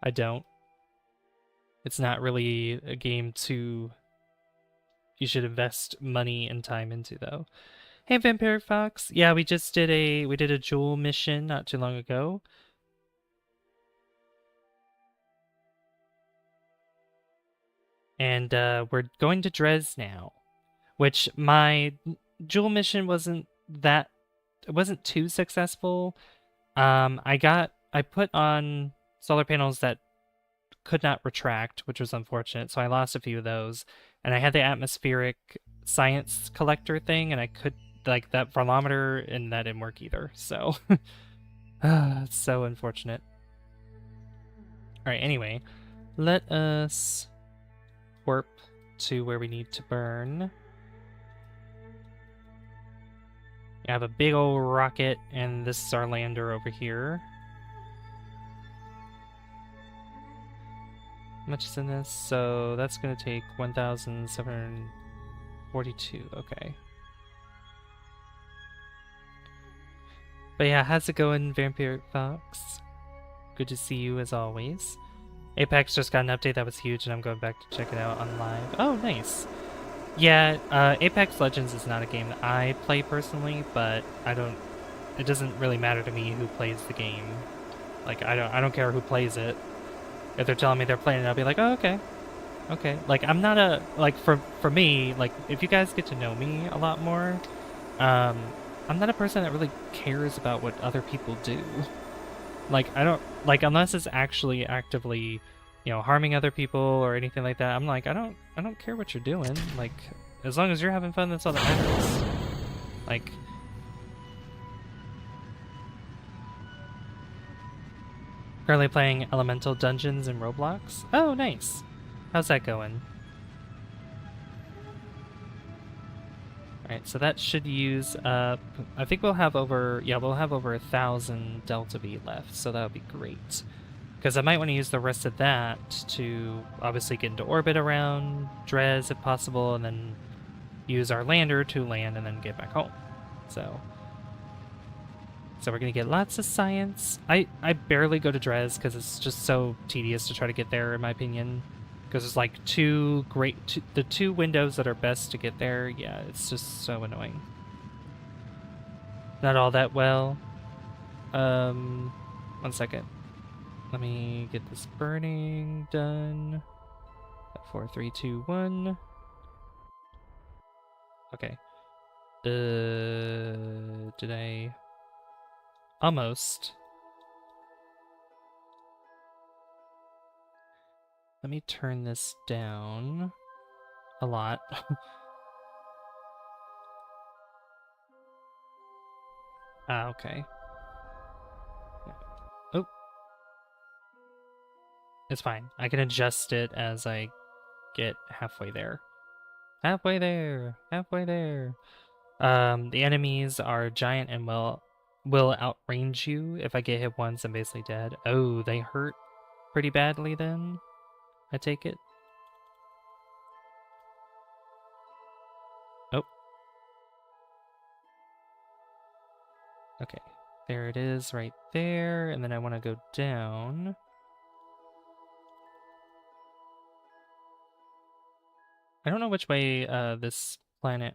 S1: I don't. It's not really a game you should invest money and time into though. Hey Vampiric Fox. Yeah, we did a Jool mission not too long ago. And we're going to Dres now. Which my Jool mission it wasn't too successful. I put on solar panels that could not retract, which was unfortunate. So I lost a few of those. And I had the atmospheric science collector thing, and I could, like, that thermometer, and that didn't work either, so. It's so unfortunate. Alright, anyway, let us warp to where we need to burn. I have a big old rocket, and this is our lander over here. How much is in this? So that's going to take 1,742. Okay. But yeah, how's it going, Vampire Fox? Good to see you as always. Apex just got an update that was huge, and I'm going back to check it out on live. Oh, nice. Yeah, Apex Legends is not a game that I play personally, but it doesn't really matter to me who plays the game. Like, I don't care who plays it. If they're telling me they're playing it, I'll be like, oh, okay. Okay. Like, I'm not a, like, for me, like, if you guys get to know me a lot more, I'm not a person that really cares about what other people do. Like, I don't, like, unless it's actually actively, you know, harming other people or anything like that, I'm like, I don't care what you're doing. Like, as long as you're having fun, that's all that matters. Like, currently playing Elemental Dungeons in Roblox. Oh, nice. How's that going? Alright, so that should use up, I think we'll have over 1,000 Delta V left, so that would be great. Because I might want to use the rest of that to obviously get into orbit around Drez if possible, and then use our lander to land and then get back home. So we're going to get lots of science. I barely go to Drez because it's just so tedious to try to get there, in my opinion. Because there's like the two windows that are best to get there. Yeah, it's just so annoying. Not all that well. 1 second. Let me get this burning done. 4, 3, 2, 1. Okay. Did I? Almost. Let me turn this down a lot. Ah, okay. Oh. It's fine. I can adjust it as I get halfway there. Halfway there! Halfway there! The enemies are giant and will outrange you. If I get hit once, I'm basically dead. Oh, they hurt pretty badly then, I take it. Oh. Okay, there it is right there, and then I want to go down. I don't know which way this planet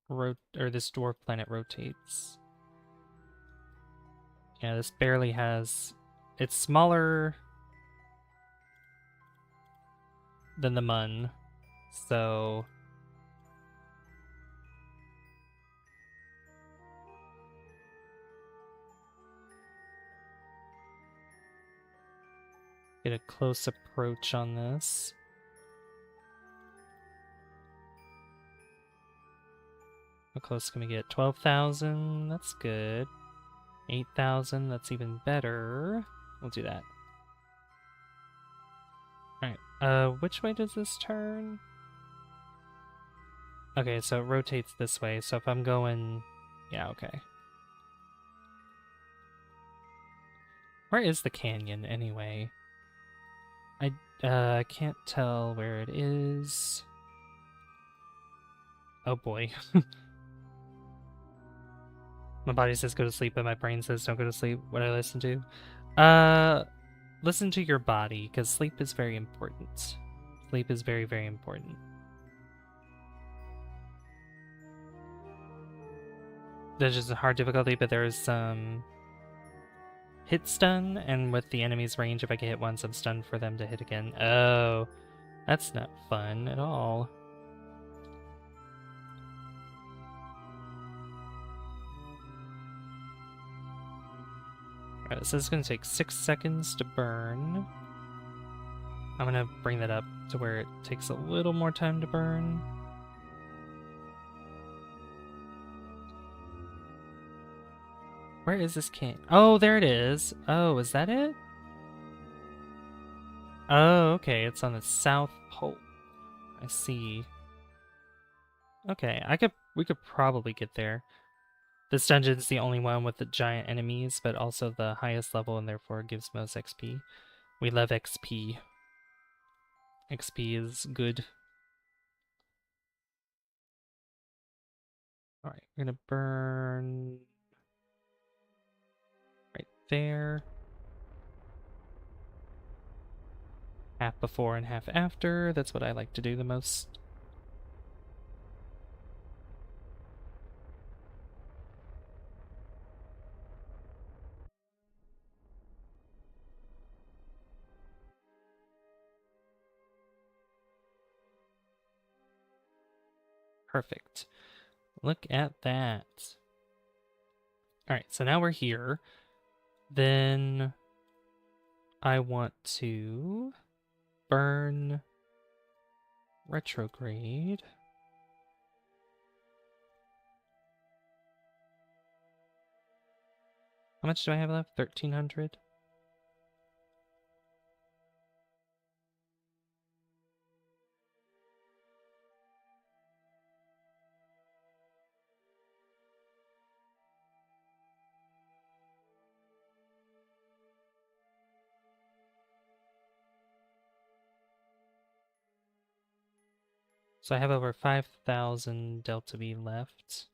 S1: this dwarf planet rotates. Yeah, this barely has. It's smaller than the Mun, so get a close approach on this. How close can we get? 12,000, that's good. 8,000, that's even better. We'll do that. Alright, which way does this turn? Okay, so it rotates this way, so if I'm going... Yeah, okay. Where is the canyon, anyway? I can't tell where it is. Oh boy. My body says go to sleep, but my brain says don't go to sleep. What I listen to? Listen to your body, because sleep is very important. Sleep is very, very important. There's just a hard difficulty, but there's some hit stun, and with the enemy's range, if I get hit once, I'm stunned for them to hit again. Oh, that's not fun at all. Alright, so this is going to take 6 seconds to burn. I'm going to bring that up to where it takes a little more time to burn. Where is this king? Oh, there it is. Oh, is that it? Oh, okay. It's on the South Pole. I see. Okay, we could probably get there. This dungeon's the only one with the giant enemies, but also the highest level and therefore gives most XP. We love XP. XP is good. Alright, we're gonna burn right there. Half before and half after. That's what I like to do the most. Perfect. Look at that. Alright, so now we're here. Then I want to burn retrograde. How much do I have left? 1,300? So I have over 5,000 Delta V left.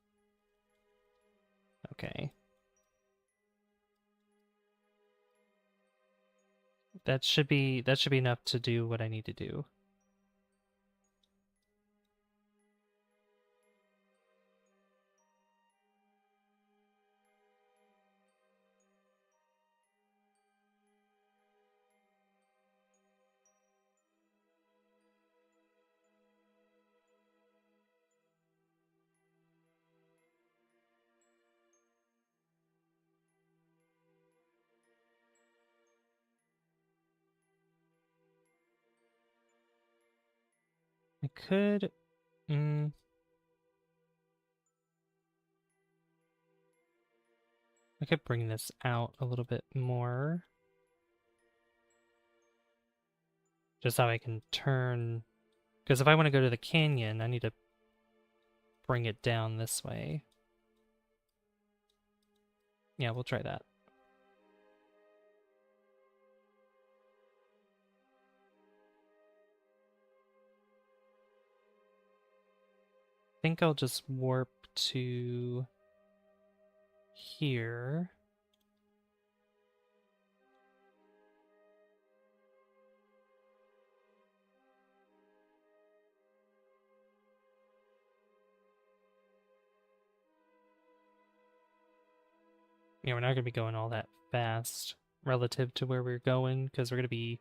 S1: Okay. That should be enough to do what I need to do. I could I could bring this out a little bit more. Just how I can turn, because if I want to go to the canyon, I need to bring it down this way. Yeah, we'll try that. I think I'll just warp to here. Yeah, we're not going to be going all that fast relative to where we're going, because we're going to be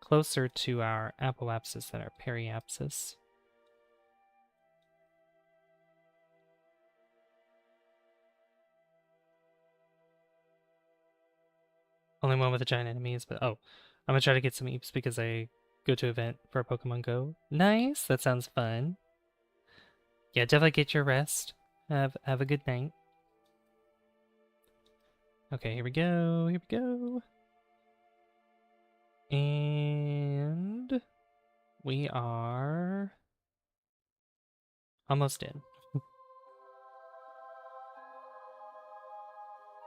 S1: closer to our apoapsis than our periapsis. Only one with the giant enemies, but oh, I'm gonna try to get some Eeps because I go to event for Pokemon Go. Nice, that sounds fun. Yeah, definitely get your rest. Have a good night. Okay, here we go, here we go. And we are almost in.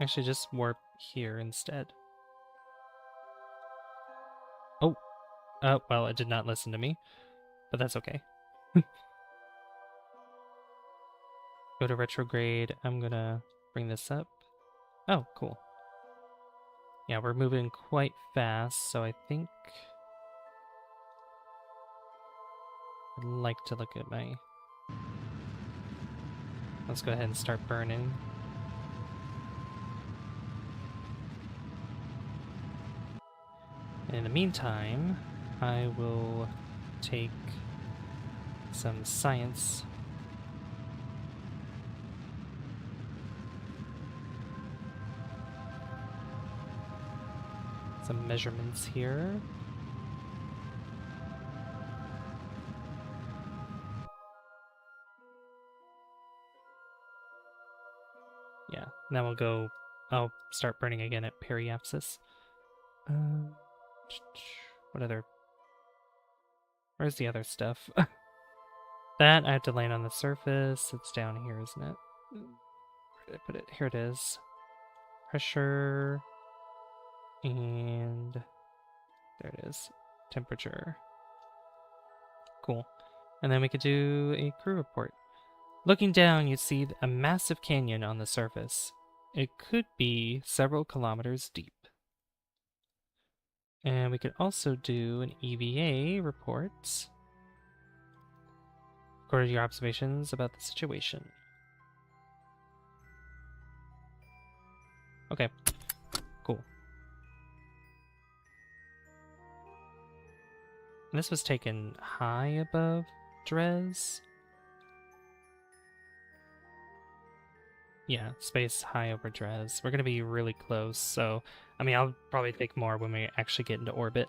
S1: Actually, just warp here instead. Oh, well, it did not listen to me, but that's okay. Go to retrograde. I'm gonna bring this up. Oh, cool. Yeah, we're moving quite fast, so I think I'd like to look at my... Let's go ahead and start burning. And in the meantime, I will take some science. Some measurements here. Yeah, now we'll go I'll start burning again at periapsis. Uh, what other... Where's the other stuff? That I have to land on the surface. It's down here, isn't it? Where did I put it? Here it is. Pressure. And there it is. Temperature. Cool. And then we could do a crew report. Looking down, you see a massive canyon on the surface. It could be several kilometers deep. And we could also do an EVA report. Record your observations about the situation. Okay, cool. And this was taken high above Dres. Yeah, space high over Dres. We're gonna be really close, so I mean, I'll probably take more when we actually get into orbit.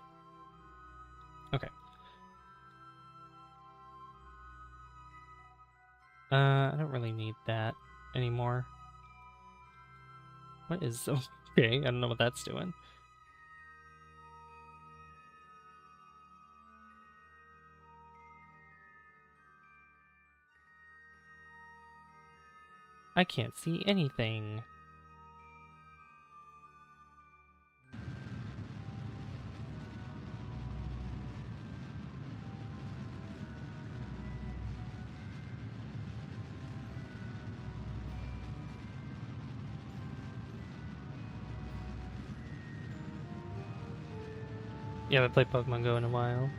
S1: Okay. I don't really need that anymore. What is... Okay, I don't know what that's doing. I can't see anything. Yeah, I haven't played Pokemon Go in a while.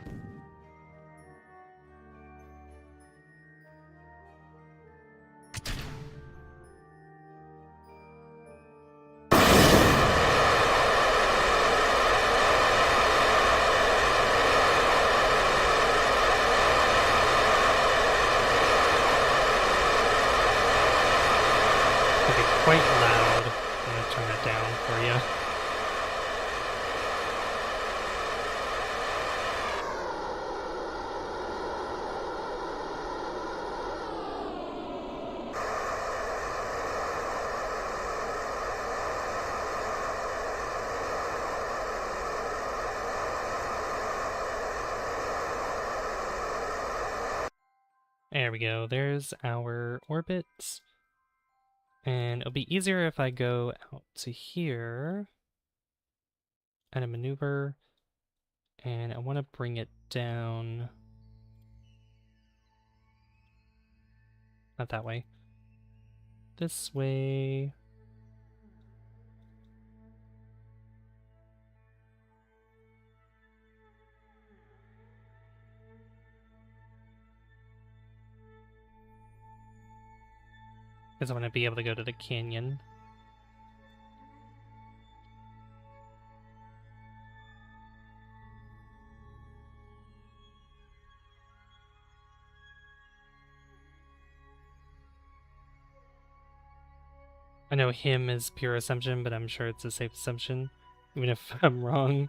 S1: It'll be quite loud. I'm gonna turn that down for you. There we go. There's our orbit. And it'll be easier if I go out to here and a maneuver. And I want to bring it down. Not that way. This way. Because I want to be able to go to the canyon. I know him is pure assumption, but I'm sure it's a safe assumption. Even if I'm wrong.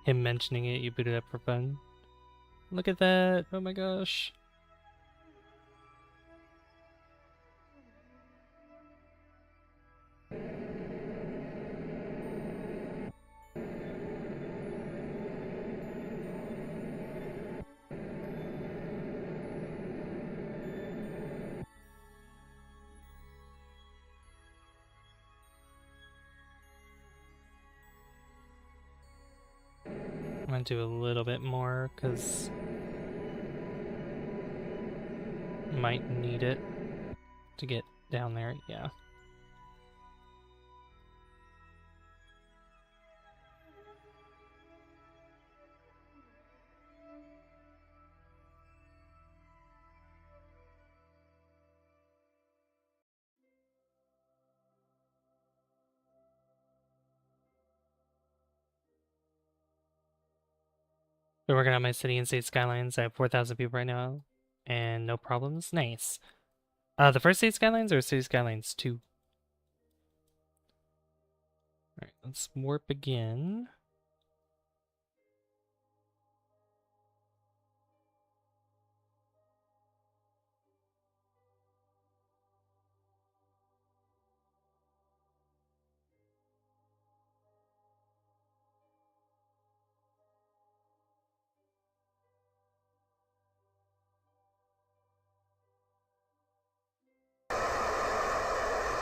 S1: Him mentioning it, you boot it up for fun. Look at that! Oh my gosh. I'm gonna do a little bit more, because might need it to get down there, yeah. We're working on my city and state skylines. I have 4,000 people right now, and no problems. Nice. The first state skylines or city skylines 2? Alright, let's warp again.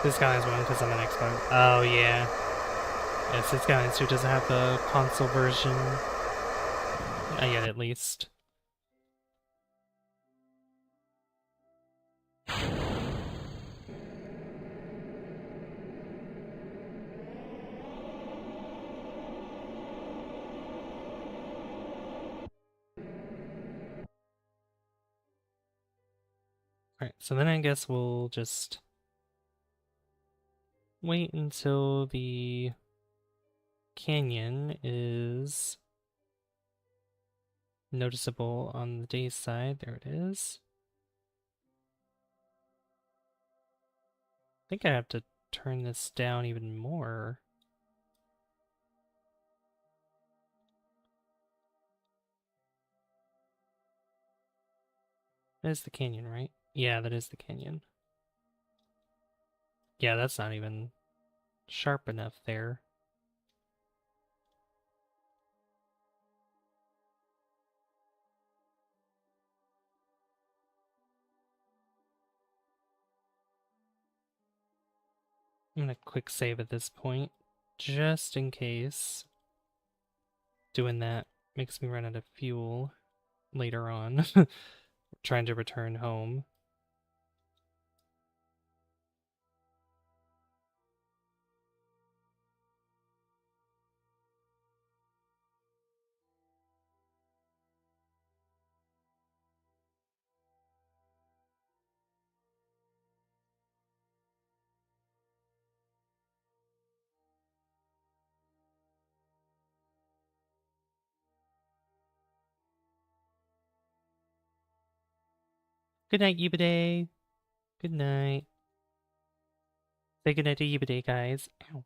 S1: This guy's one because I'm an Xbox. Oh, yeah. Yes, this guy who doesn't have the console version. Not yet, at least. Alright, so then I guess we'll just wait until the canyon is noticeable on the day side. There it is. I think I have to turn this down even more. That is the canyon, right? Yeah, that is the canyon. Yeah, that's not even sharp enough there. I'm gonna quick save at this point, just in case doing that makes me run out of fuel later on, trying to return home. Good night, Yubade. Good night. Say good night to Yubade, guys. Ow.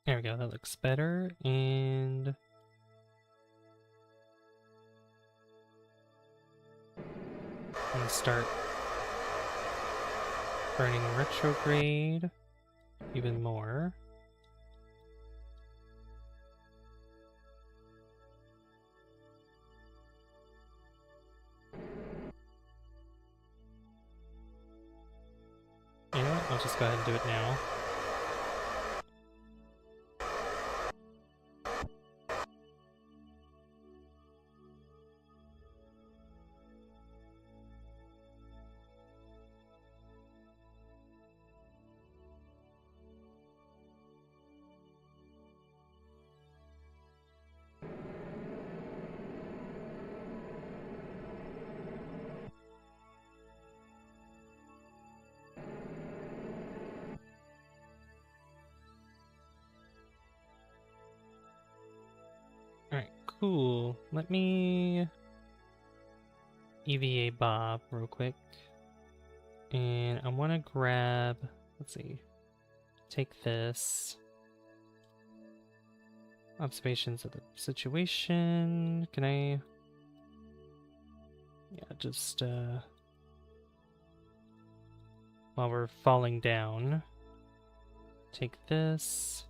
S1: There we go, that looks better, and... I'm gonna start burning retrograde even more. You know what? I'll just go ahead and do it now. Alright, cool. Let me EVA Bob real quick. And I want to grab, let's see, take this. Observations of the situation. Can I? Yeah, just, while we're falling down, take this.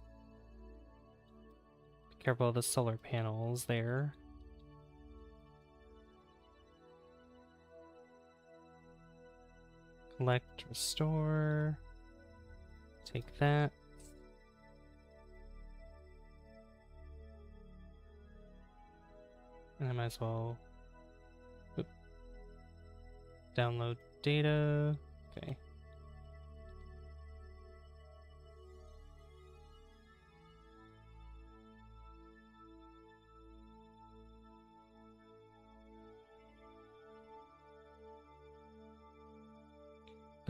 S1: Be careful of the solar panels there. Collect, restore. Take that. And I might as well download data. Okay.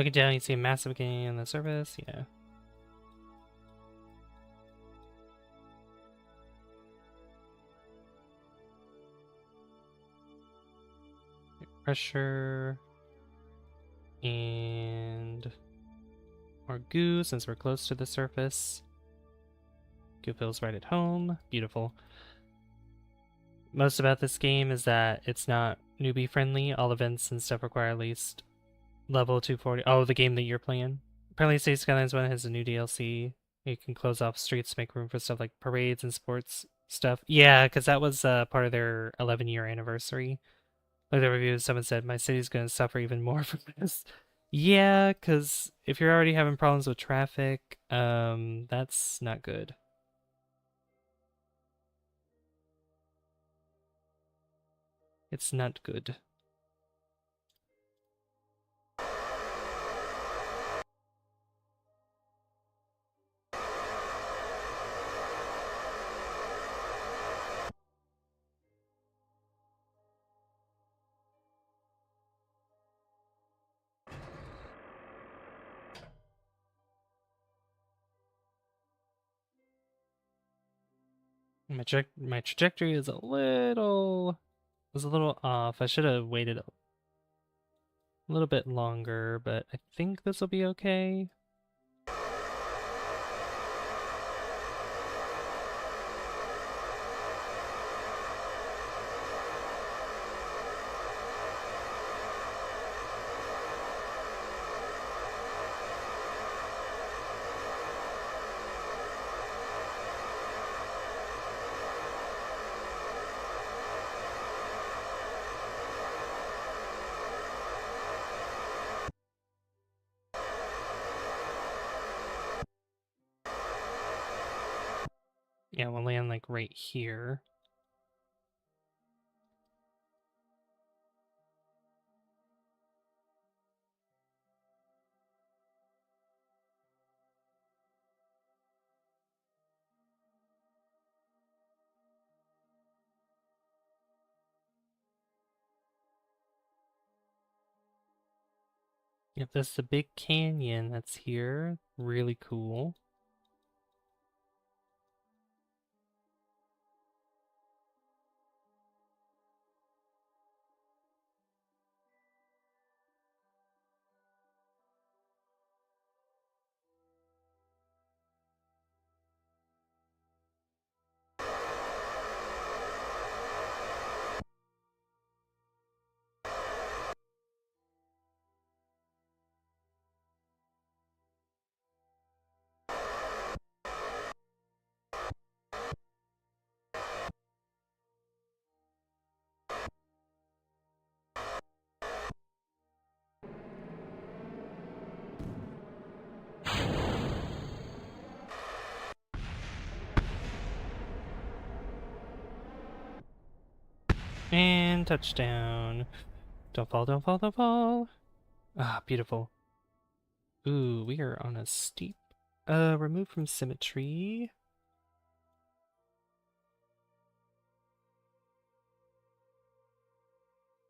S1: Looking down, you see a massive gain on the surface. Yeah. Pressure. And more goo since we're close to the surface. Goo feels right at home. Beautiful. Most about this game is that it's not newbie friendly. All events and stuff require at least level 240. Oh, the game that you're playing. Apparently City Skylines 1 has a new DLC. You can close off streets to make room for stuff like parades and sports stuff. Yeah, because that was part of their 11-year anniversary. Like the reviews, someone said, my city's going to suffer even more from this. Yeah, because if you're already having problems with traffic, that's not good. It's not good. My trajectory is a little off. I should have waited a little bit longer, but I think this will be okay. Yeah, we'll land like right here. Yep, this is the big canyon that's here. Really cool. And touchdown. Don't fall, don't fall, don't fall. Ah, beautiful. Ooh, we are on a steep. Remove from symmetry.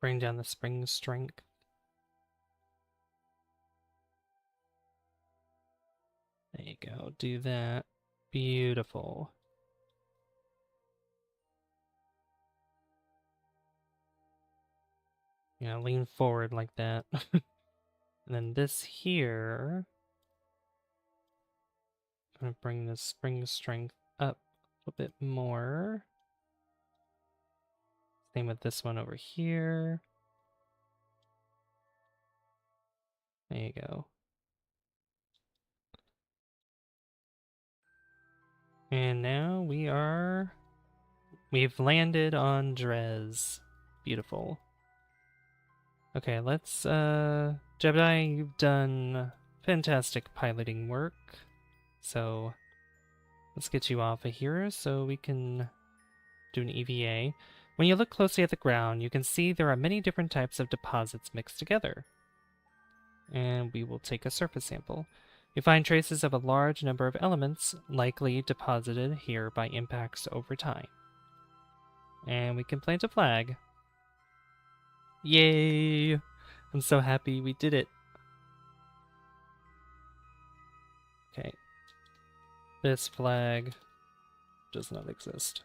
S1: Bring down the spring strength. There you go, do that. Beautiful. Yeah, lean forward like that. And then this here, I'm gonna bring the spring strength up a little bit more. Same with this one over here. There you go. And now we've landed on Drez. Beautiful. Okay, let's, Jebediah, you've done fantastic piloting work. So, let's get you off of here so we can do an EVA. When you look closely at the ground, you can see there are many different types of deposits mixed together. And we will take a surface sample. You find traces of a large number of elements likely deposited here by impacts over time. And we can plant a flag. Yay! I'm so happy we did it. Okay. This flag does not exist.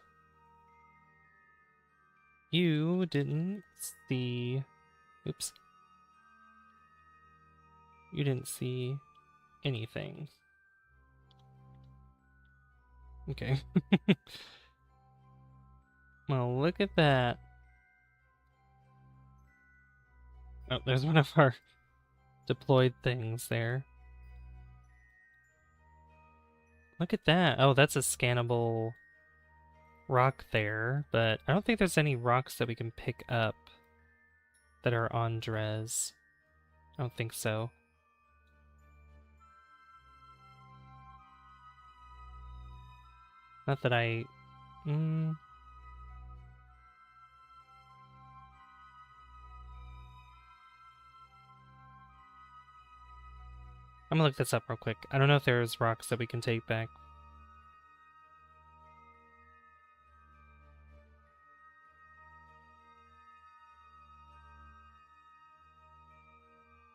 S1: You didn't see... Oops. You didn't see anything. Okay. Well, look at that. Oh, there's one of our deployed things there. Look at that. Oh, that's a scannable rock there, but I don't think there's any rocks that we can pick up that are on Dres. I don't think so. Not that I... I'm gonna look this up real quick. I don't know if there's rocks that we can take back.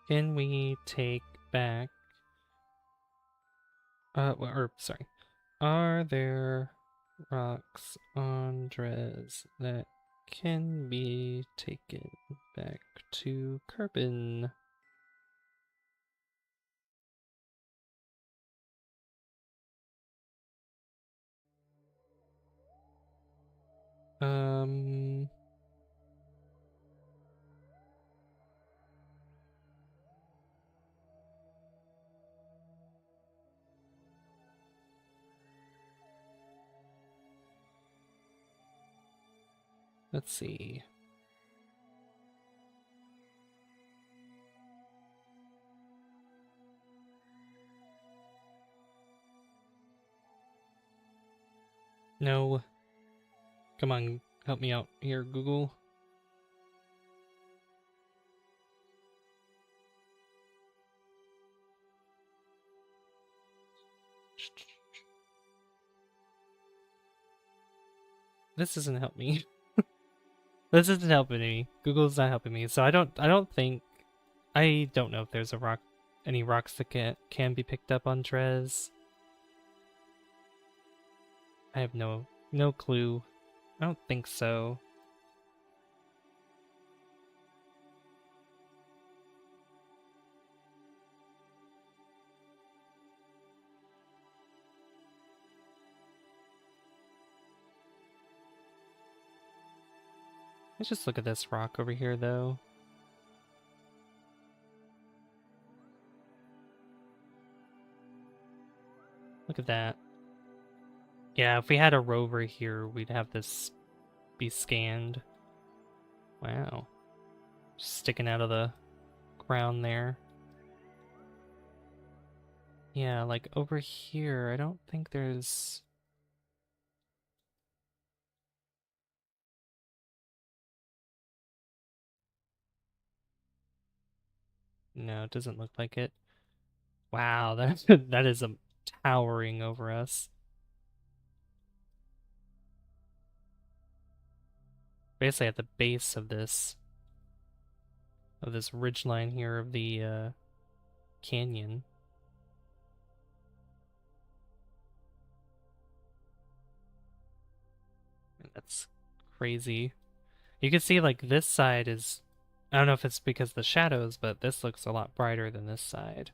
S1: Can we take back... sorry. Are there rocks on Dres that can be taken back to Kerbin? Let's see. No. Come on, help me out here, Google. This doesn't help me. This isn't helping me. Google's not helping me. So I don't know if there's any rocks that can be picked up on Dres. I have no clue. I don't think so. Let's just look at this rock over here, though. Look at that. Yeah, if we had a rover here, we'd have this be scanned. Wow. Just sticking out of the ground there. Yeah, like over here, I don't think there's... No, it doesn't look like it. Wow, that is towering over us. Basically at the base of this ridgeline here of the canyon. That's crazy. You can see like this side is, I don't know if it's because of the shadows, but this looks a lot brighter than this side.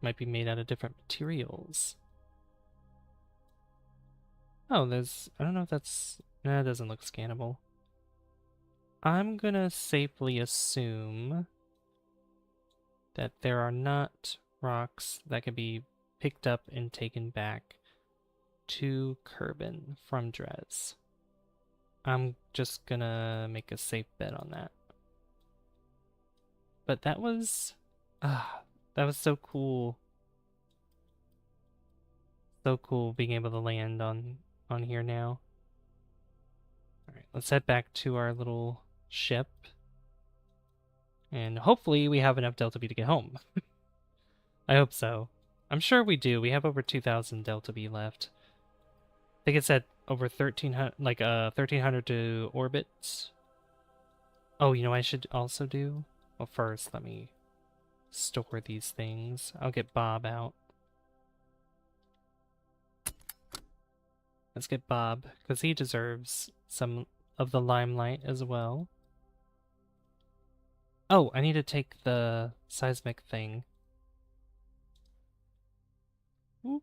S1: Might be made out of different materials. Oh, I don't know if that's, no, it doesn't look scannable. I'm gonna safely assume that there are not rocks that can be picked up and taken back to Kerbin from Dres. I'm just gonna make a safe bet on that. But that was so cool. So cool being able to land on here now. Alright, let's head back to our little ship. And hopefully we have enough Delta B to get home. I hope so. I'm sure we do. We have over 2,000 Delta B left. I think it said over 1,300, like 1,300 to orbit. Oh, you know what I should also do? Well, first, let me store these things. I'll get Bob out. Let's get Bob, because he deserves some of the limelight as well. Oh, I need to take the seismic thing. Whoop.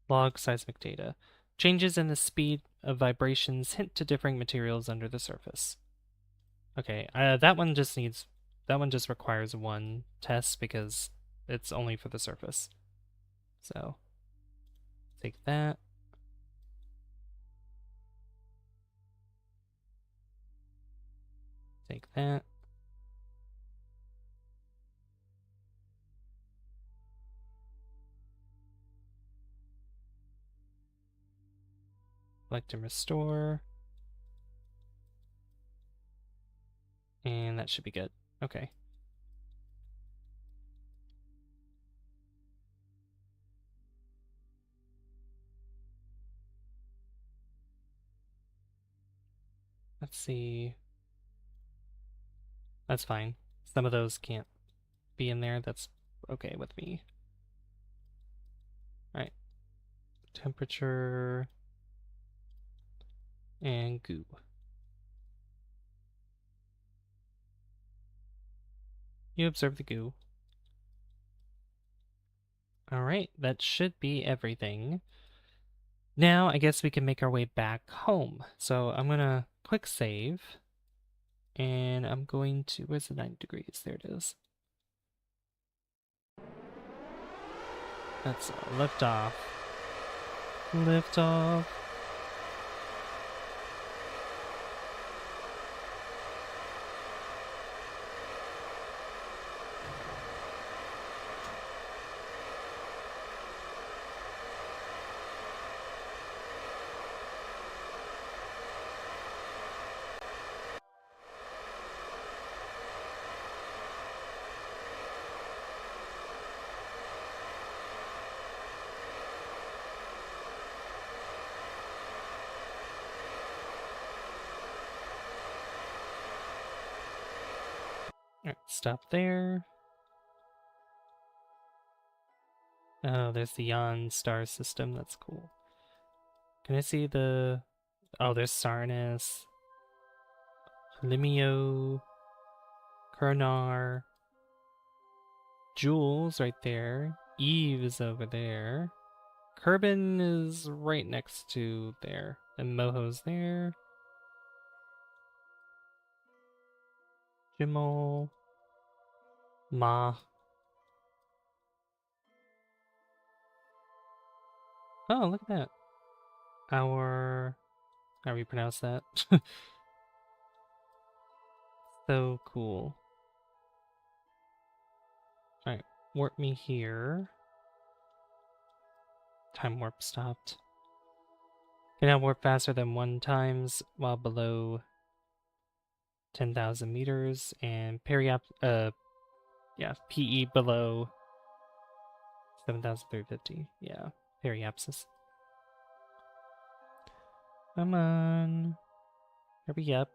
S1: Log seismic data. Changes in the speed of vibrations hint to differing materials under the surface. Okay, that one just requires one test because it's only for the surface. So, take that. Take that. Collect and restore. And that should be good. Okay. Let's see. That's fine. Some of those can't be in there. That's okay with me. Alright. Temperature and goo. You observe the goo. Alright, that should be everything. Now, I guess we can make our way back home. So I'm gonna quick save. And I'm going to, where's the 9 degrees? There it is. That's lift off. Lift off. Alright, stop there. Oh, there's the Yon star system. That's cool. Can I see the... Oh, there's Sarnis. Limio. Kurnar. Jool's right there. Eve is over there. Kerbin is right next to there. And Moho's there. Jimmel. Ma. Oh, look at that. Our... How do you pronounce that? So cool. Alright, warp me here. Time warp stopped. Can now warp faster than 1 times while below 10,000 meters, and PE below 7,350. Yeah, periapsis. Come on. Hurry up.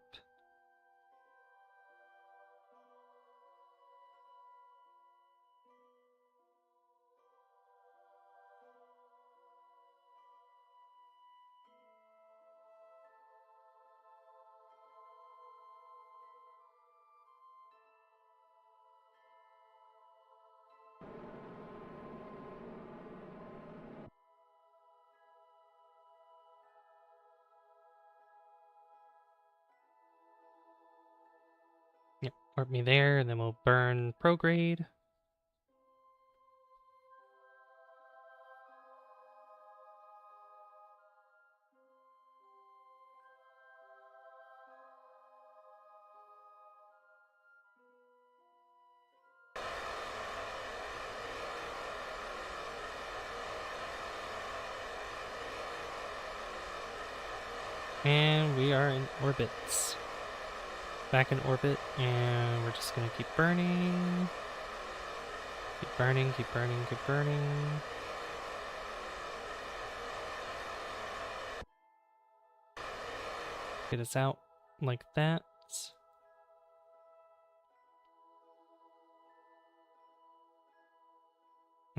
S1: Yep, warp me there, and then we'll burn prograde. And we are in orbits. Back in orbit, and we're just gonna keep burning. Keep burning, keep burning, keep burning. Get us out like that.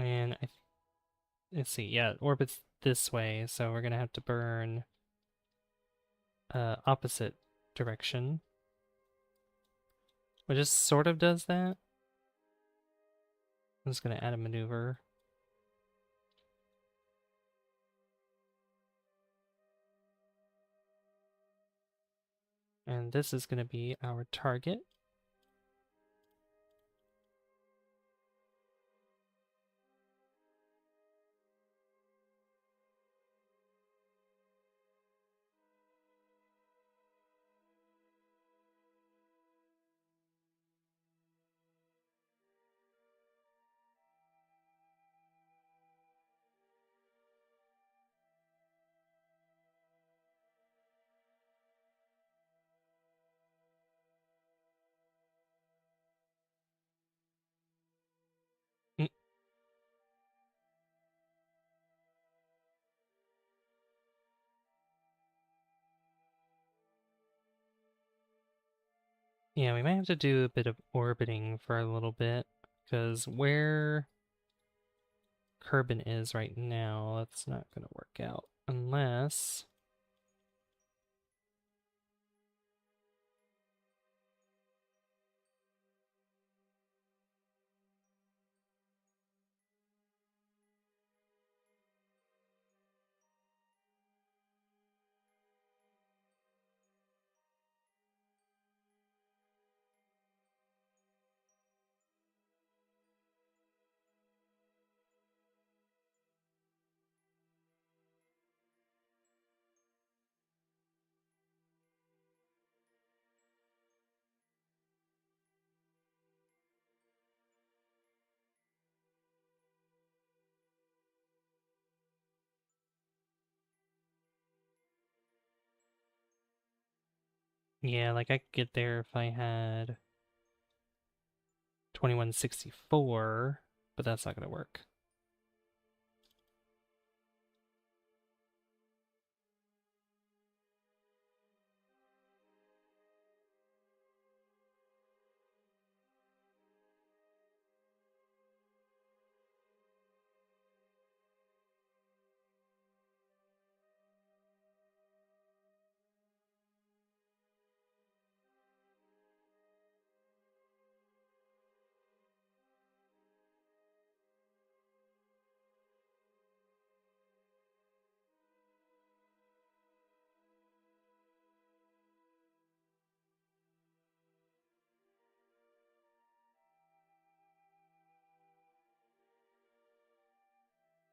S1: And let's see, yeah, it orbits this way, so we're gonna have to burn opposite direction. Which just sort of does that. I'm just gonna add a maneuver. And this is gonna be our target. Mm. Yeah, we might have to do a bit of orbiting for a little bit, because where Kerbin is right now, that's not gonna work out unless... Yeah, like I could get there if I had 2164, but that's not gonna work.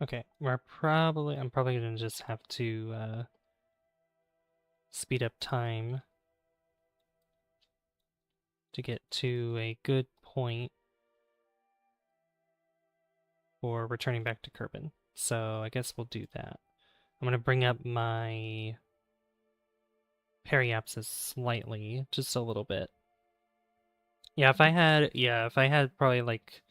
S1: Okay, I'm probably gonna just have to speed up time to get to a good point for returning back to Kerbin. So I guess we'll do that. I'm gonna bring up my periapsis slightly, just a little bit. Yeah, if I had probably like,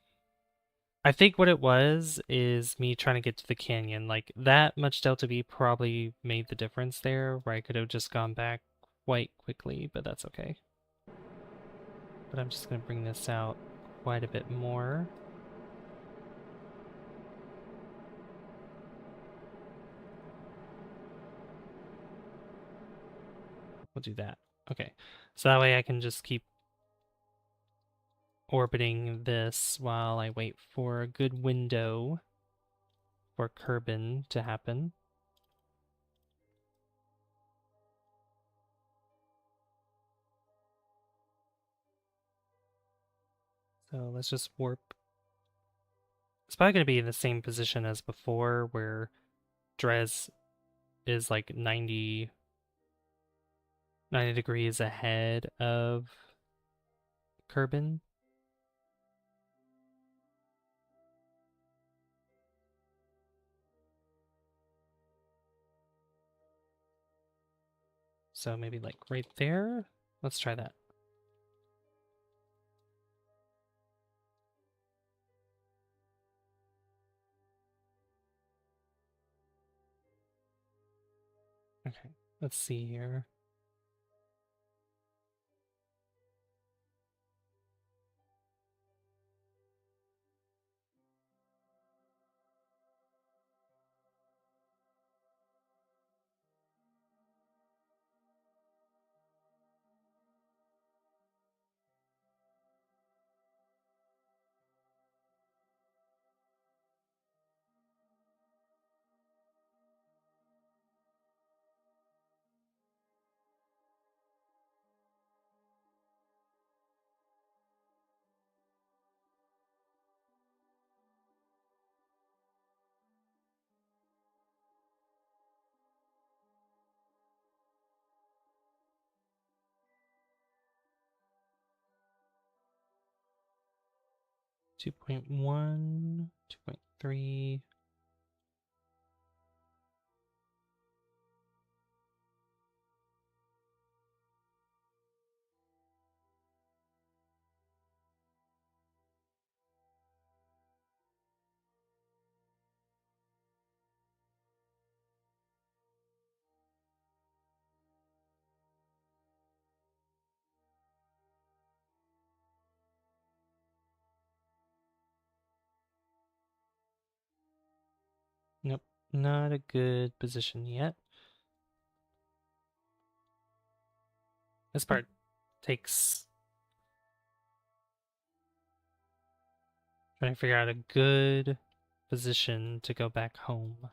S1: I think what it was is me trying to get to the canyon. Like that much delta V probably made the difference there, where I could have just gone back quite quickly, but that's okay. But I'm just gonna bring this out quite a bit more. We'll do that. Okay, so that way I can just keep orbiting this while I wait for a good window for Kerbin to happen. So let's just warp. It's probably going to be in the same position as before, where Dres is like 90 degrees ahead of Kerbin. So maybe like right there. Let's try that. Okay, let's see here. 2.1, 2.3. Nope, not a good position yet. This part takes trying to figure out a good position to go back home.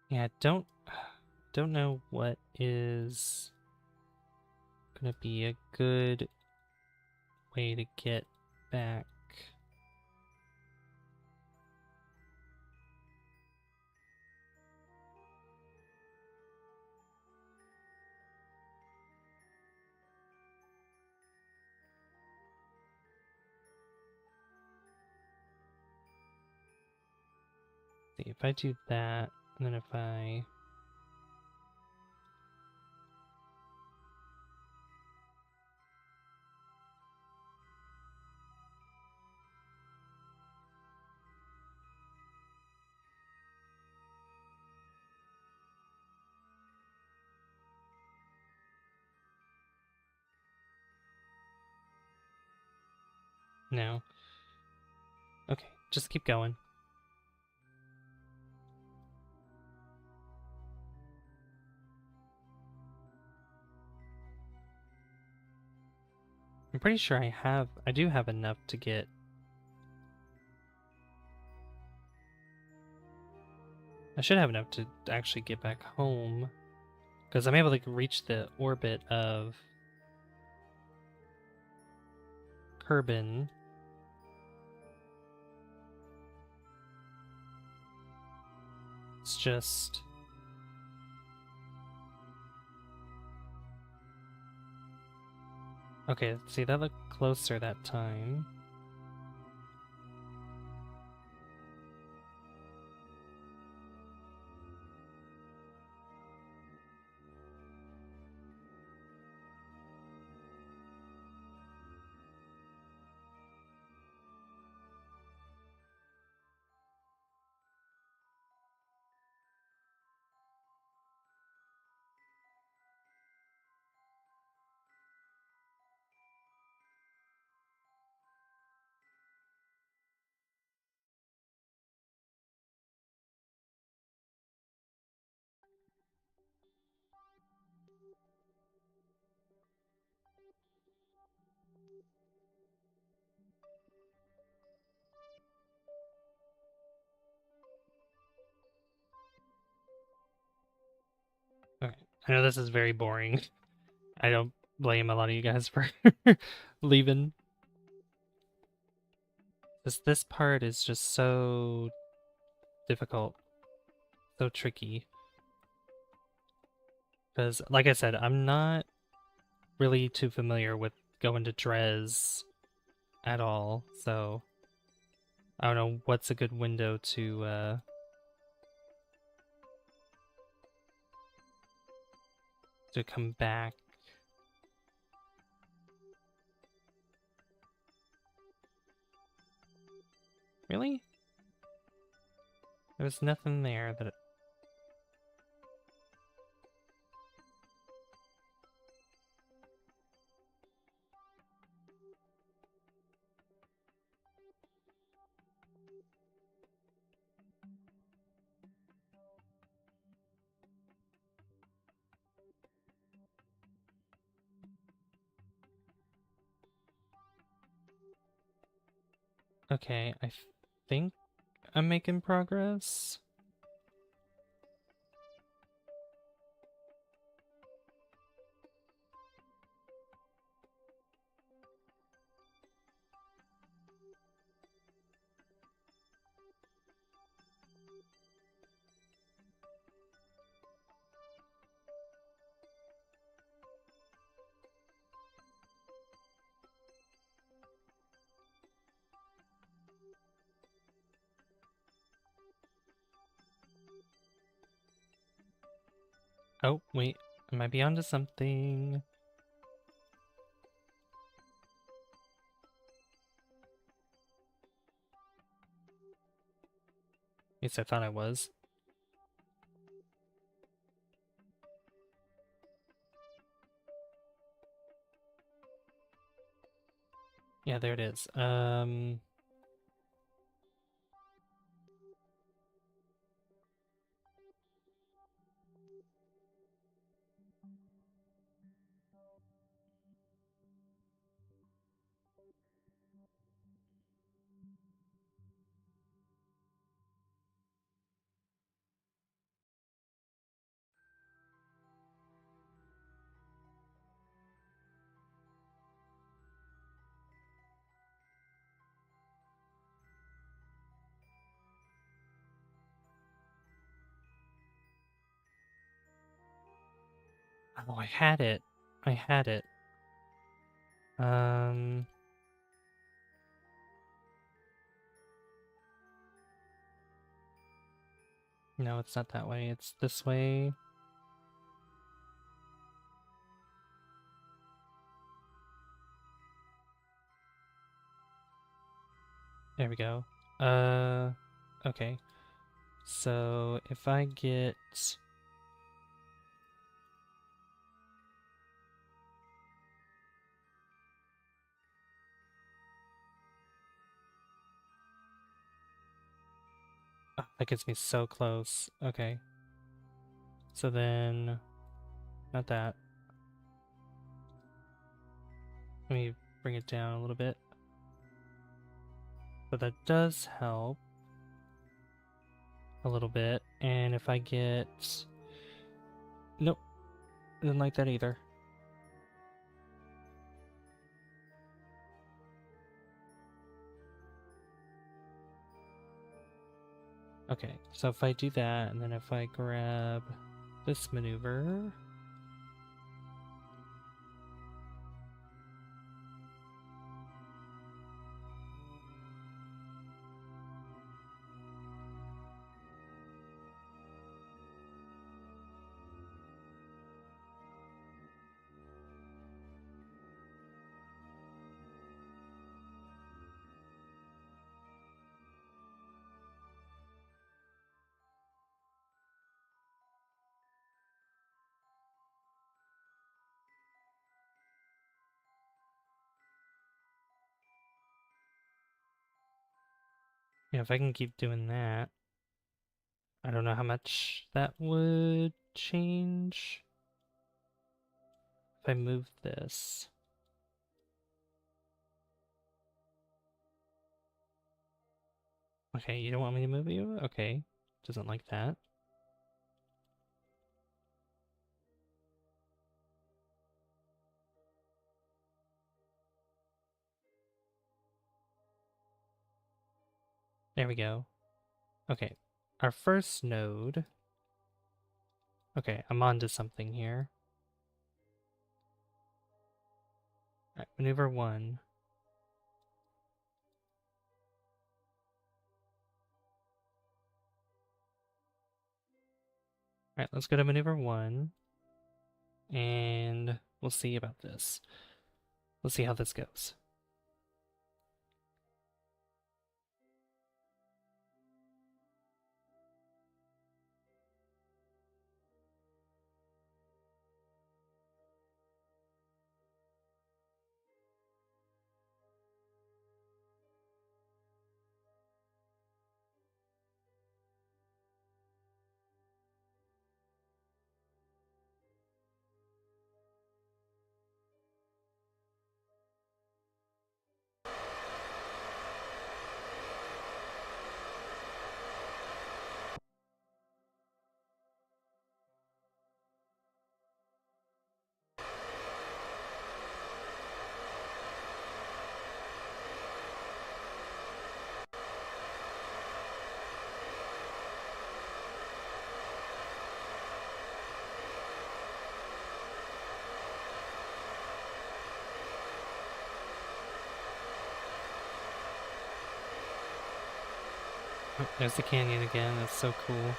S1: Yeah, don't know what is gonna be a good way to get back. See, if I do that, and then if I no. Okay, just keep going. I'm pretty sure I do have enough to get. I should have enough to actually get back home. Because I'm able to reach the orbit of Kerbin. It's just... Okay, see, that looked closer that time. Okay, I know this is very boring. I don't blame a lot of you guys for leaving. This part is just so difficult, so tricky. Because, like I said, I'm not really too familiar with going to Dres at all, so I don't know what's a good window to come back. Really? There was nothing there that... Okay, I think I'm making progress. Oh, wait. I might be onto something. At least I thought I was. Yeah, there it is. Oh, I had it. I had it. Um, no, it's not that way. It's this way. There we go. Okay. So if I get... Oh, that gets me so close. Okay. So then... Not that. Let me bring it down a little bit. But that does help a little bit. And if I get... Nope. Didn't like that either. Okay, so if I do that, and then if I grab this maneuver... Yeah, if I can keep doing that... I don't know how much that would change if I move this. Okay, you don't want me to move you? Okay. Doesn't like that. There we go. Okay. Our first node. Okay, I'm onto something here. Alright, maneuver 1. Alright, let's go to maneuver 1. And we'll see about this. Let's see how this goes. Oh, there's the canyon again. That's so cool.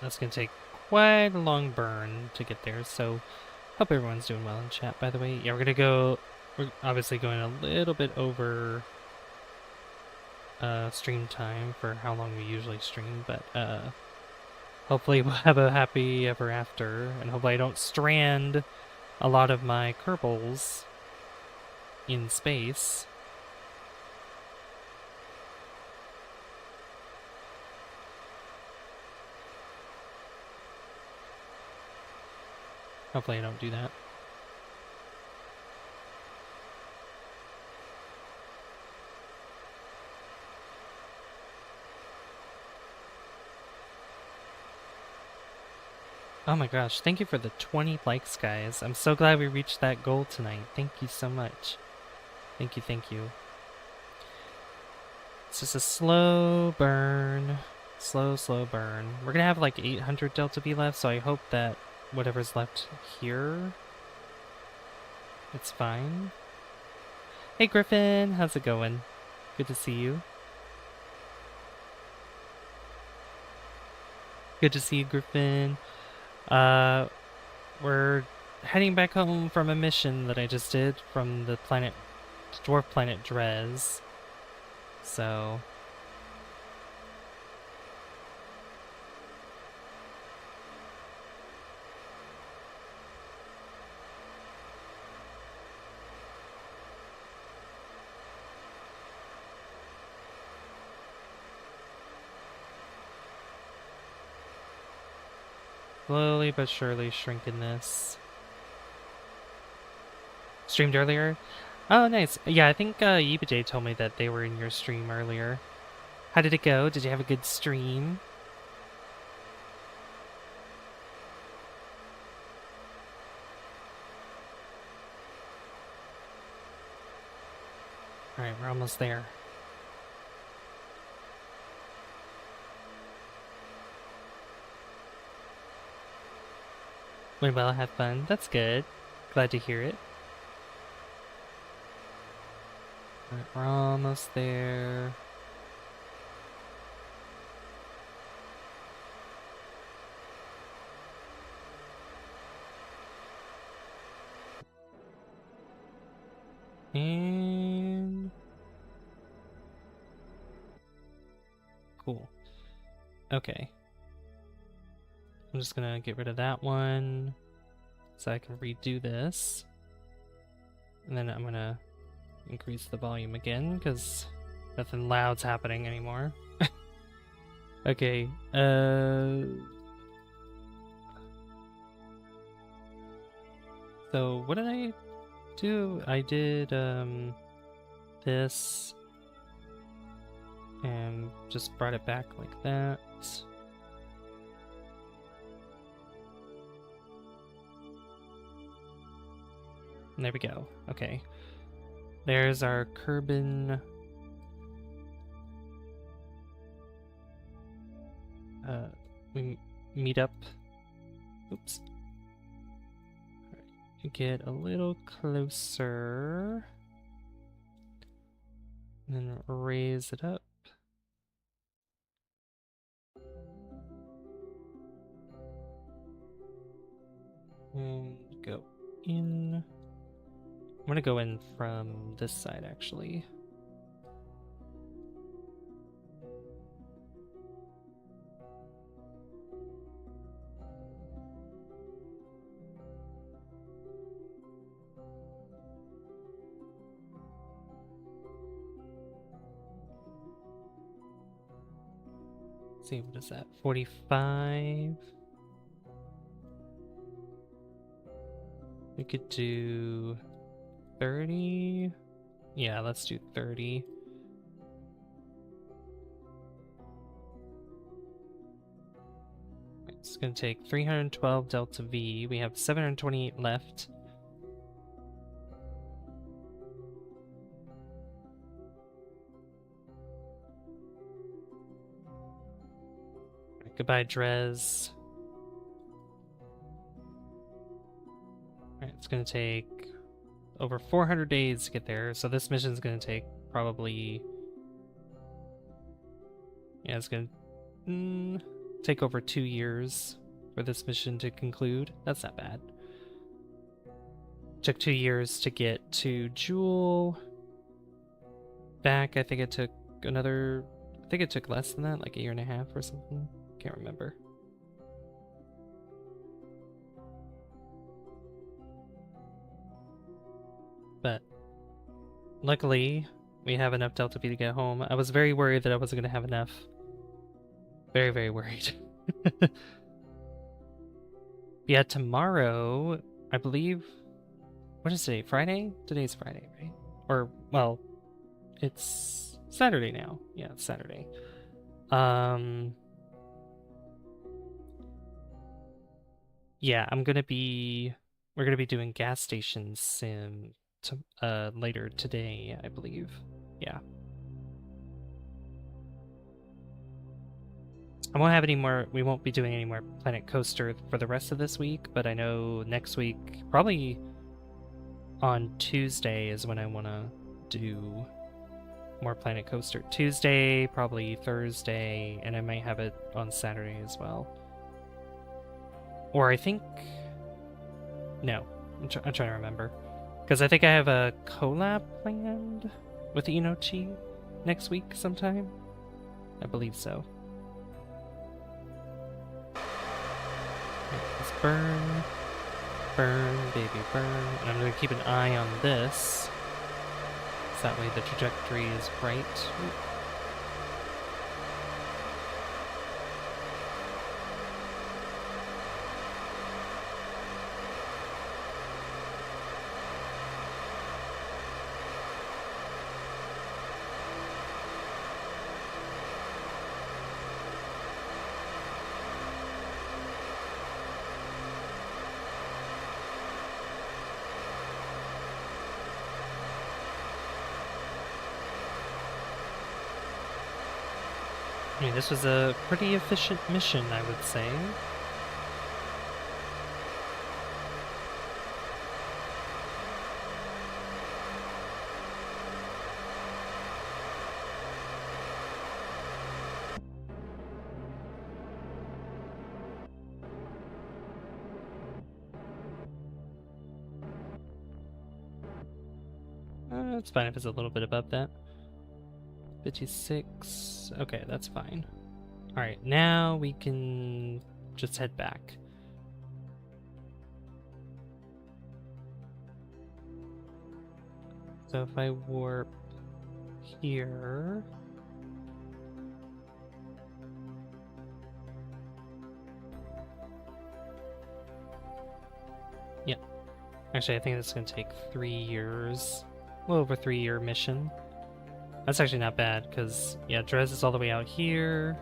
S1: That's gonna take quite a long burn to get there, so hope everyone's doing well in chat, by the way. Yeah, we're obviously going a little bit over stream time for how long we usually stream, but hopefully we'll have a happy ever after, and hopefully I don't strand a lot of my Kerbals in space. Hopefully I don't do that. Oh my gosh, thank you for the 20 likes, guys. I'm so glad we reached that goal tonight. Thank you so much. Thank you, thank you. It's just a slow burn. Slow, slow burn. We're gonna have like 800 Delta V left, so I hope that whatever's left here, it's fine. Hey Griffin, how's it going? Good to see you. Good to see you, Griffin. We're heading back home from a mission that I just did from the dwarf planet Drez. So slowly but surely shrinking this. Streamed earlier? Oh, nice. Yeah, I think Yibajay told me that they were in your stream earlier. How did it go? Did you have a good stream? Alright, we're almost there. Went well, have fun. That's good. Glad to hear it. Alright, we're almost there. And cool. Okay. I'm just gonna get rid of that one so I can redo this. And then I'm gonna increase the volume again because nothing loud's happening anymore. Okay, so what did I do? I did this and just brought it back like that. And there we go. Okay. There's our Kerbin. We meet up. Oops. Right. Get a little closer. And then raise it up. And go in. I'm gonna go in from this side actually. Let's see, what is that? 45. We could do 30. Yeah, let's do 30. It's going to take 312 delta V. We have 728 left. Right, goodbye, Drez. Right, it's going to take over 400 days to get there, so this mission's going to take probably... Yeah, it's going to take over 2 years for this mission to conclude. That's not bad. Took 2 years to get to Jool. Back, I think it took another... I think it took less than that, like a year and a half or something. Can't remember. But luckily, we have enough Delta V to get home. I was very worried that I wasn't going to have enough. Very, very worried. Yeah, tomorrow, I believe... What is today? Friday? Today's Friday, right? Or, well, it's Saturday now. Yeah, it's Saturday. Yeah, we're gonna be doing gas station sim later today, I believe. Yeah. I won't have any more, we won't be doing any more Planet Coaster for the rest of this week, but I know next week, probably on Tuesday is when I want to do more Planet Coaster. Tuesday, probably Thursday, and I might have it on Saturday as well. Or I think... No, I'm trying to remember. Because I think I have a collab planned with Inochi next week sometime. I believe so. Let's burn. Burn, baby, burn. And I'm going to keep an eye on this. So that way the trajectory is right. Ooh. I mean, this was a pretty efficient mission, I would say. It's fine if it's a little bit above that. 56. Okay, that's fine. Alright, now we can just head back. So if I warp here... Yeah. Actually, I think that's going to take 3 years. A little over 3-year mission. That's actually not bad, because, yeah, Drez is all the way out here.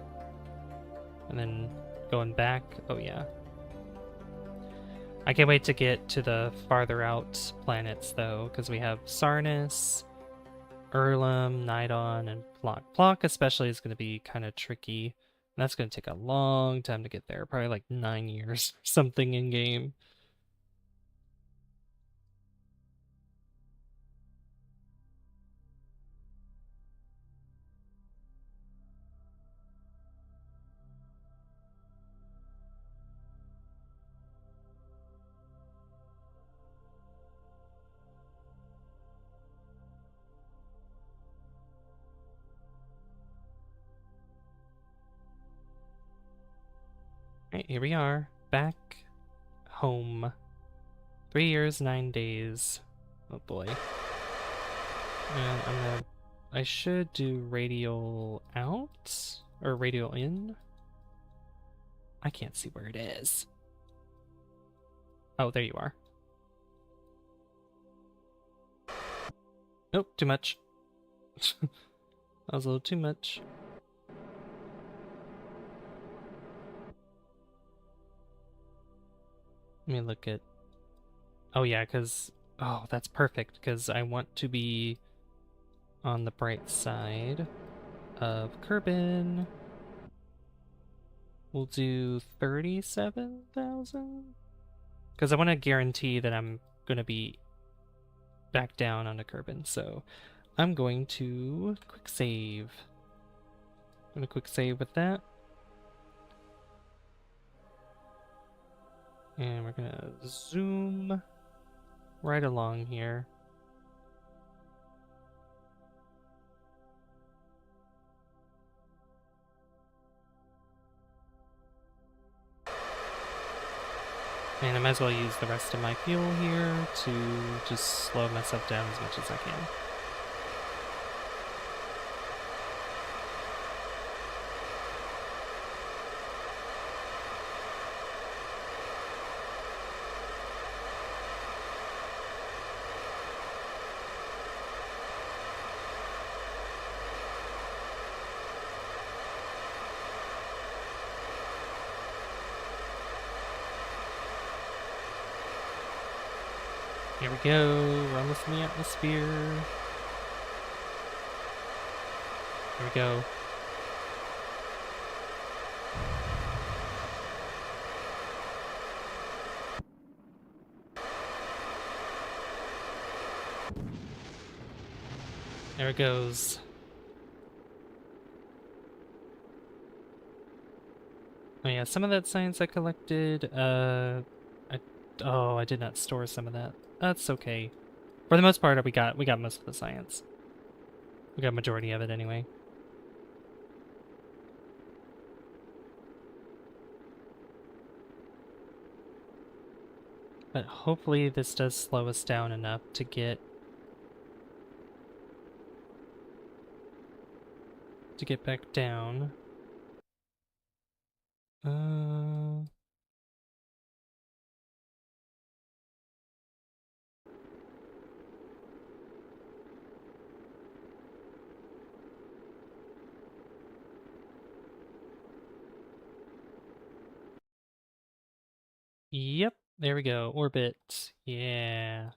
S1: And then going back. Oh, yeah. I can't wait to get to the farther out planets, though, because we have Sarnis, Erlem, Nidon, and Plock. Plock especially is going to be kind of tricky. And that's going to take a long time to get there. Probably like 9 years or something in-game. Alright, here we are, back home. 3 years, 9 days. Oh boy. And I should do radial out, or radial in. I can't see where it is. Oh, there you are. Nope, too much. That was a little too much. Let me look at... Oh yeah, because... Oh, that's perfect, because I want to be on the bright side of Kerbin. We'll do 37,000? Because I want to guarantee that I'm going to be back down on a Kerbin, so I'm going to quick save. I'm going to quick save with that. And we're going to zoom right along here. And I might as well use the rest of my fuel here to just slow myself down as much as I can. Here we go, we're almost in the atmosphere. Here we go. There it goes. Oh yeah, some of that science I collected, I did not store some of that. That's okay. For the most part, we got most of the science. We got majority of it anyway. But hopefully this does slow us down enough to get back down. Yep, there we go. Orbit. Yeah.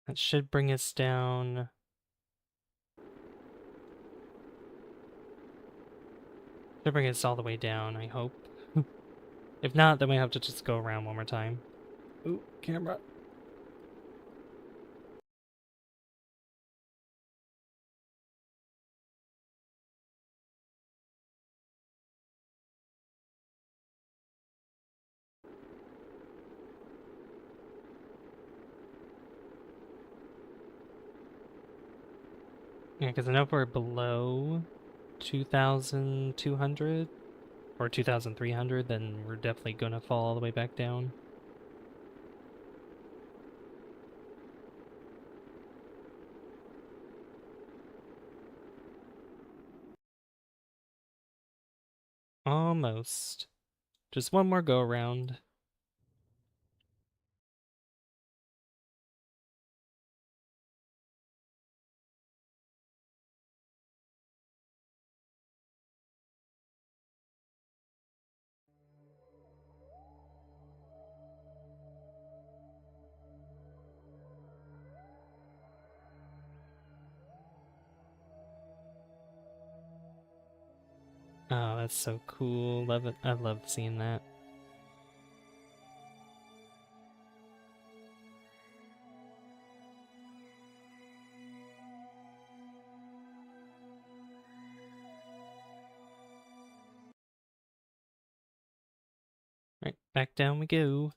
S1: That should bring us down. Should bring us all the way down, I hope. If not, then we have to just go around one more time. Ooh, camera. Yeah, because I know if we're below 2,200 or 2,300, then we're definitely gonna fall all the way back down. Almost. Just one more go around. Oh, that's so cool. Love it. I love seeing that. Right, back down we go.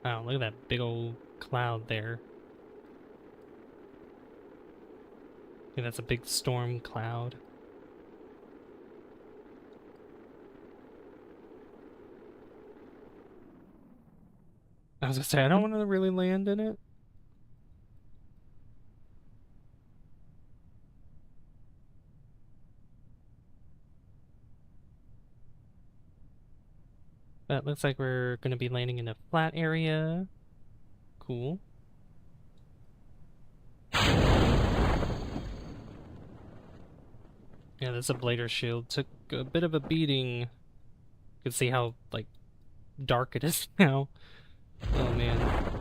S1: Oh, look at that big old cloud there. I think that's a big storm cloud. I was gonna say, I don't want to really land in it. But looks like we're gonna be landing in a flat area. Cool. Yeah, this ablator shield took a bit of a beating. You can see how, like, dark it is now. Oh man.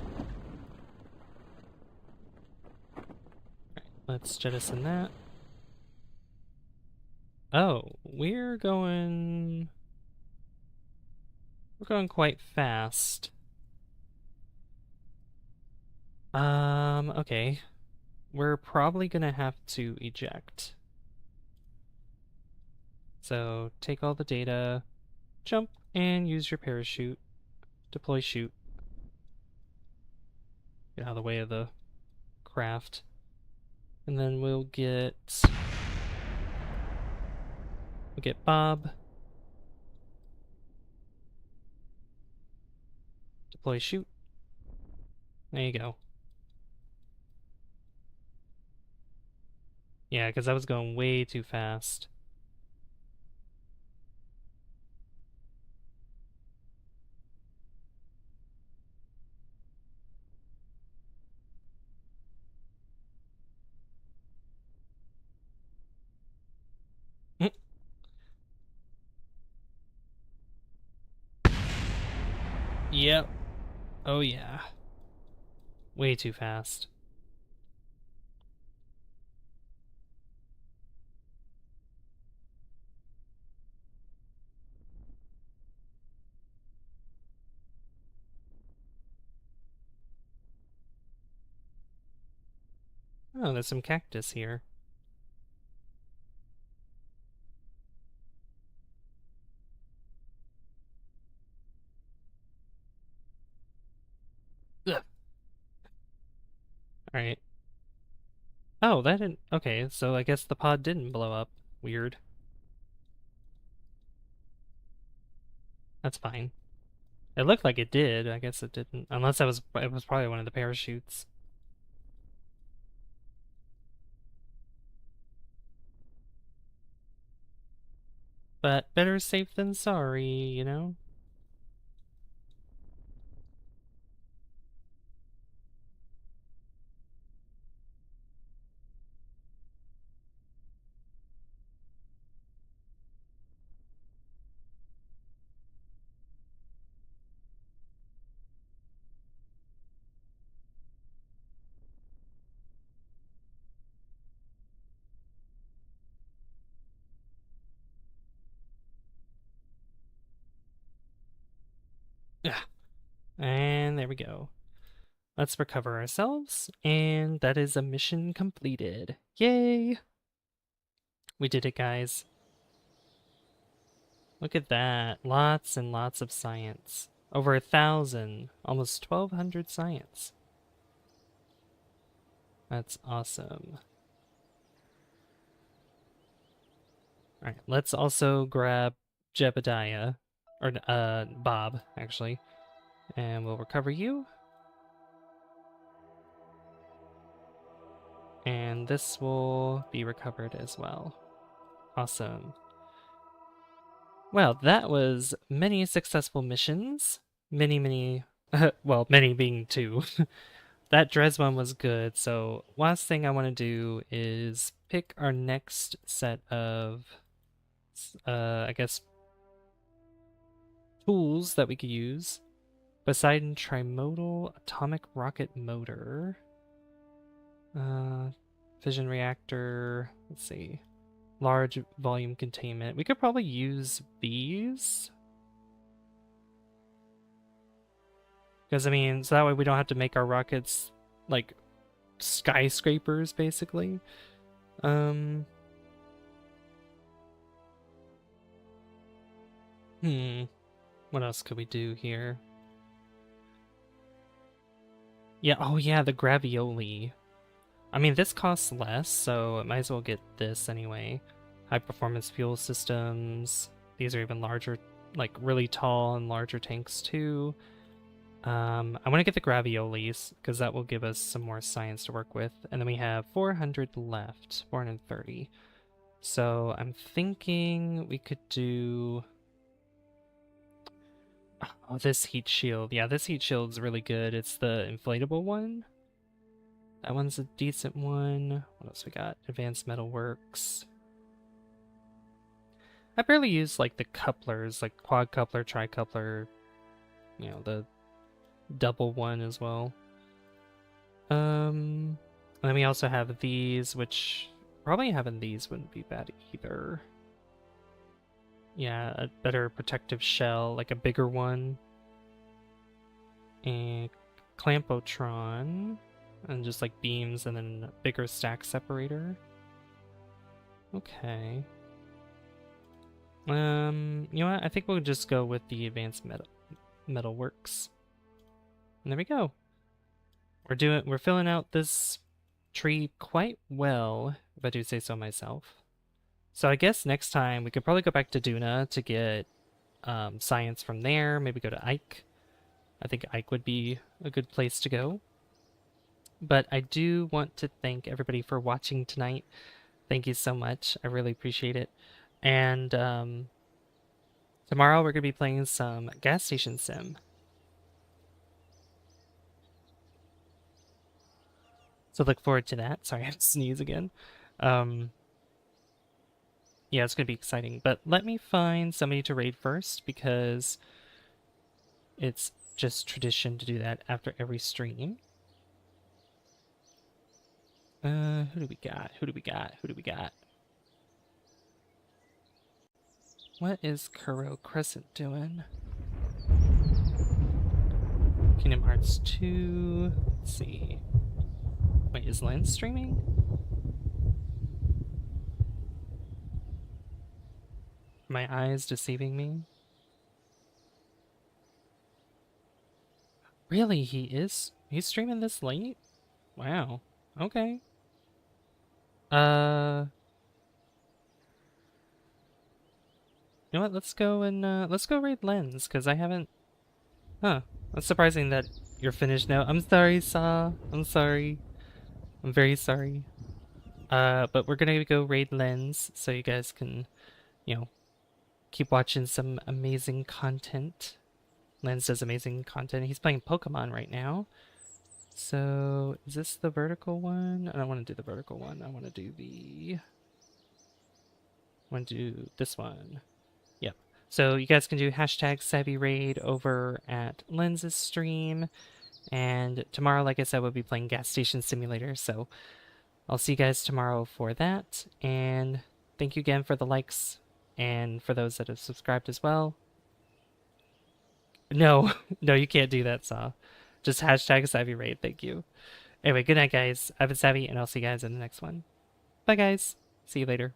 S1: Let's jettison that. Oh, we're going quite fast. Okay. We're probably gonna have to eject. So take all the data, jump, and use your parachute. Deploy chute. Get out of the way of the craft. And then we'll get Bob. Deploy chute. There you go. Yeah, because I was going way too fast. Yep. Oh yeah. Way too fast. Oh, there's some cactus here. Ugh. Alright. Oh, that didn't... Okay, so I guess the pod didn't blow up. Weird. That's fine. It looked like it did. I guess it didn't. Unless it was probably one of the parachutes. But better safe than sorry, you know? Yeah. And there we go. Let's recover ourselves, and that is a mission completed. Yay! We did it, guys. Look at that. Lots and lots of science. Over 1,000, almost 1,200 science. That's awesome. Alright, let's also grab Jebediah, or Bob, actually, and we'll recover you. And this will be recovered as well. Awesome. Well, that was many successful missions. Many, well, many being two. That Dres one was good, so last thing I want to do is pick our next set of, I guess, tools that we could use. Poseidon Trimodal Atomic Rocket Motor. Fission Reactor, let's see. Large volume containment. We could probably use these. Because, I mean, so that way we don't have to make our rockets, like, skyscrapers, basically. What else could we do here? Yeah, oh yeah, the gravioli. I mean, this costs less, so I might as well get this anyway. High performance fuel systems. These are even larger, like really tall and larger tanks too. I want to get the graviolis because that will give us some more science to work with. And then we have 400 left, 430. So I'm thinking we could do... Oh, this heat shield. Yeah, this heat shield is really good. It's the inflatable one. That one's a decent one. What else we got? Advanced Metalworks. I barely use like the couplers, like quad coupler, tri-coupler, you know, the double one as well. And then we also have these, which probably having these wouldn't be bad either. Yeah, a better protective shell, like a bigger one. And Clampotron, and just like beams, and then a bigger stack separator. Okay. You know what? I think we'll just go with the advanced metalworks. And there we go. We're filling out this tree quite well, if I do say so myself. So I guess next time we could probably go back to Duna to get science from there. Maybe go to Ike. I think Ike would be a good place to go. But I do want to thank everybody for watching tonight. Thank you so much. I really appreciate it. And tomorrow we're going to be playing some gas station sim. So look forward to that. Sorry, I have to sneeze again. Yeah, it's going to be exciting. But let me find somebody to raid first, because it's just tradition to do that after every stream. Who do we got? Who do we got? Who do we got? What is Kuro Crescent doing? Kingdom Hearts 2. Let's see. Wait, is Lens streaming? Are my eyes deceiving me? Really, he is? He's streaming this late? Wow. Okay. You know what? Let's go raid Lens, because I haven't... Huh. That's surprising that you're finished now. I'm sorry, Saw. I'm sorry. I'm very sorry. But we're gonna go raid Lens, so you guys can, you know, keep watching some amazing content. Lens does amazing content. He's playing Pokemon right now. So, is this the vertical one? I don't want to do the vertical one. I want to do this one. Yep. So you guys can do hashtag Savvy Raid over at Lens's stream. And tomorrow, like I said, we'll be playing Gas Station Simulator. So I'll see you guys tomorrow for that. And thank you again for the likes and for those that have subscribed as well. No, no, you can't do that, Saw. Just hashtag Savvy Raid. Thank you. Anyway, good night, guys. I've been Savvy, and I'll see you guys in the next one. Bye, guys. See you later.